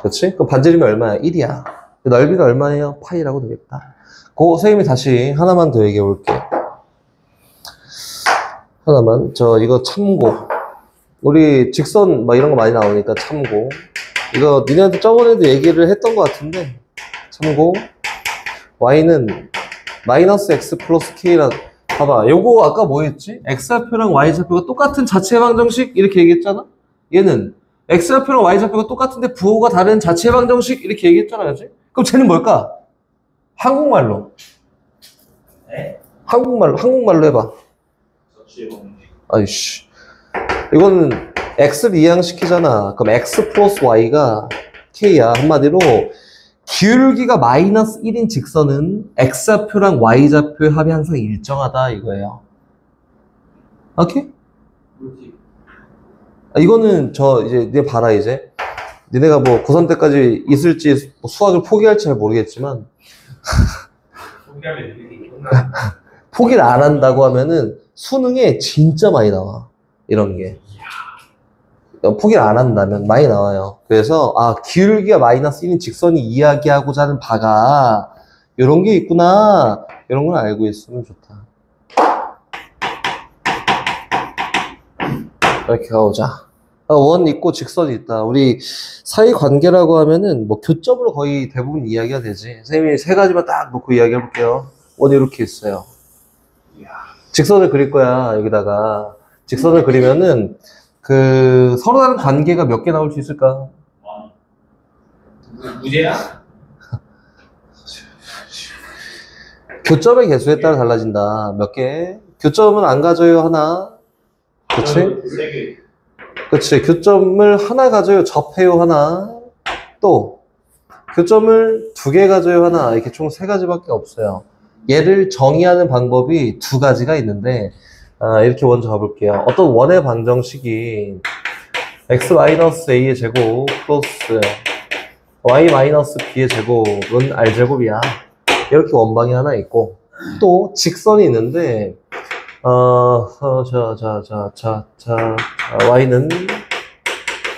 그치? 그럼 반지름이 얼마야? 1이야. 넓이가 얼마예요? 파이라고 되겠다. 선생님이 다시 하나만 더 얘기해 볼게. 하나만. 이거 참고. 우리 직선 이런 거 많이 나오니까 참고. 이거 니네한테 저번에도 얘기를 했던 것 같은데 참고. Y는 마이너스 X 플러스 K라. 봐봐. 요거 아까 뭐 했지? X좌표랑 Y좌표가 똑같은 자체 방정식 이렇게 얘기했잖아? 얘는 X좌표랑 Y좌표가 똑같은데 부호가 다른 자체 방정식 이렇게 얘기했잖아, 그치? 그럼 쟤는 뭘까? 한국말로. 네? 한국말로 해봐. 저치의 방정식. 아이씨. 이거는 X를 이항시키잖아. 그럼 X 플러스 Y가 K야. 한마디로 기울기가 마이너스 1인 직선은 X좌표랑 Y좌표의 합이 항상 일정하다 이거예요. 오케이? 이거는 이제 니네 봐라 이제. 니네가 뭐 고3 때까지 있을지 수학을 포기할지 잘 모르겠지만 포기하면 이렇게 끝나. 포기를 안 한다고 하면은 수능에 진짜 많이 나와. 이런 게. 포기를 안 한다면 많이 나와요. 그래서 기울기가 마이너스 1인 직선이 이야기하고자 하는 바가 이런 게 있구나. 이런 걸 알고 있으면 좋다. 이렇게 가보자. 원 있고 직선이 있다. 우리 사이관계라고 하면은 뭐 교점으로 거의 대부분 이야기가 되지. 선생님이 세 가지만 딱 놓고 이야기해 볼게요. 원이 이렇게 있어요. 직선을 그릴 거야. 여기다가 직선을 그리면은 그 서로 다른 관계가 몇 개 나올 수 있을까? 무제야? 교점의 개수에 따라 달라진다. 몇 개? 교점은 안 가져요, 하나. 그치? 3개. 그치. 교점을 하나 가져요, 접해요, 하나. 또, 교점을 2개 가져요, 하나. 이렇게 총 3가지밖에 없어요. 얘를 정의하는 방법이 2가지가 있는데, 이렇게 먼저 가볼게요. 어떤 원의 방정식이 x-a의 제곱 플러스 y-b의 제곱은 r제곱이야. 이렇게 원방이 하나 있고, 또 직선이 있는데, y는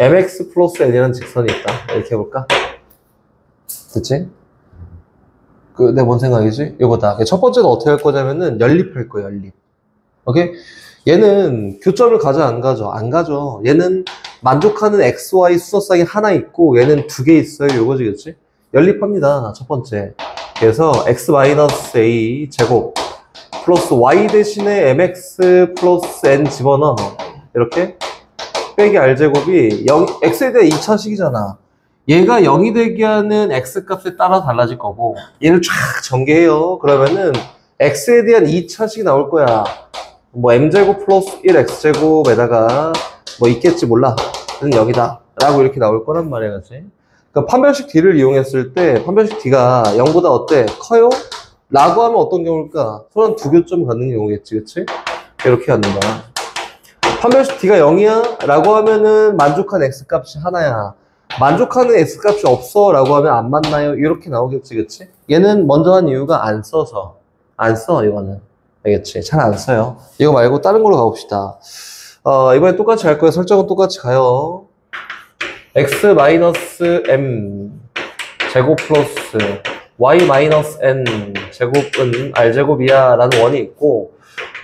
mx 플러스 n이라는 직선이 있다. 이렇게 해볼까? 됐지? 내가 뭔 생각이지? 이거다. 첫 번째는 어떻게 할 거냐면은 연립할 거예요, 연립. 오케이? 얘는 교점을 가져, 안 가져? 안 가져. 얘는 만족하는 xy 수소쌍이 하나 있고, 얘는 2개 있어요. 요거지, 그치? 연립합니다. 첫 번째. 그래서 x-a 제곱 플러스 y 대신에 mx 플러스 n 집어넣어. 이렇게 빼기 r제곱이 x에 대한 2차식이잖아. 얘가 0이 되게 하는 x값에 따라 달라질 거고, 얘를 쫙 전개해요. 그러면은 x에 대한 2차식이 나올 거야. 뭐 m제곱 플러스 1x제곱에다가 뭐 있겠지 몰라. 는 0이다 라고 이렇게 나올 거란 말이야, 그치? 그러니까 판별식 D를 이용했을 때 판별식 D가 0보다 어때? 커요? 라고 하면 어떤 경우일까? 서로 한 2교점 갖는 경우겠지, 그치? 이렇게 갖는다. 판별식 D가 0이야? 라고 하면은 만족한 X값이 하나야. 만족하는 X값이 없어? 라고 하면 안 맞나요? 이렇게 나오겠지, 그치? 얘는 먼저 한 이유가 안 써서. 안 써, 이거는. 알겠지? 잘 안 써요. 이거 말고 다른 걸로 가봅시다. 이번엔 똑같이 갈 거예요. 설정은 똑같이 가요. x-m 제곱 플러스 y-n 제곱은 r제곱이야 라는 원이 있고,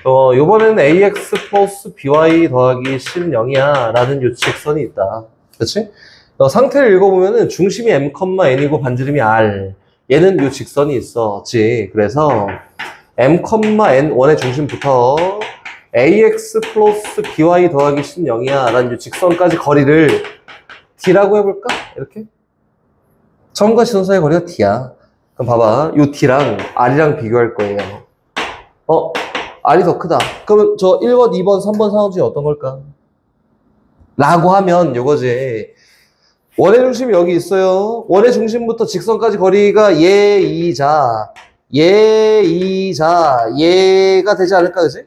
요번에는 ax 플러스 by 더하기 c는 0이야 라는 요 직선이 있다. 그치? 상태를 읽어보면은 중심이 m,n이고 반지름이 r. 얘는 요 직선이 있었지. 그래서 m,n 원의 중심부터 ax 플러스 by 더하기 c는 0이야 라는 요 직선까지 거리를 D라고 해볼까? 이렇게? 점과 지점 사이의 거리가 D야. 그럼 봐봐. 요 D랑 R이랑 비교할 거예요. R이 더 크다. 그러면 저 1번, 2번, 3번 상황 중에 어떤 걸까? 라고 하면 요거지. 원의 중심이 여기 있어요. 원의 중심부터 직선까지 거리가 얘가 되지 않을까, 그지?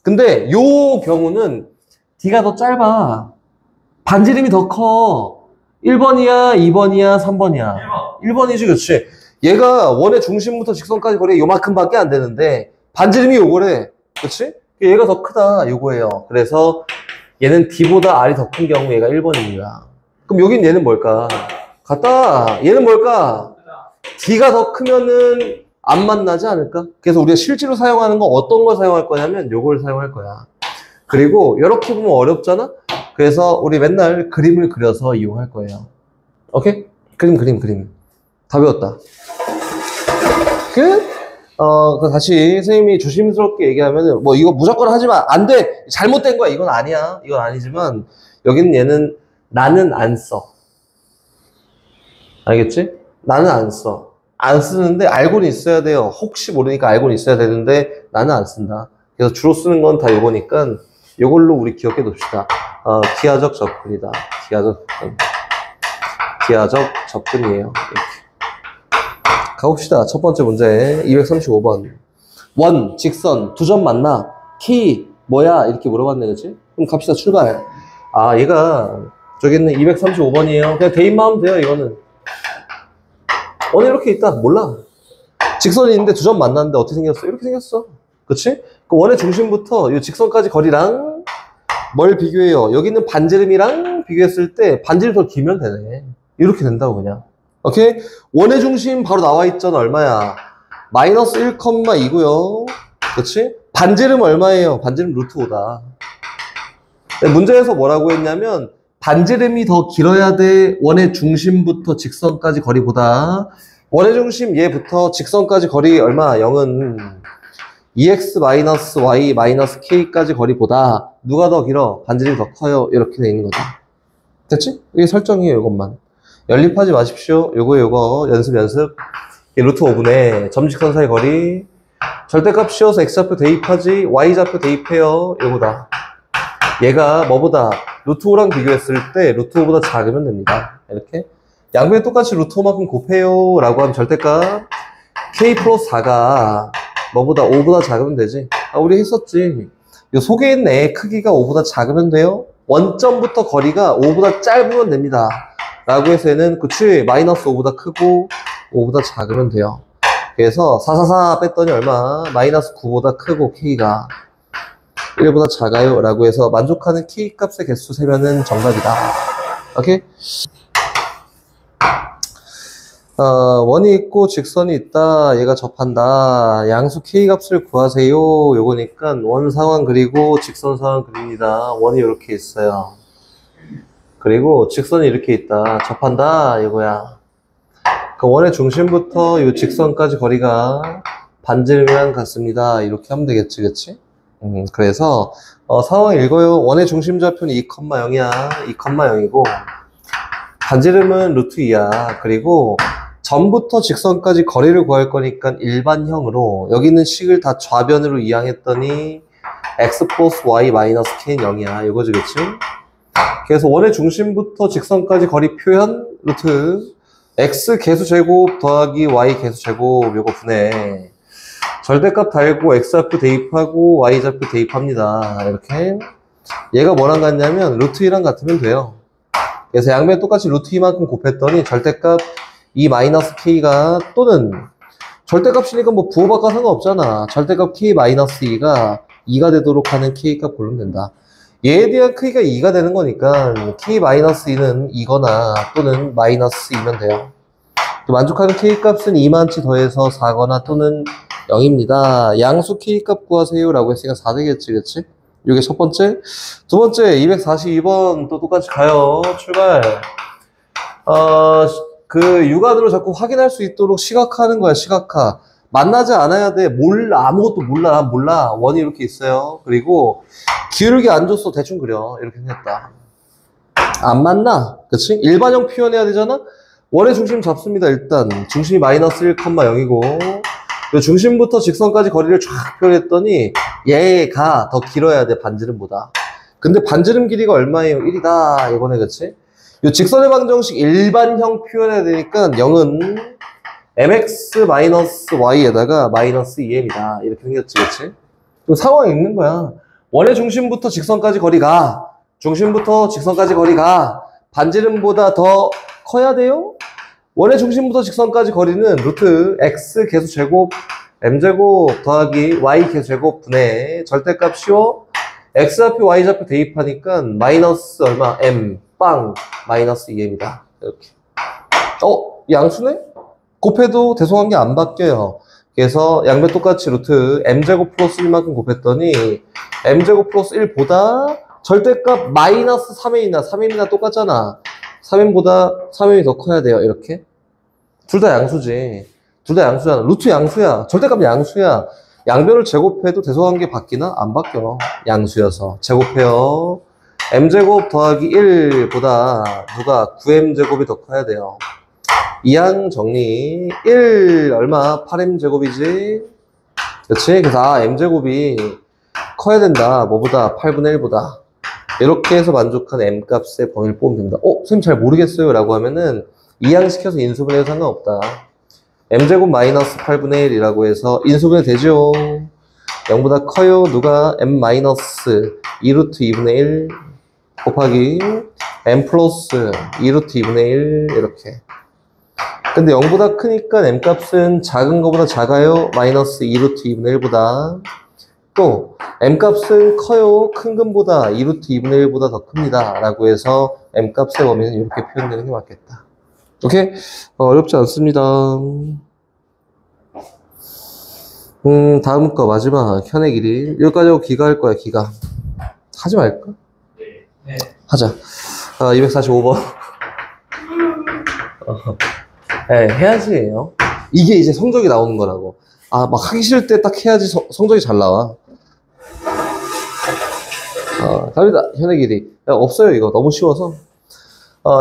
근데 요 경우는 D가 더 짧아. 반지름이 더 커. 1번이야, 2번이야, 3번이야. 1번이지, 그렇지? 얘가 원의 중심부터 직선까지 거리가 요만큼밖에 안 되는데 반지름이 요거래. 그렇지? 얘가 더 크다, 요거예요. 그래서 얘는 D보다 R이 더 큰 경우 얘가 1번입니다. 그럼 여긴 얘는 뭘까? 같다. 얘는 뭘까? D가 더 크면은 안 만나지 않을까? 그래서 우리가 실제로 사용하는 건 어떤 걸 사용할 거냐면 요걸 사용할 거야. 그리고 이렇게 보면 어렵잖아? 그래서 우리 맨날 그림을 그려서 이용할 거예요. 오케이? 그림. 다 배웠다. 다시 선생님이 조심스럽게 얘기하면은, 뭐 이거 무조건 하지 마. 안 돼. 잘못된 거야. 이건 아니야. 이건 아니지만, 여기는 얘는 나는 안 써. 알겠지? 나는 안 써. 안 쓰는데 알고는 있어야 돼요. 혹시 모르니까 알고는 있어야 되는데 나는 안 쓴다. 그래서 주로 쓰는 건 다 이거니까 이걸로 우리 기억해 둡시다. 기하적 접근이다. 기하적 접근이에요. 이렇게. 가봅시다. 첫 번째 문제 235번. 원, 직선, 두 점 만나. 키 뭐야? 이렇게 물어봤네, 그치? 그럼 갑시다. 출발. 얘가 저기 있는 235번이에요. 그냥 대입만 하면 돼요, 이거는. 원이 이렇게 있다. 몰라. 직선이 있는데 두 점 만났는데 어떻게 생겼어? 이렇게 생겼어. 그치? 그 원의 중심부터 이 직선까지 거리랑 뭘 비교해요? 여기는 반지름이랑 비교했을 때 반지름 더 길면 되네. 이렇게 된다고 그냥. 오케이? 원의 중심 바로 나와 있잖아. 얼마야? 마이너스 1,2고요. 그렇지? 반지름 얼마예요? 반지름 루트 5다. 문제에서 뭐라고 했냐면 반지름이 더 길어야 돼. 원의 중심부터 직선까지 거리보다. 원의 중심 얘부터 직선까지 거리 얼마? 0은 2x-y-k까지 거리보다 누가 더 길어? 반지름이 더 커요. 이렇게 돼 있는 거다. 됐지? 이게 설정이에요. 이것만. 연립하지 마십시오. 요거 연습. 이게 루트 5분의 점직선 사이 거리. 절대값 씌워서 x좌표 대입하지 y좌표 대입해요. 요거다. 얘가 뭐보다 루트 5랑 비교했을 때 루트 5보다 작으면 됩니다. 이렇게 양변이 똑같이 루트 5만큼 곱해요 라고 하면 절대값 k 플러스 4가 뭐보다 5보다 작으면 되지. 우리 했었지. 요 속에 있는 애 크기가 5보다 작으면 돼요. 원점부터 거리가 5보다 짧으면 됩니다 라고 해서 얘는 그치 마이너스 5보다 크고 5보다 작으면 돼요. 그래서 444 뺐더니 얼마? 마이너스 9보다 크고 k가 1보다 작아요 라고 해서 만족하는 k 값의 개수 세면은 정답이다. 오케이? 원이 있고 직선이 있다. 얘가 접한다. 양수 k 값을 구하세요. 요거니까 원 상황 그리고 직선 상황 그립니다. 원이 이렇게 있어요. 그리고 직선이 이렇게 있다. 접한다. 이거야. 그 원의 중심부터 이 직선까지 거리가 반지름이랑 같습니다. 이렇게 하면 되겠지, 그치? 그래서 상황 읽어요. 원의 중심 좌표는 2,0이야. 2,0이고 반지름은 루트 2야. 그리고 점부터 직선까지 거리를 구할 거니까 일반형으로 여기 있는 식을 다 좌변으로 이항했더니 x 플러스 y 마이너스 k는 0이야. 이거지, 그치? 그래서 원의 중심부터 직선까지 거리 표현 루트 x 개수 제곱 더하기 y 개수 제곱 요거 분해 절대값 달고 x좌표 대입하고 y좌표 대입합니다. 이렇게 얘가 뭐랑 같냐면 루트 2랑 같으면 돼요. 그래서 양변 똑같이 루트 2만큼 곱했더니 절대값 2 마이너스 k가 또는 절대값이니까 뭐 부호 바꿔 상관없잖아. 절대값 k 마이너스 2가 2가 되도록 하는 k값 고르면 된다. 얘에 대한 크기가 2가 되는 거니까 k 마이너스 2는 2거나 또는 마이너스 2면 돼요. 만족하는 k 값은 2만치 더해서 4거나 또는 0입니다. 양수 k 값 구하세요 라고 했으니까 4 되겠지, 그치? 이게 첫 번째. 두 번째 242번 또 똑같이 가요. 출발. 그 육안으로 자꾸 확인할 수 있도록 시각화하는 거야. 시각화. 만나지 않아야 돼. 몰라. 아무것도 몰라. 원이 이렇게 있어요. 그리고 기울기 안 줬어. 대충 그려. 이렇게 생겼다. 안 만나. 그치? 일반형 표현해야 되잖아? 원의 중심 잡습니다. 일단 중심이 마이너스 1,0이고 중심부터 직선까지 거리를 쫙 표현했더니 얘가 더 길어야 돼. 반지름보다. 근데 반지름 길이가 얼마예요? 1이다. 이거네. 그치? 요 직선의 방정식 일반형 표현해야 되니까 0은 mx-y에다가 마이너스 2m이다. 이렇게 생겼지, 그치? 그 상황이 있는 거야. 원의 중심부터 직선까지 거리가, 반지름보다 더 커야 돼요? 원의 중심부터 직선까지 거리는 루트 x 개수 제곱 m제곱 더하기 y 개수 제곱 분의 절대값 씌워 x좌표 y좌표 대입하니까 마이너스 얼마? m 빵 마이너스 2m이다. 이렇게. 양수네? 곱해도 대소한 게 안 바뀌어요. 그래서 양변 똑같이 루트 m제곱 플러스 1만큼 곱했더니 m제곱 플러스 1보다 절대값 마이너스 3m이나 똑같잖아. 3m보다 3m이 더 커야 돼요. 이렇게. 둘 다 양수지. 둘 다 양수잖아. 루트 양수야. 절대값 양수야. 양변을 제곱해도 대소한 게 바뀌나? 안 바뀌어. 양수여서. 제곱해요. m제곱 더하기 1보다 누가 9m제곱이 더 커야 돼요. 이항 정리. 1 얼마? 8m제곱이지. 그렇지? 그래서 m제곱이 커야 된다. 뭐보다? 8분의 1보다. 이렇게 해서 만족한 m값의 범위를 뽑으면 됩니다. 선생님 잘 모르겠어요 라고 하면은 이항시켜서 인수분해도 상관없다. m제곱 마이너스 8분의 1이라고 해서 인수분해 되죠. 0보다 커요. 누가? m 마이너스 2루트 2분의 1 곱하기 m 플러스 2루트 2분의 1 이렇게. 근데 0보다 크니까 m값은 작은 거보다 작아요. 마이너스 2루트 2분의 1보다. 또 m값은 커요. 큰 근보다 2루트 2분의 1보다 더 큽니다. 라고 해서 m값의 범위는 이렇게 표현되는 게 맞겠다. 오케이? 어렵지 않습니다. 다음 거 마지막 현의 길이. 여기까지 하고 기가 할 거야. 기가. 하지 말까? 네. 하자. 245번. 네, 해야지. 이게 이제 성적이 나오는 거라고. 막 하기 싫을 때 딱 해야지 성적이 잘 나와. 답이다. 현의 길이. 야, 없어요, 이거. 너무 쉬워서.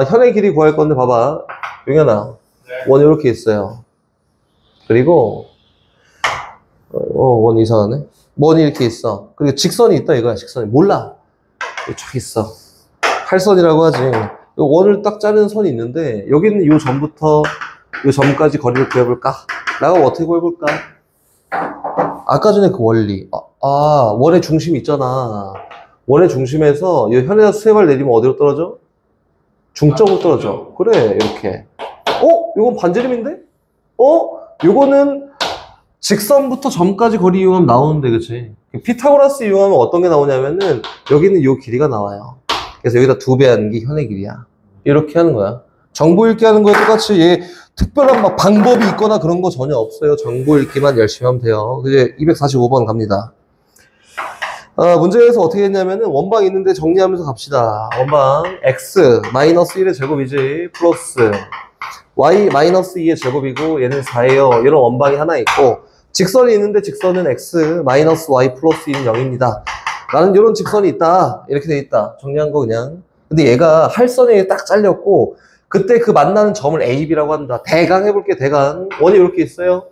현의 길이 구할 건데, 봐봐. 용현아. 원 이렇게 있어요. 그리고, 원 이상하네. 원이 이렇게 있어. 그리고 직선이 있다, 이거야, 직선이. 몰라. 쫙 있어. 팔선이라고 하지. 원을 딱 자르는 선이 있는데, 여기는 요 점부터 요 점까지 거리를 구해볼까? 나가 어떻게 구해볼까? 아까 전에 그 원리. 원의 중심이 있잖아. 원의 중심에서 이 현에다 수세발 내리면 어디로 떨어져? 중점으로 떨어져. 그래, 이렇게. 이건 반지름인데? 요거는 직선부터 점까지 거리 이용하면 나오는데, 그치? 피타고라스 이용하면 어떤 게 나오냐면은, 여기는 요 길이가 나와요. 그래서 여기다 2배 하는 게 현의 길이야. 이렇게 하는 거야. 정보 읽기 하는 거에 똑같이 얘 특별한 막 방법이 있거나 그런 거 전혀 없어요. 정보 읽기만 열심히 하면 돼요. 이제 245번 갑니다. 문제에서 어떻게 했냐면은 원방 있는데 정리하면서 갑시다. 원방 x 마이너스 1의 제곱이지 플러스 y 마이너스 2의 제곱이고 얘는 4예요. 이런 원방이 하나 있고 직선이 있는데 직선은 x 마이너스 y 플러스 2는 0입니다. 나는 이런 직선이 있다. 이렇게 돼 있다. 정리한 거 그냥. 근데 얘가 할선에 딱 잘렸고 그때 그 만나는 점을 A, B라고 한다. 대강 해볼게, 대강. 원이 이렇게 있어요?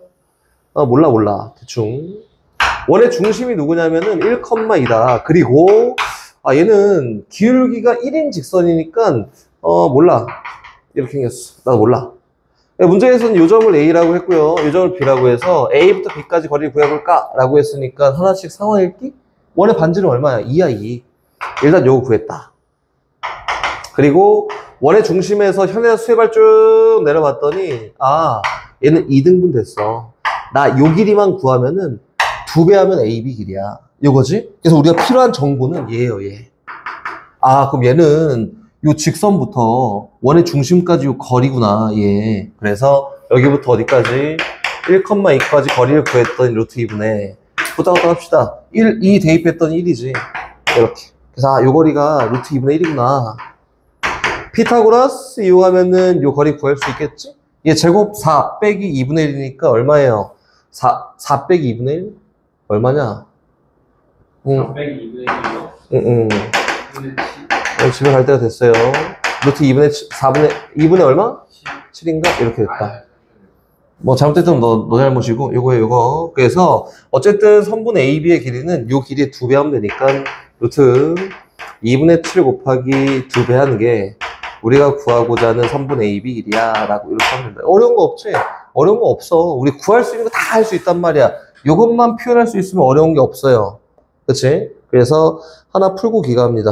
몰라. 대충. 원의 중심이 누구냐면은 1,2다. 그리고, 얘는 기울기가 1인 직선이니까, 몰라. 이렇게 생겼어. 나도 몰라. 문제에서는 요 점을 A라고 했고요. 요 점을 B라고 해서 A부터 B까지 거리를 구해볼까? 라고 했으니까 하나씩 상황 읽기? 원의 반지름 얼마야? 2야, 2. 일단 요거 구했다. 그리고 원의 중심에서 현의 수세발 쭉 내려봤더니 얘는 2등분 됐어. 나 요 길이만 구하면은 2배 하면 AB 길이야. 요거지? 그래서 우리가 필요한 정보는 얘예요, 얘. 그럼 얘는 요 직선부터 원의 중심까지 요 거리구나, 얘. 그래서 여기부터 어디까지? 1,2까지 거리를 구했더니 루트 2분의 왔다 갔다 합시다. 2 대입했더니 1이지. 이렇게. 그래서 요 거리가 루트 2분의 1이구나. 피타고라스 이용하면은 요 거리 구할 수 있겠지? 얘 제곱 4 빼기 2분의 1이니까 얼마예요? 4 빼기 2분의 1? 얼마냐? 4 빼기 2분의 1이요? 집에 갈 때가 됐어요. 루트 2분의 얼마? 7인가? 이렇게 됐다. 뭐 잘못됐다면 너 잘못이고 요거예요, 요거. 그래서 어쨌든 선분 AB의 길이는 요 길이의 2배 하면 되니까 루트 2분의 7 곱하기 2배 하는 게 우리가 구하고자 하는 선분 AB 길이야 라고 이렇게 하면 된다. 어려운 거 없지? 어려운 거 없어. 우리 구할 수 있는 거 다 할 수 있단 말이야. 요것만 표현할 수 있으면 어려운 게 없어요. 그치? 그래서 하나 풀고 기가합니다.